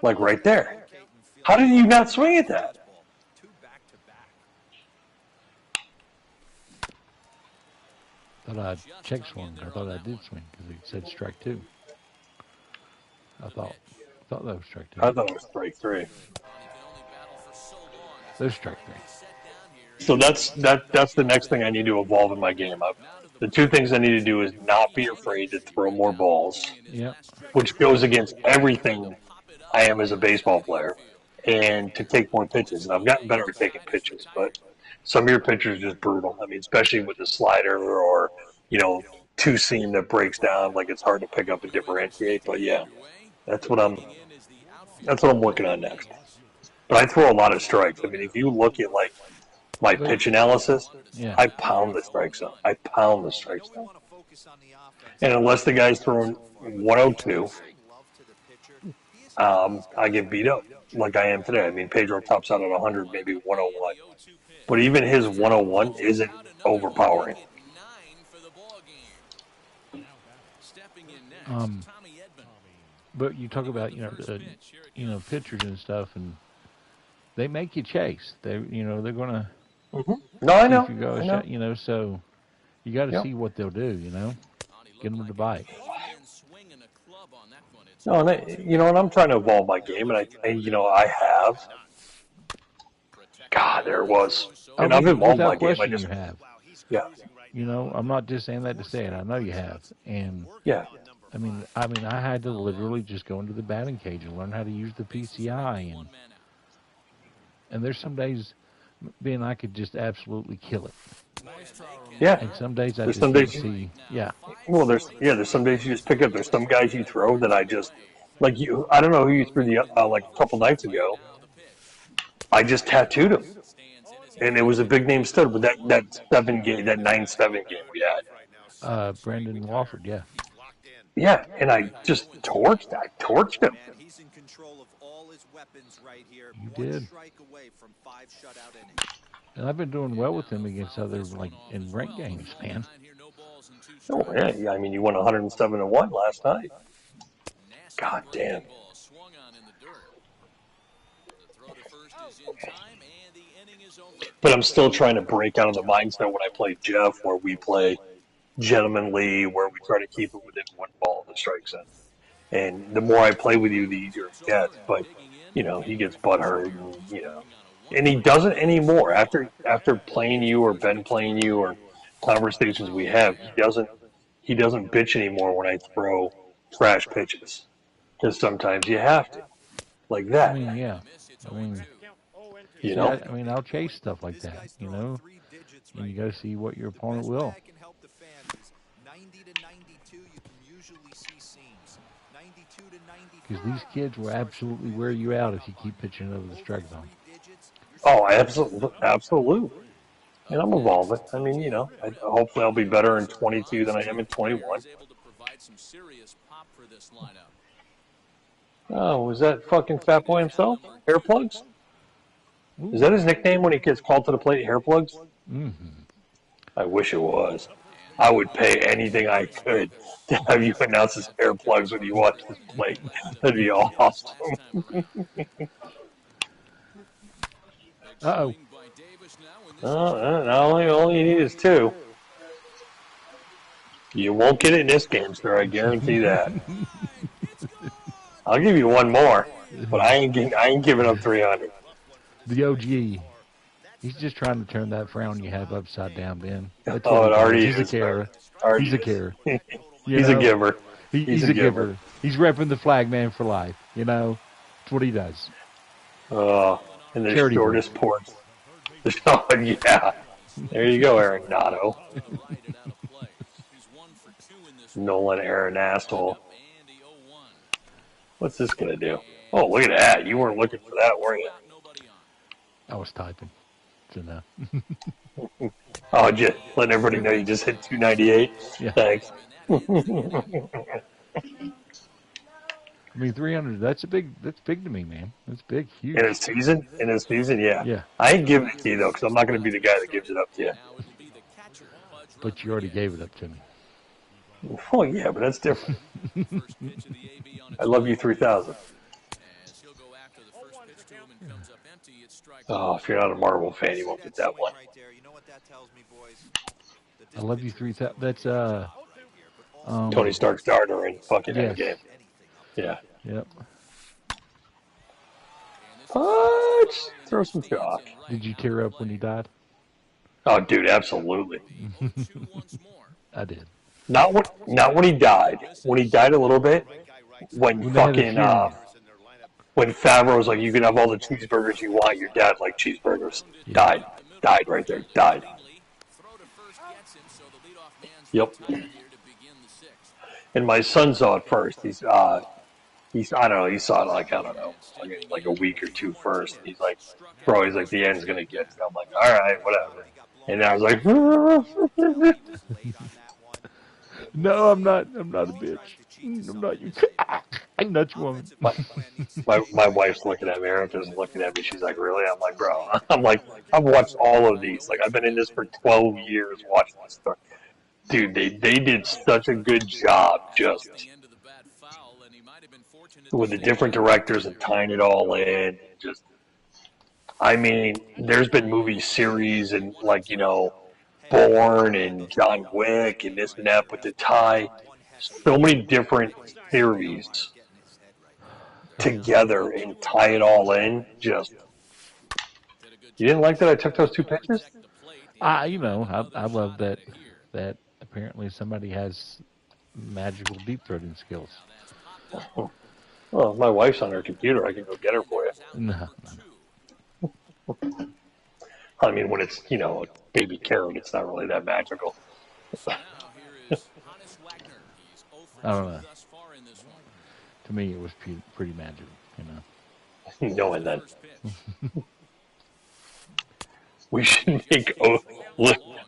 Like, right there. How did you not swing at that? I thought I check swung. I thought I did swing because it said strike 2. I thought that was strike 2. I thought it was strike 3. That was strike 3. So that's the next thing I need to evolve in my game. The two things I need to do is not be afraid to throw more balls, which goes against everything I am as a baseball player, and to take more pitches. And I've gotten better at taking pitches, but some of your pitches are just brutal. I mean, especially with the slider or, two-seam that breaks down, like it's hard to pick up and differentiate. But yeah, that's what I'm working on next. But I throw a lot of strikes. I mean, if you look at like my pitch analysis, I pound the strike zone. And unless the guy's throwing 102, I get beat up like I am today. I mean, Pedro tops out at 100, maybe 101. But even his 101 isn't overpowering. But you talk about pitchers and stuff, and they make you chase. They're gonna. Mm-hmm. No, I know. If you go I know. So you got to see what they'll do. Get them to bite. No, and I'm trying to evolve my game, and I have. God, there it was. And I've evolved my game. You have. Yeah. I'm not just saying that to say it. I know you have. And yeah. I mean, I had to literally just go into the batting cage and learn how to use the PCI, and there's some days, Ben, I could just absolutely kill it. Yeah. And some days I just see. Yeah. Well, there's some days you just pick up. There's some guys you throw that I just like you. I don't know who you threw like a couple nights ago. I just tattooed him, and it was a big name stud with that 9-7 game we had. Brandon Wofford, yeah. Yeah, and I just torched him. You did. And I've been doing well with him against others, like in ranked games, man. Oh yeah, I mean you won 107-1 last night. God damn. But I'm still trying to break out of the mindset when I play Jeff, where we play gentlemanly, where we try to keep it within one ball in the strike zone. And the more I play with you, the easier it gets. But he gets butthurt, and he doesn't anymore. After playing you or Ben playing you or conversations we have, he doesn't bitch anymore when I throw trash pitches, because sometimes you have to, like that. I mean, yeah. I'll chase stuff like that, and you got to see what your opponent will. Because these kids will absolutely wear you out if you keep pitching over the strike zone. Oh, absolutely. And I'm evolving. I mean, hopefully I'll be better in 22 than I am in 21. Oh, was that fucking fat boy himself? Hair plugs? Is that his nickname when he gets called to the plate, hair plugs? Mm-hmm. I wish it was. I would pay anything I could to have you announce his hair plugs when you watch this plate. That'd be awesome. Uh-oh. All you need is 2. You won't get it in this game, sir. I guarantee that. I'll give you 1 more, but I ain't giving up 300. The OG. He's just trying to turn that frown you have upside down, Ben. It already is. He's a carer. He's a carer. He's a giver. He's a giver. He's repping the flag man for life. That's what he does. And the Charity shortest ports. Oh, yeah. There you go, Arenado. Nolan Aaron asshole. What's this gonna do? Oh, look at that! You weren't looking for that, were you? I was typing. So no. Oh, just letting everybody know you just hit 298. Yeah. Thanks. I mean, 300. That's big to me, man. That's big, huge. In a season, yeah. Yeah. I ain't giving it to you though, because I'm not gonna be the guy that gives it up to you. But you already gave it up to me. Oh yeah, but that's different. I love you 3000. Oh, if you're not a Marvel fan, you won't get that one. I love you 3000. That's Tony Stark's daughter in fucking yes. Endgame. Yeah. Yep. Punch! Throw some chalk. Did you tear up when he died? Oh, dude, absolutely. I did. Not when he died. When he died a little bit, when fucking when Favreau was like, you can have all the cheeseburgers you want. Your dad liked cheeseburgers. Yeah. Died right there. Died. Yep. And my son saw it first. He's I don't know. He saw it like a week or two first. He's like, bro. He's like, the end's gonna get you. I'm like, all right, whatever. And I was like, no, I'm not a bitch. I'm not you. I'm not your woman. My wife's looking at me. Erica's looking at me. She's like, really? I'm like, bro. I'm like, I've watched all of these. Like, I've been in this for 12 years watching this stuff. Dude, they did such a good job just with the different directors and tying it all in. Just, I mean, there's been movie series and like, you know, Bourne and John Wick and this and that with the tie. So many different theories together and tie it all in. Just, you didn't like that I took those two pictures? I love that apparently somebody has magical deep throating skills. Well, if my wife's on her computer, I can go get her for you. No. I mean, when it's, you know, a baby carrot, it's not really that magical. I don't know. To me, it was pretty magical, you know. Knowing that. We should make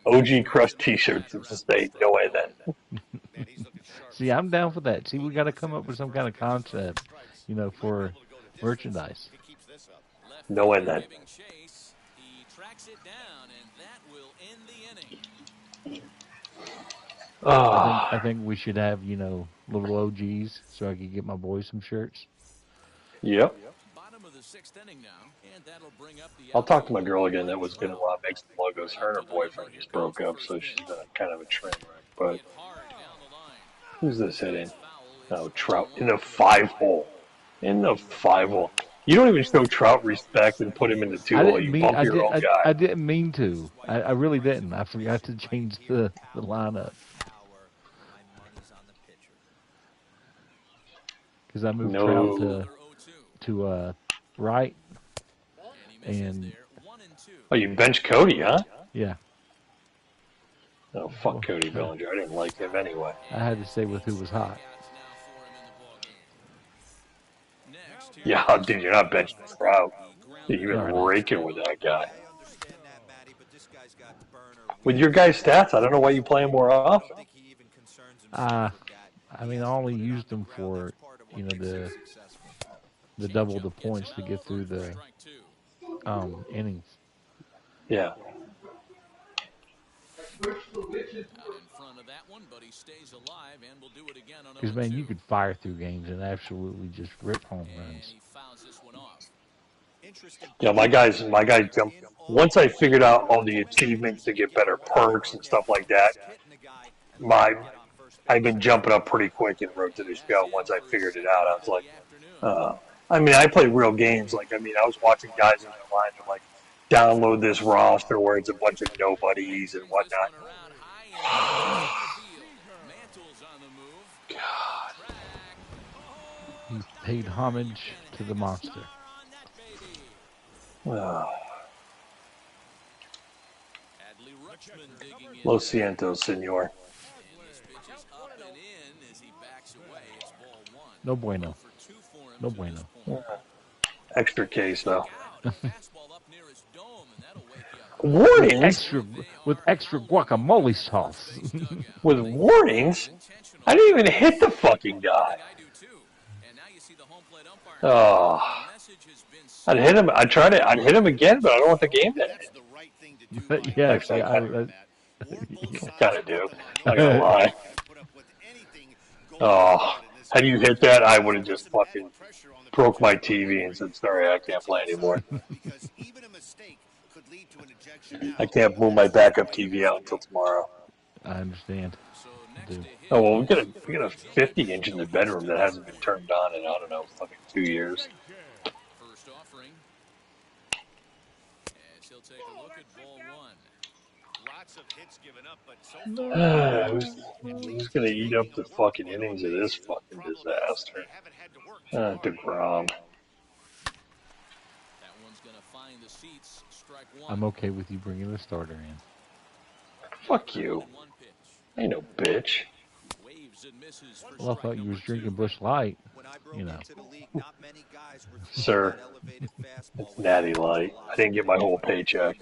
OG Crust t-shirts and say, no way then. See, I'm down for that. See, we got to come up with some kind of concept, you know, for merchandise. No way then. I think we should have, you know, little OGs so I could get my boys some shirts. Yep. I'll talk to my girl again that was going to make some logos. Her and her boyfriend just broke up, so she's kind of a train wreck. But who's this hitting? Oh, Trout in the 5-hole. In the 5-hole. You don't even show Trout respect and put him in the 2-hole. You bump your own guy. I didn't mean to. I really didn't. I forgot to change the lineup. Because I moved Trout to right. And oh, you benched Cody, huh? Yeah. Oh, fuck Cody Bellinger. I didn't like him anyway. I had to stay with who was hot. Yeah, dude, you're not benching Trout. Dude, you've been raking with that guy. With your guys' stats, I don't know why you play him more often. I mean, I only used them for, you know, the double the points to get through the innings. Yeah. Because, man, you could fire through games and absolutely just rip home runs. Yeah, my guys jumped. Once I figured out all the achievements to get better perks and stuff like that, I've been jumping up pretty quick in Road to the Show. Once I figured it out, I was like, I mean, I play real games. Like, I mean, I was watching guys in the line to, like, download this roster where it's a bunch of nobodies and whatnot. God. He paid homage to the monster. Lo siento, senor. No bueno. No bueno. Extra case, though. Warnings? With extra guacamole sauce. With warnings? I didn't even hit the fucking guy. Oh. I'd hit him. I'd hit him again, but I don't want the game to end. Yeah, Actually, I kind of do. Not gonna lie. Oh, had you hit that, I would have just fucking broke my TV and said, sorry, I can't play anymore. I can't move my backup TV out until tomorrow. I understand. I do. Oh, well, we got a 50-inch in the bedroom that hasn't been turned on in, I don't know, fucking 2 years. Who's going to eat up the fucking innings of this fucking disaster? DeGrom. I'm okay with you bringing the starter in. Fuck you. Ain't no bitch. Well, I thought you was drinking Busch Light, you know. Sir, it's Natty Light. I didn't get my whole paycheck.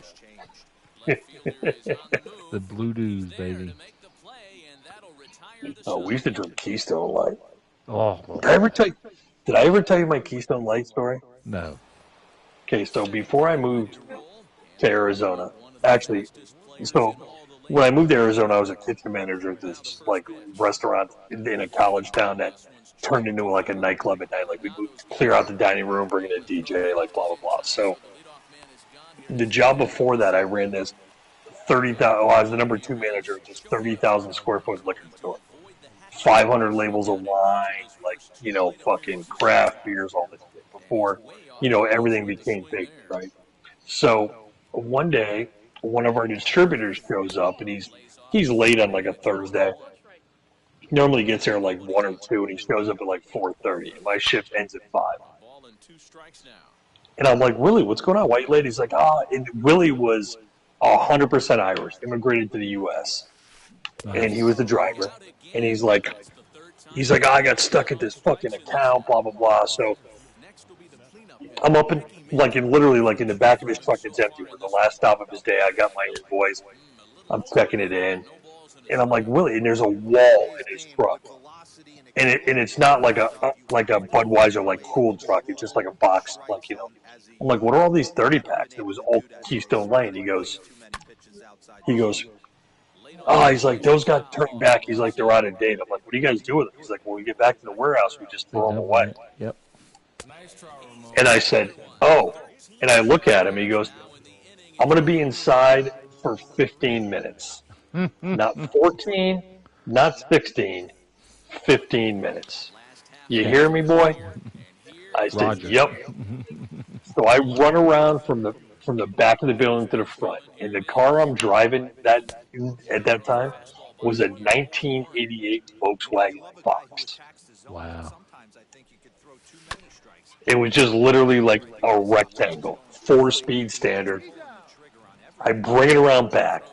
The Blue Dews, baby. Oh, we used to drink Keystone Light. Oh. Did I ever tell you my Keystone Light story? No. Okay, so before I moved to Arizona, actually, so when I moved to Arizona, I was a kitchen manager at this like restaurant in a college town that turned into like a nightclub at night. Like we would clear out the dining room, bring in a DJ, like blah blah blah. So the job before that, I ran this 30,000. I was the number 2 manager at this 30,000 square foot liquor store. 500 labels of wine, like fucking craft beers, all this shit before everything became big, right? So one day, one of our distributors shows up, and he's late on like a Thursday. He normally gets there like 1 or 2, and he shows up at like 4:30. And my shift ends at 5. And I'm like, Willie, what's going on? Why are you late? He's like, and Willie was 100% Irish, immigrated to the U.S. And he was the driver. And he's like, I got stuck at this fucking account, blah blah blah. So I'm up in literally in the back of his truck. It's empty. For the last stop of his day, I got my invoice. I'm checking it in, and I'm like, Willie, and there's a wall in his truck, and it's not like a Budweiser like cooled truck. It's just like a box, I'm like, what are all these 30 packs? It was all Keystone Light. He goes, oh, he's like, those got turned back. He's like, they're out of date. I'm like, what do you guys do with them? He's like, when we get back to the warehouse, we just throw them away. Yep. And I said, oh. And I look at him. He goes, I'm going to be inside for 15 minutes. Not 14, not 16, 15 minutes. You hear me, boy? I said, Roger. yep. So I run around from the back of the building to the front. And the car I'm driving at that time was a 1988 Volkswagen Fox. Wow. It was just literally like a rectangle, 4-speed standard. I bring it around back,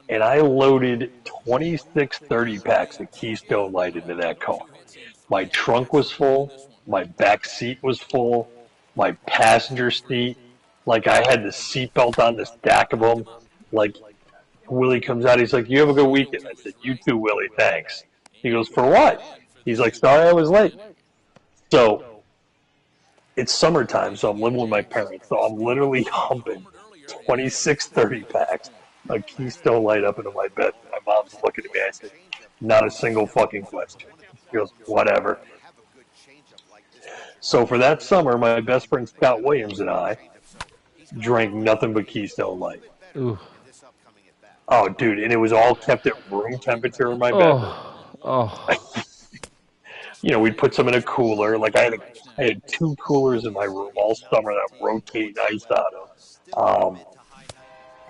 and I loaded 26 30 packs of Keystone Light into that car. My trunk was full, my back seat was full, my passenger seat, I had the seatbelt on the stack of them. Willie comes out, he's like, you have a good weekend. I said, you too, Willie, thanks. He goes, for what? He's like, sorry I was late. So it's summertime, so I'm living with my parents, so I'm literally humping 26 30 packs of Keystone Light up into my bed. My mom's looking at me. I said, not a single fucking question. She goes, whatever. So for that summer, my best friend Scott Williams and I drank nothing but Keystone Light. Ooh. Oh, dude, and it was all kept at room temperature in my bed. Oh. We'd put some in a cooler. I had 2 coolers in my room all summer that rotate ice out of.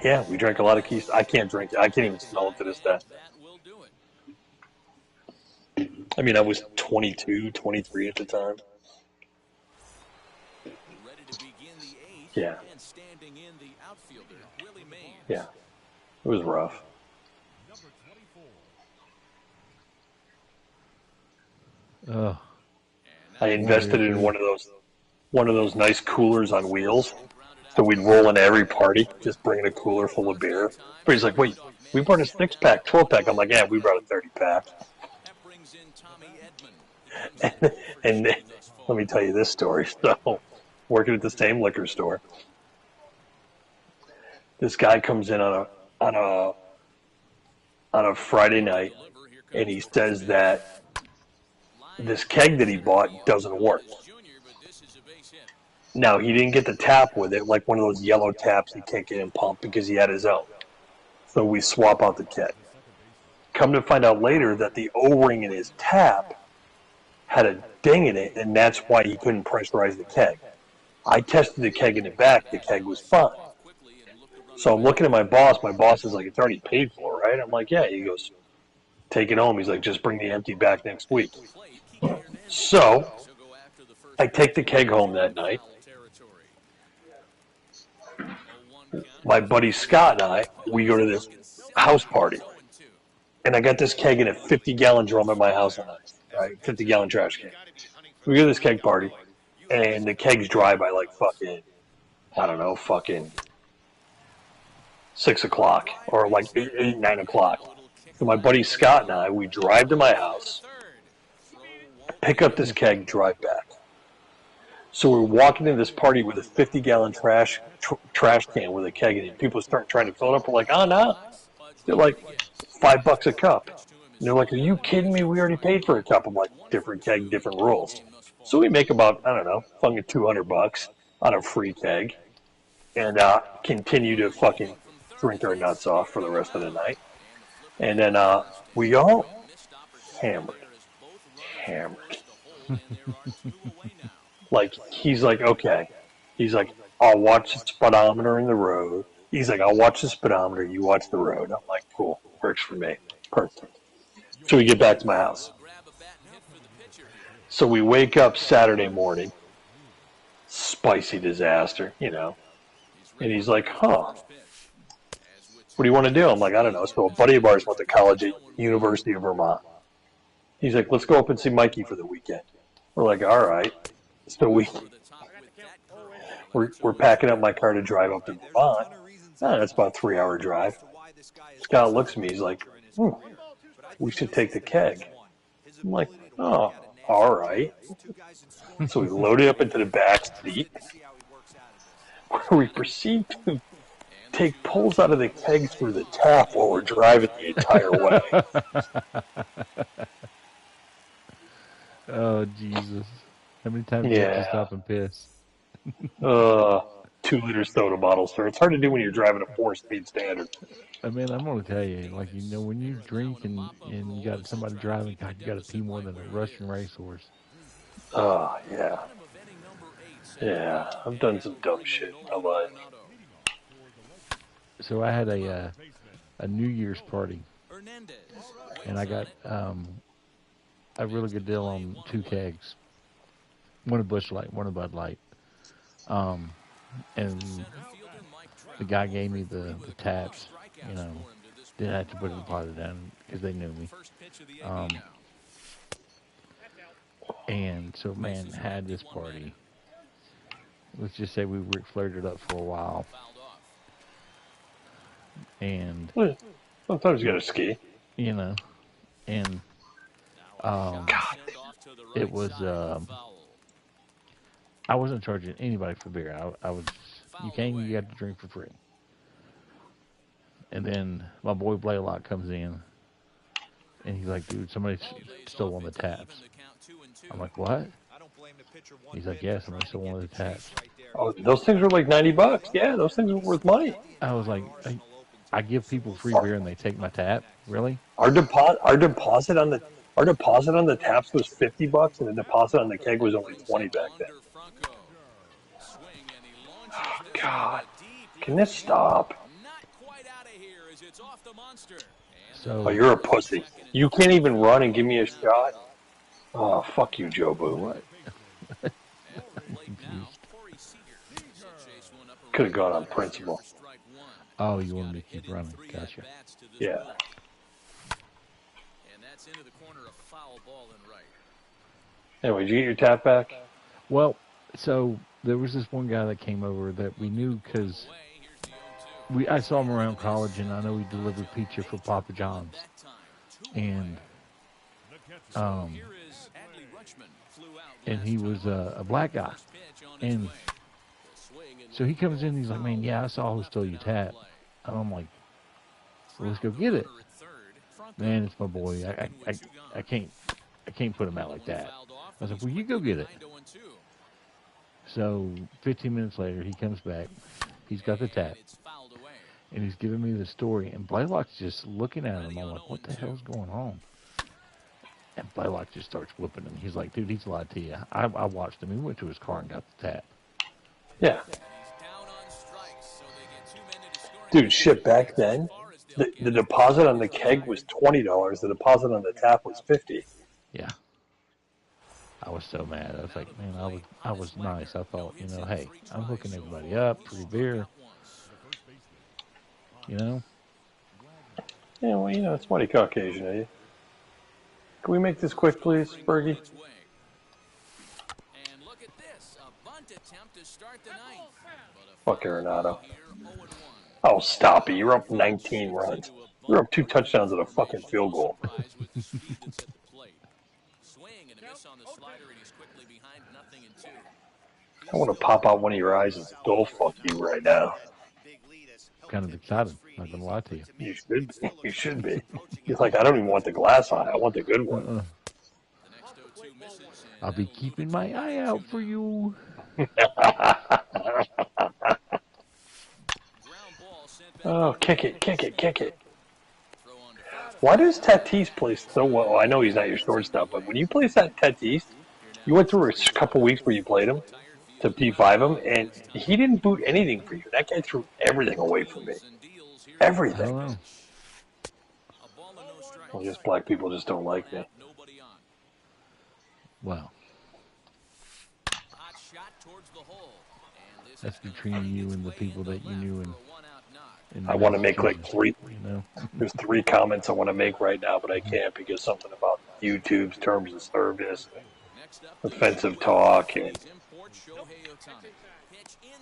Yeah, we drank a lot of Keystone. I can't drink it. I can't even smell it to this day. I mean, I was 22, 23 at the time. Yeah. Yeah. It was rough. Oh. I invested in one of those nice coolers on wheels. So we'd roll into every party, just bringing a cooler full of beer. But he's like, wait, we brought a 6-pack, 12-pack. I'm like, yeah, we brought a 30-pack. And let me tell you this story. So, working at the same liquor store, this guy comes in on a Friday night, and he says that this keg that he bought doesn't work. Now, he didn't get the tap with it, like one of those yellow taps he can't get in pump because he had his own. So we swap out the keg. Come to find out later that the O-ring in his tap had a ding in it, and that's why he couldn't pressurize the keg. I tested the keg in the back. The keg was fine. So I'm looking at my boss. My boss is like, it's already paid for, right? I'm like, yeah. He goes, take it home. He's like, just bring the empty back next week. So I take the keg home that night. My buddy Scott and I, we go to this house party. And I got this keg in a 50-gallon drum at my house on ice, right? 50-gallon trash can. We go to this keg party, and the keg's dry by like fucking, I don't know, fucking 6 o'clock or like 8, 9 o'clock. So my buddy Scott and I, we drive to my house, pick up this keg, drive back. So we're walking into this party with a 50-gallon trash can with a keg in it. People start trying to fill it up. We're like, oh, no. They're like $5 a cup. And they're like, are you kidding me? We already paid for a cup. I'm like, different keg, different rules. So we make about, I don't know, fucking $200 on a free keg and continue to fucking drink our nuts off for the rest of the night. And then we all hammered. Like, he's like, okay. He's like, I'll watch the speedometer in the road. He's like, I'll watch the speedometer. You watch the road. I'm like, cool. Works for me. Perfect. So we get back to my house. So we wake up Saturday morning. Spicy disaster, you know. And he's like, huh. What do you want to do? I'm like, I don't know. So a buddy of ours went to college at University of Vermont. He's like, let's go up and see Mikey for the weekend. We're like, all right. So we're packing up my car to drive up to Vermont. That's about a 3-hour drive. Scott looks at me. He's like, we should take the keg. I'm like, oh, all right. So we load it up into the back seat. Where we proceed to take pulls out of the keg through the tap while we're driving the entire way. Oh, Jesus. How many times do you have to stop and piss? 2-liter soda bottle, sir. It's hard to do when you're driving a 4-speed standard. I mean, I'm going to tell you, like, you know, when you drink and you got somebody driving, God, you got to pee more than a Russian racehorse. Oh, yeah. Yeah, I've done some dumb shit in my life. So I had a New Year's party, and I got a really good deal on 2 kegs. One a Busch Light, one a Bud Light. And the guy gave me the taps, you know. Didn't have to put a deposit down because they knew me. And so, man, had this party. Let's just say we flirted up for a while. And sometimes you gotta ski. You know. And it was I wasn't charging anybody for beer. I was, you got to drink for free. And then my boy Blaylock comes in, and he's like, dude, somebody stole one of the taps. I'm like, what? He's like, yeah, somebody stole one of the taps. Oh, those things were like $90. Yeah, those things were worth money. I was like, I give people free beer and they take my tap? Really? Our deposit on the taps was $50, and the deposit on the keg was only $20 back then. Oh, God. Can this stop? So, oh, you're a pussy. You can't even run and give me a shot? Oh, fuck you, Joe Boo. What? Could have gone on principle. Oh, you want me to keep running? Gotcha. Yeah. Anyway, did you get your tap back? Well, so there was this one guy that came over that we knew because I saw him around college, and I know he delivered pizza for Papa John's. And he was a black guy. And so he comes in, and he's like, man, yeah, I saw who stole your tap. And I'm like, well, let's go get it. Man, it's my boy. I can't put him out like that. I was like, well, you go get it. So 15 minutes later, he comes back. He's got the tap. And he's giving me the story. And Blaylock's just looking at him. I'm like, what the hell's going on? And Blaylock just starts whooping him. He's like, dude, he's lied to you. I watched him. He went to his car and got the tap. Yeah. Dude, shit, back then, the deposit on the keg was $20. The deposit on the tap was $50. Yeah. I was so mad. I was like, man, I was nice. I thought, hey, I'm hooking everybody up, free beer. Yeah, well, it's mighty Caucasian of you. Can we make this quick, please, Bergie? Fuck Arenado. Oh, stop it. You're up 19 runs. You're up 2 touchdowns and a fucking field goal. I want to pop out one of your eyes and go fuck you right now. Kind of excited. Not gonna lie to you. You should be. You should be. He's like, I don't even want the glass eye. I want the good one. I'll be keeping my eye out for you. Oh, kick it. Why does Tatis play so well? I know he's not your shortstop, but when you play that Tatis, you went through a couple weeks where you played him to P5 him, and he didn't boot anything for you. That guy threw everything away from me. Everything. Well, just black people just don't like me. Wow. That's between you and the people that you knew. And I want to make like 3. There's 3 comments I want to make right now, but I can't because something about YouTube's terms of service, offensive talk, and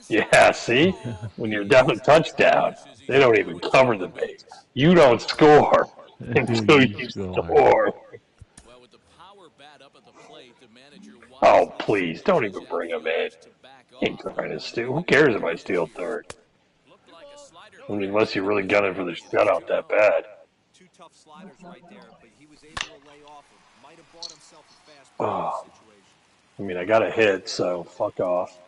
yeah. See, when you're down a touchdown, they don't even cover the base. You don't score until you score. Oh, please, don't even bring him in. He ain't trying to steal. Who cares if I steal third? I mean, unless you're really gunning for the shutout that bad. 2 tough sliders right there, but he was able to lay off him. Might have bought himself a fast situation. I mean, I got a hit, so fuck off.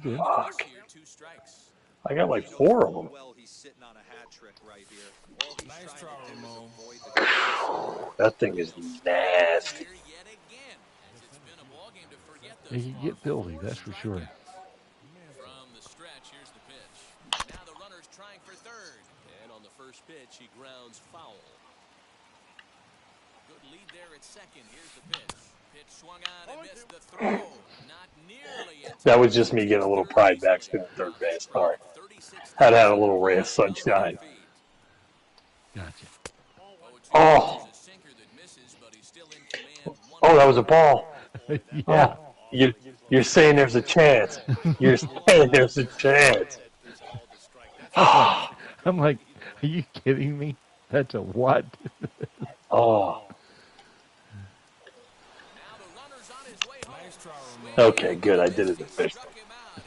Fuck. I got like 4 of them. That thing is nasty. He can get filthy, that's for sure. Pitch, he grounds foul. Good lead there at second. Here's the pitch. Pitch swung on and missed the throw. Not nearly. That was just me getting a little pride back to third base. Sorry. Had a little ray of sunshine. Gotcha. Oh. Oh, that was a ball. Yeah. Oh, you're saying there's a chance. You're saying there's a chance. I'm like, are you kidding me? That's a what? Oh. Okay, good. I did it officially.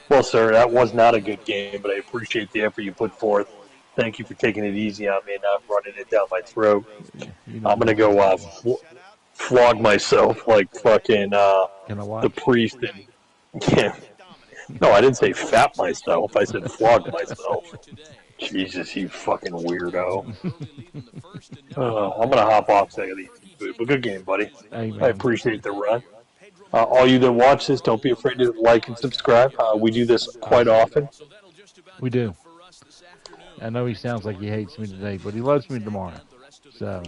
Well, sir, that was not a good game, but I appreciate the effort you put forth. Thank you for taking it easy on me and not running it down my throat. I'm going to go flog myself like fucking the priest. Yeah. No, I didn't say fat myself. I said flog myself. Jesus, you fucking weirdo. I'm going to hop off so I got to eat some food. But good game, buddy. Amen. I appreciate the run. All you that watch this, don't be afraid to like and subscribe. We do this quite often. We do. I know he sounds like he hates me today, but he loves me tomorrow. So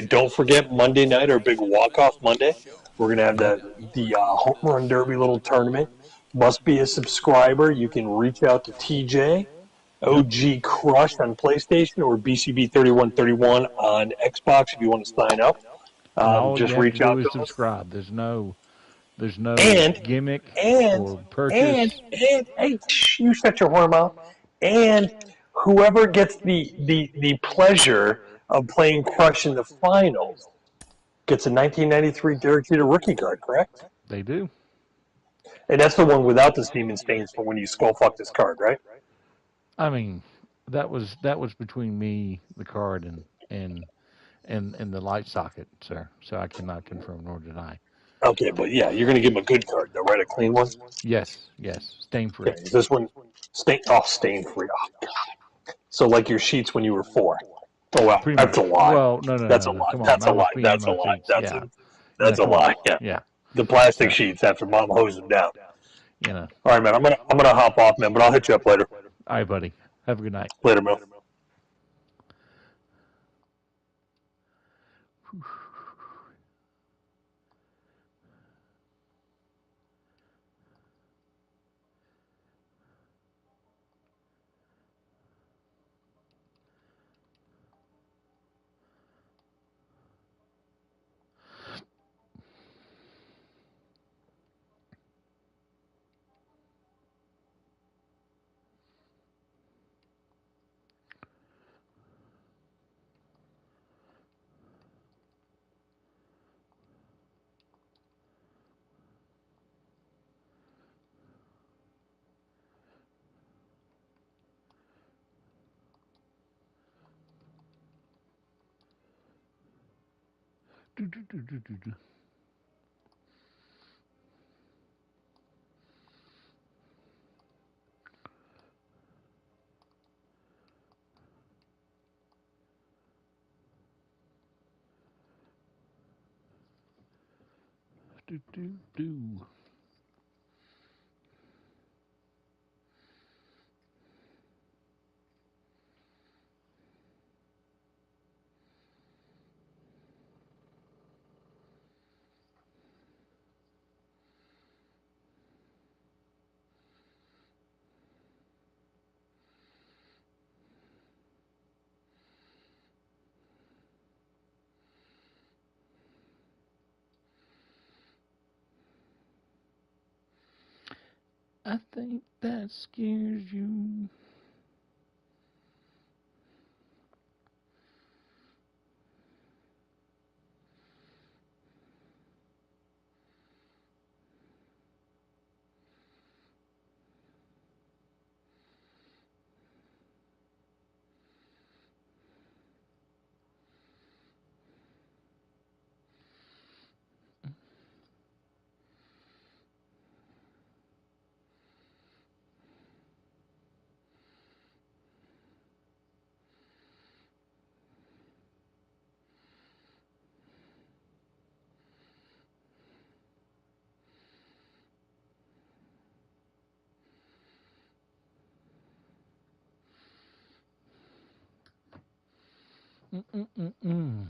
don't forget Monday night, our big walk-off Monday. We're going to have the Home Run Derby little tournament. Must be a subscriber. You can reach out to TJ, OG Crush on PlayStation, or BCB3131 on Xbox if you want to sign up. And all you Just have to reach do out is to us. subscribe. There's no And gimmick and or purchase. hey, you shut your whore mouth. And whoever gets the pleasure of playing Crush in the finals gets a 1993 Derek Jeter rookie card, correct? They do. And that's the one without the steam and stains for when you skull fuck this card, right? I mean, that was between me, the card, and the light socket, sir. So I cannot confirm nor deny. Okay, but yeah, you're going to give him a good card, though, right? A clean one? Yes, stain free. Okay, is this one stain free? Oh, God. So like your sheets when you were 4. Oh, well, Pretty that's much. a lie. Well, no. That's a lie. Come on, That's a mine was lie. peeing in That's a my lie. sheets. That's Yeah. That's a Come on. lie. Yeah. Yeah. The plastic So, sheets after Mom hosed them down. You know. All right, man. I'm gonna hop off, man. But I'll hit you up later. All right, buddy. Have a good night. Later, man. Do. I think that scares you. Mm-mm-mm-mm.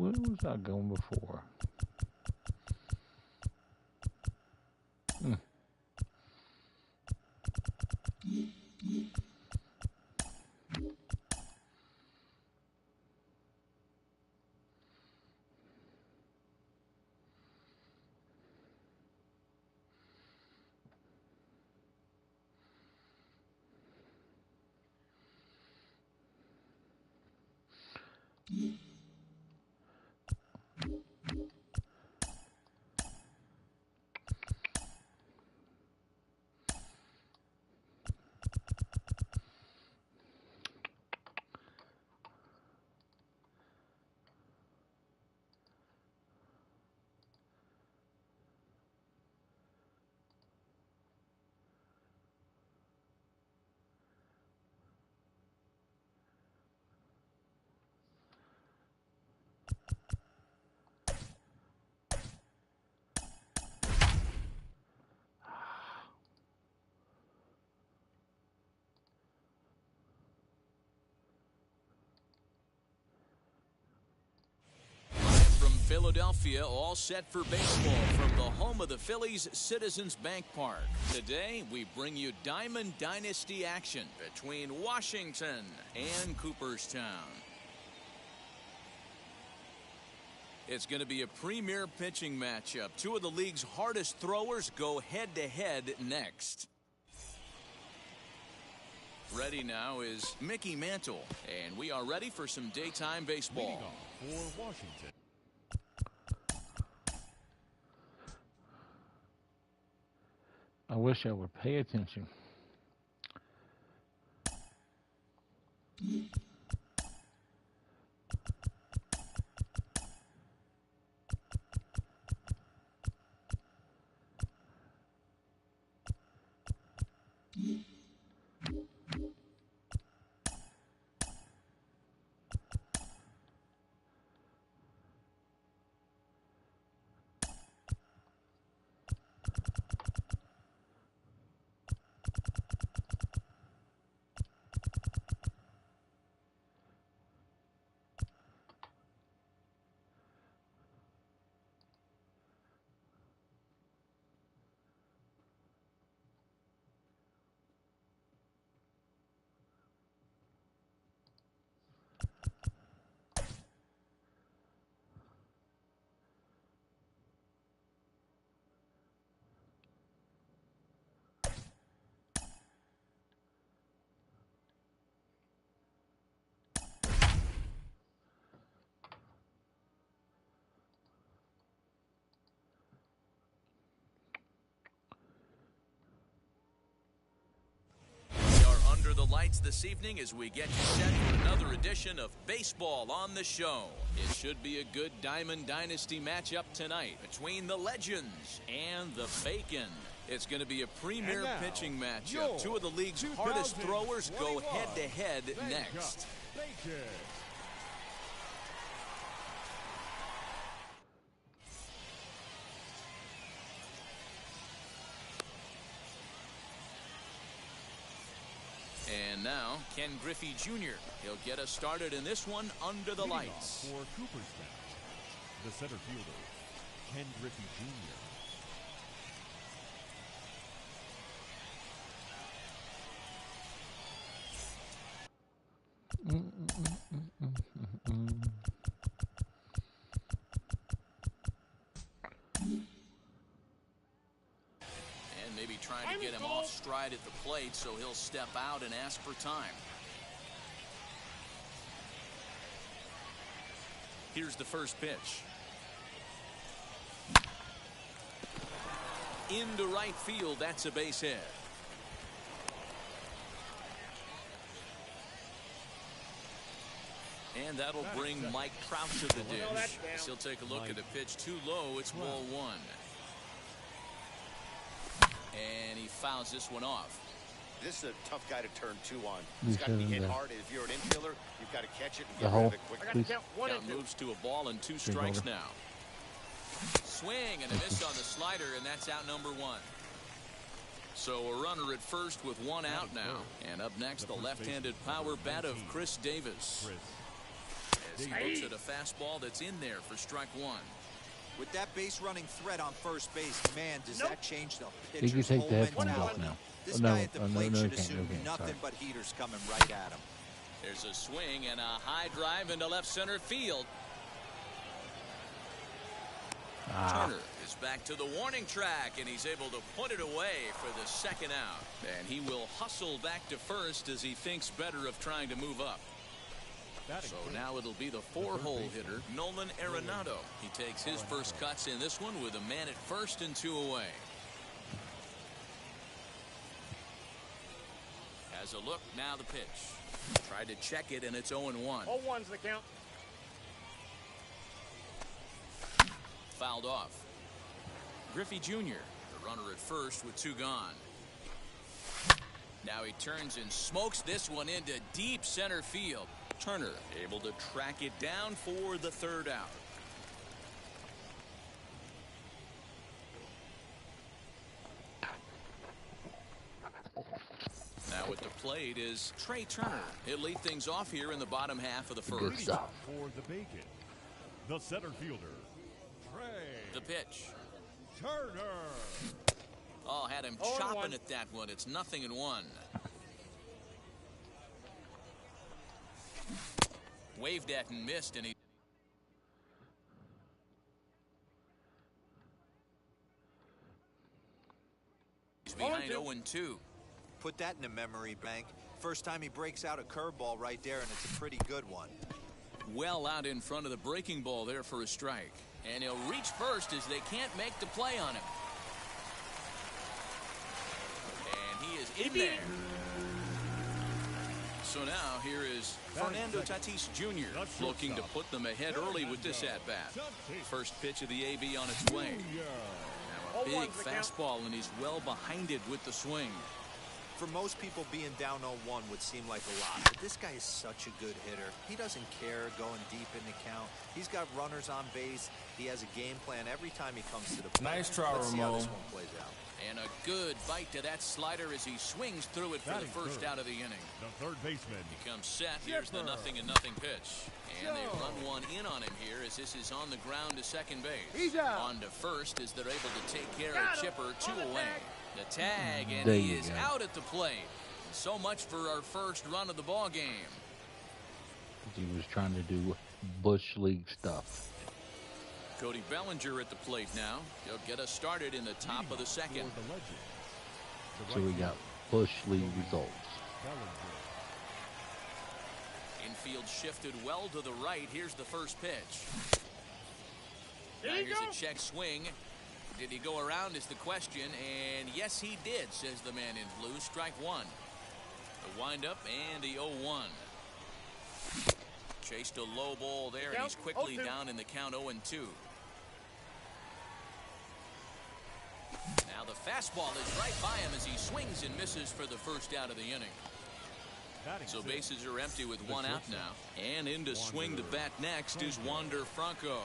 Where was I going before? Philadelphia, all set for baseball from the home of the Phillies, Citizens Bank Park. Today, we bring you Diamond Dynasty action between Washington and Cooperstown. It's going to be a premier pitching matchup. Two of the league's hardest throwers go head-to-head next. Ready now is Mickey Mantle, and we are ready for some daytime baseball. For Washington. I wish I would pay attention. The lights this evening as we get you set for another edition of Baseball on the Show. It should be a good Diamond Dynasty matchup tonight between the Legends and the Bacon. It's going to be a premier pitching matchup. Two of the league's hardest throwers go head-to-head next. Bacon. And now, Ken Griffey Jr. He'll get us started in this one under the lights. For Cooperstown, the center fielder, Ken Griffey Jr. Maybe trying to get him off stride at the plate, so he'll step out and ask for time. Here's the first pitch. Into right field, that's a base hit. And that'll bring Mike Trout to the dish. He'll take a look at the pitch too low. It's ball one. And he fouls this one off. This is a tough guy to turn two on. He's got to be hit hard, and if you're an infielder, you've got to catch it and get rid of it quickly. Count moves to a ball and 2 strikes now. Swing and a miss on the slider, and that's out number 1. So a runner at first with 1 out now. And up next, the left-handed power bat of Chris Davis. as he looks at a fastball that's in there for strike one. With that base running threat on first base, man, does that change the He can pitcher's take whole the headphones off mentality. now. This No, guy at the no, plate no, should he can't, assume no, he can't, nothing sorry. but heaters coming right at him. There's a swing and a high drive into left center field. Turner is back to the warning track, and he's able to put it away for the second out. And he will hustle back to first as he thinks better of trying to move up. So now it'll be the four-hole hitter, Nolan Arenado. He takes his first cuts in this one with a man at first and 2 away. Has a look, now the pitch. Tried to check it, and it's 0-1. 0-1's the count. Fouled off. Griffey Jr., the runner at first with 2 gone. Now he turns and smokes this one into deep center field. Turner able to track it down for the third out. Now at the plate is Trey Turner. He'll lead things off here in the bottom half of the first. For the Bacon, the center fielder, Trey. The pitch. Turner. Oh, had him chopping at that one. It's 0-1. Waved at and missed, and he's behind 0-2. Put that in a memory bank. First time he breaks out a curveball right there, and it's a pretty good one. Well out in front of the breaking ball there for a strike. And he'll reach first as they can't make the play on him. And he is in there. So now here is Fernando Tatis Jr. looking to put them ahead early with this at-bat. First pitch of the AB on its way. Now a big fastball, and he's well behind it with the swing. For most people, being down 0-1 would seem like a lot, but this guy is such a good hitter. He doesn't care going deep in the count. He's got runners on base. He has a game plan every time he comes to the plate. Nice try, Let's see how this Ramon. one plays out. And a good bite to that slider as he swings through it for the first out of the inning. The third baseman. He comes set. Here's the 0-0 pitch. And they run one in on him here as this is on the ground to second base. He's out. On to first as they're able to take care of Chipper. 2 away. The tag, and There he you is go. out at the plate. So much for our first run of the ball game. He was trying to do Bush League stuff. Cody Bellinger at the plate now. He'll get us started in the top of the second. For the legend, the So we got Bush League results. Bellinger. Infield shifted well to the right. Here's the first pitch. Now There you here's go. a check swing. Did he go around is the question, and yes he did, says the man in blue. Strike one. The windup and the 0-1. Chased a low ball there, and he's quickly 0-2. down in the count 0-2. Now the fastball is right by him as he swings and misses for the first out of the inning. So bases are empty with 1 out now. And in to swing the bat next is Wander Franco.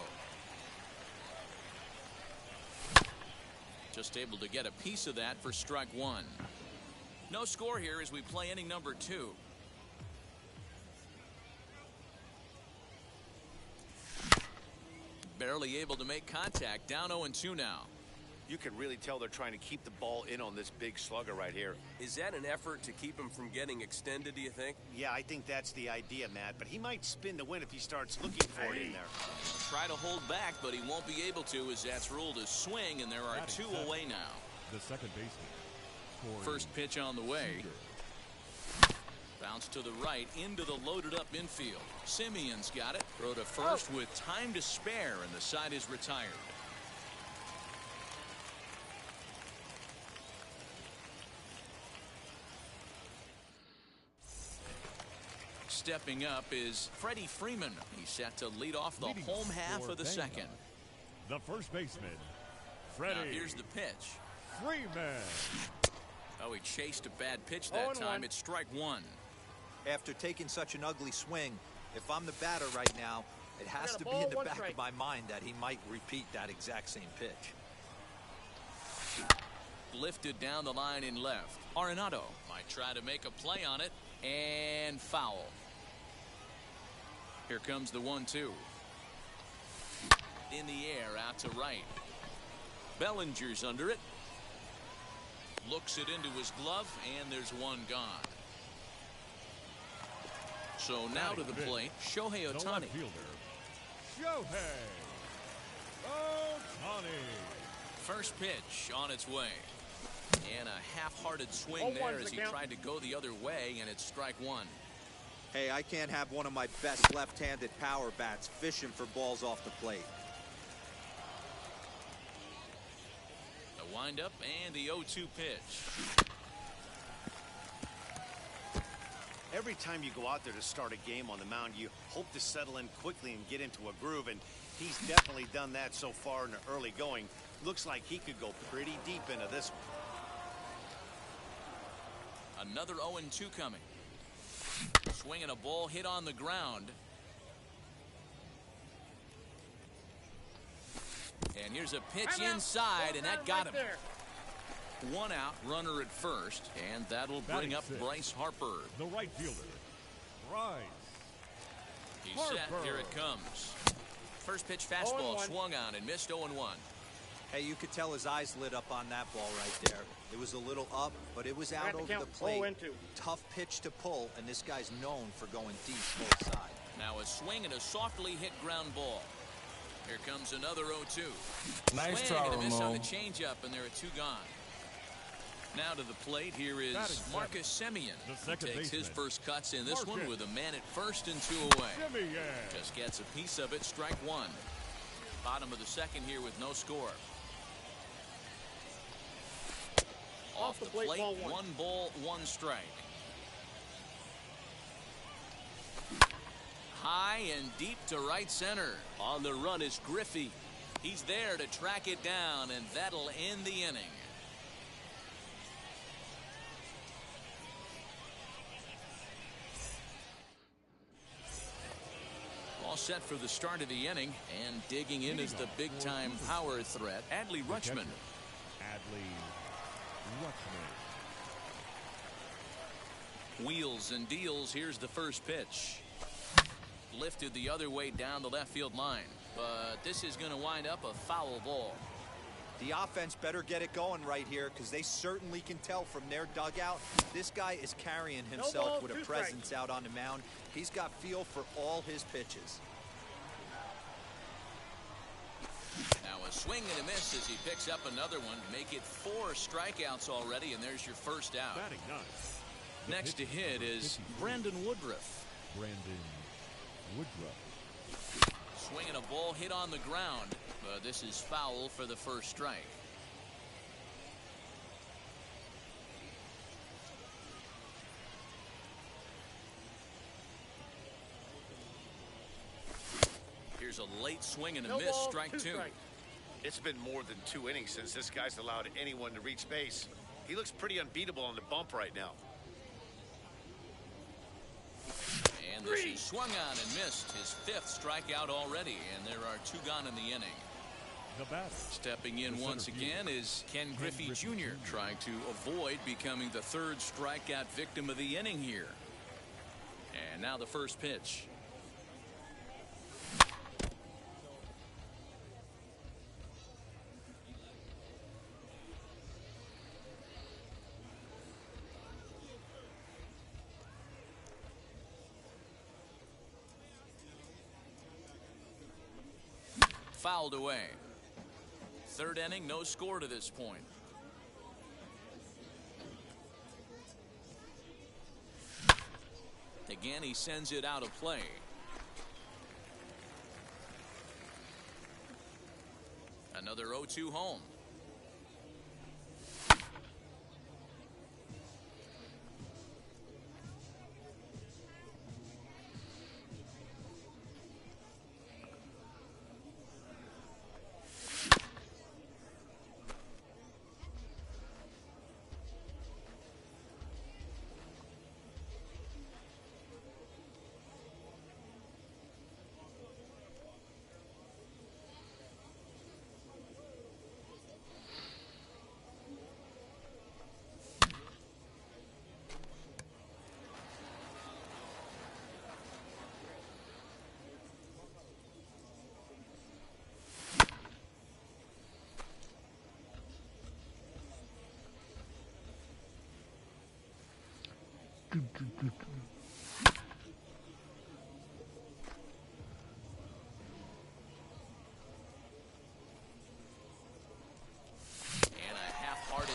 Just able to get a piece of that for strike one. No score here as we play inning number 2. Barely able to make contact. Down 0-2 now. You can really tell they're trying to keep the ball in on this big slugger right here. Is that an effort to keep him from getting extended, do you think? Yeah, I think that's the idea, Matt. But he might spin the win if he starts looking for it in there. Try to hold back, but he won't be able to as that's ruled a swing, and there are 2 away now. The second baseman. Corey First pitch on the way. Seager. Bounce to the right into the loaded up infield. Simeon's got it. Throw to first with time to spare, and the side is retired. Stepping up is Freddie Freeman. He's set to lead off the Leading home half for of the Bangor. second. The first baseman, Now Freddie here's the pitch. Freeman. Oh, he chased a bad pitch that 0-1. time. It's strike one. After taking such an ugly swing, if I'm the batter right now, it has got a to be ball, in the 1 back strike. of my mind that he might repeat that exact same pitch. Lifted down the line in left. Arenado might try to make a play on it, and foul. Here comes the 1-2. In the air, out to right. Bellinger's under it. Looks it into his glove, and there's one gone. So now to the plate, Shohei Ohtani. Shohei Ohtani. First pitch on its way. And a half-hearted swing there as he tried to go the other way, and it's strike one. Hey, I can't have one of my best left-handed power bats fishing for balls off the plate. The windup and the 0-2 pitch. Every time you go out there to start a game on the mound, you hope to settle in quickly and get into a groove, and he's definitely done that so far in the early going. Looks like he could go pretty deep into this one. Another 0-2 coming. Swinging a ball hit on the ground. And here's a pitch inside, and that got him. One out, runner at first, and that'll bring up Bryce Harper. The right fielder, Bryce He's set. Here it comes. First pitch fastball swung on and missed 0-1. Hey, you could tell his eyes lit up on that ball right there. It was a little up, but it was out over the plate. Tough pitch to pull, and this guy's known for going deep both sides. Now a swing and a softly hit ground ball. Here comes another 0-2. Nice swing try, and a miss on the Ramon. changeup, and there are two gone. Now to the plate, here is Marcus Semien. Takes his first cuts in this one with a man at first and 2 away. Just gets a piece of it, strike one. Bottom of the second here with no score. Off the plate, 1 ball, 1 strike. High and deep to right center. On the run is Griffey. He's there to track it down, and that'll end the inning. All set for the start of the inning, and digging in is the big-time power threat, Hadley Rutschman. Hadley Rutschman. Wheels and deals. Here's the first pitch. Lifted the other way down the left field line, but this is going to wind up a foul ball. The offense better get it going right here, because they certainly can tell from their dugout this guy is carrying himself with a presence out on the mound. He's got feel for all his pitches. Now a swing and a miss as he picks up another one. Make it 4 strikeouts already, and there's your first out. Next to hit is Brandon Woodruff. Swinging a ball hit on the ground, but this is foul for the first strike. Here's a late swing and a miss, strike 2. It's been more than 2 innings since this guy's allowed anyone to reach base. He looks pretty unbeatable on the bump right now. And this is swung on and missed, his 5th strikeout already, and there are 2 gone in the inning. Stepping in once again is Ken Griffey Jr., trying to avoid becoming the 3rd strikeout victim of the inning here. And now the first pitch. Fouled away. 3rd inning, no score to this point. Again, he sends it out of play. Another 0-2 home.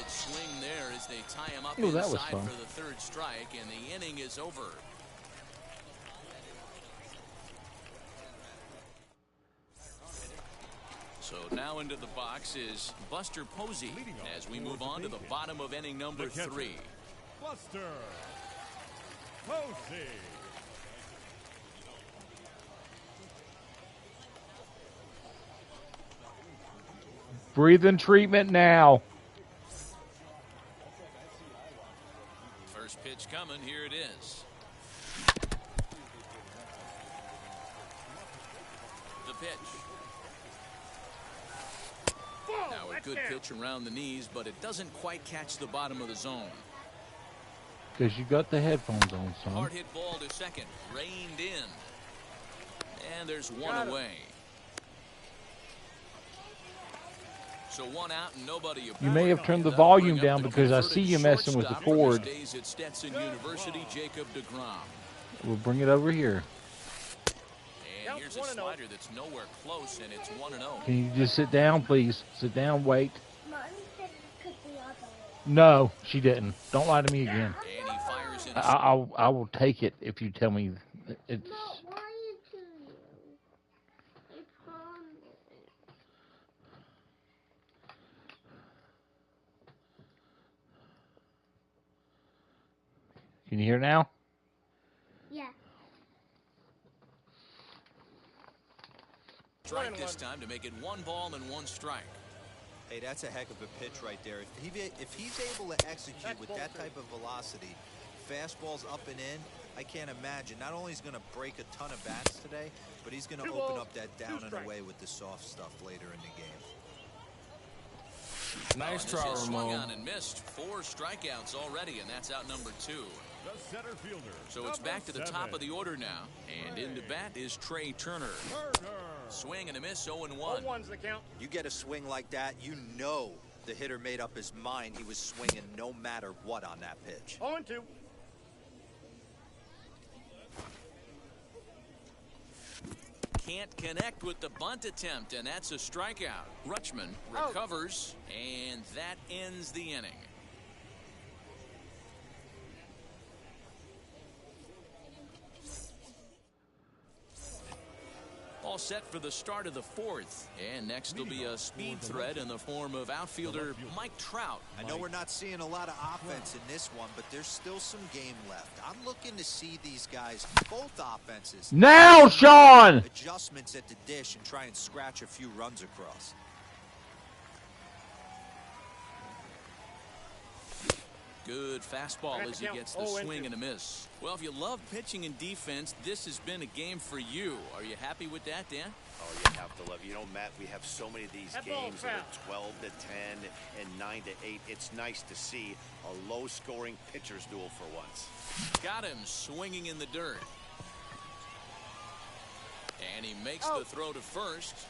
Swing there as they tie him up Ooh, that was inside fun. for the third strike, and the inning is over. So now into the box is Buster Posey as we move on to the bottom of inning number 3. Buster Posey. Breathing treatment now. First pitch coming. Here it is. The pitch. Now a good pitch around the knees, but it doesn't quite catch the bottom of the zone. Because you got the headphones on, son. Hard hit ball to second. Reined in. And there's one away. So one out and nobody. You may have turned the volume down because I see you messing with the cord. Days at Stetson University, Jacob DeGrom. We'll bring it over here. And here's a slider that's nowhere close, and it's 1-0. Can you just sit down, please? Sit down, wait. Mommy said it could be other way. No, she didn't. Don't lie to me again. And he fires in. I will take it if you tell me it's. Not lying to you. I promise. Can you hear now? Yeah. Strike this time to make it 1 ball and 1 strike. Hey, that's a heck of a pitch right there. If he's able to execute with that type of velocity, fastballs up and in, I can't imagine. Not only is he going to break a ton of bats today, but he's going to open up that down and away with the soft stuff later in the game. Nice try, try, swung Ramon. on and missed. 4 strikeouts already, and that's out number 2. The center fielder. So it's back to the top of the order now. And into bat is Trey Turner. Swing and a miss, 0-1. 0-1's the count. You get a swing like that, you know the hitter made up his mind he was swinging no matter what on that pitch. 0-2. Can't connect with the bunt attempt, and that's a strikeout. Rutschman recovers, and that ends the inning. All set for the start of the 4th. And next will be a speed threat in the form of outfielder Mike Trout. I know we're not seeing a lot of offense in this one, but there's still some game left. I'm looking to see these guys, both offenses. Now, Sean! Adjustments at the dish and try and scratch a few runs across. Good fastball as he gets the swing and a miss. Well, if you love pitching and defense, this has been a game for you. Are you happy with that, Dan? Oh, you have to love it. You know, Matt, we have so many of these games that are 12 to 10 and 9 to 8. It's nice to see a low-scoring pitcher's duel for once. Got him swinging in the dirt. And he makes the throw to first.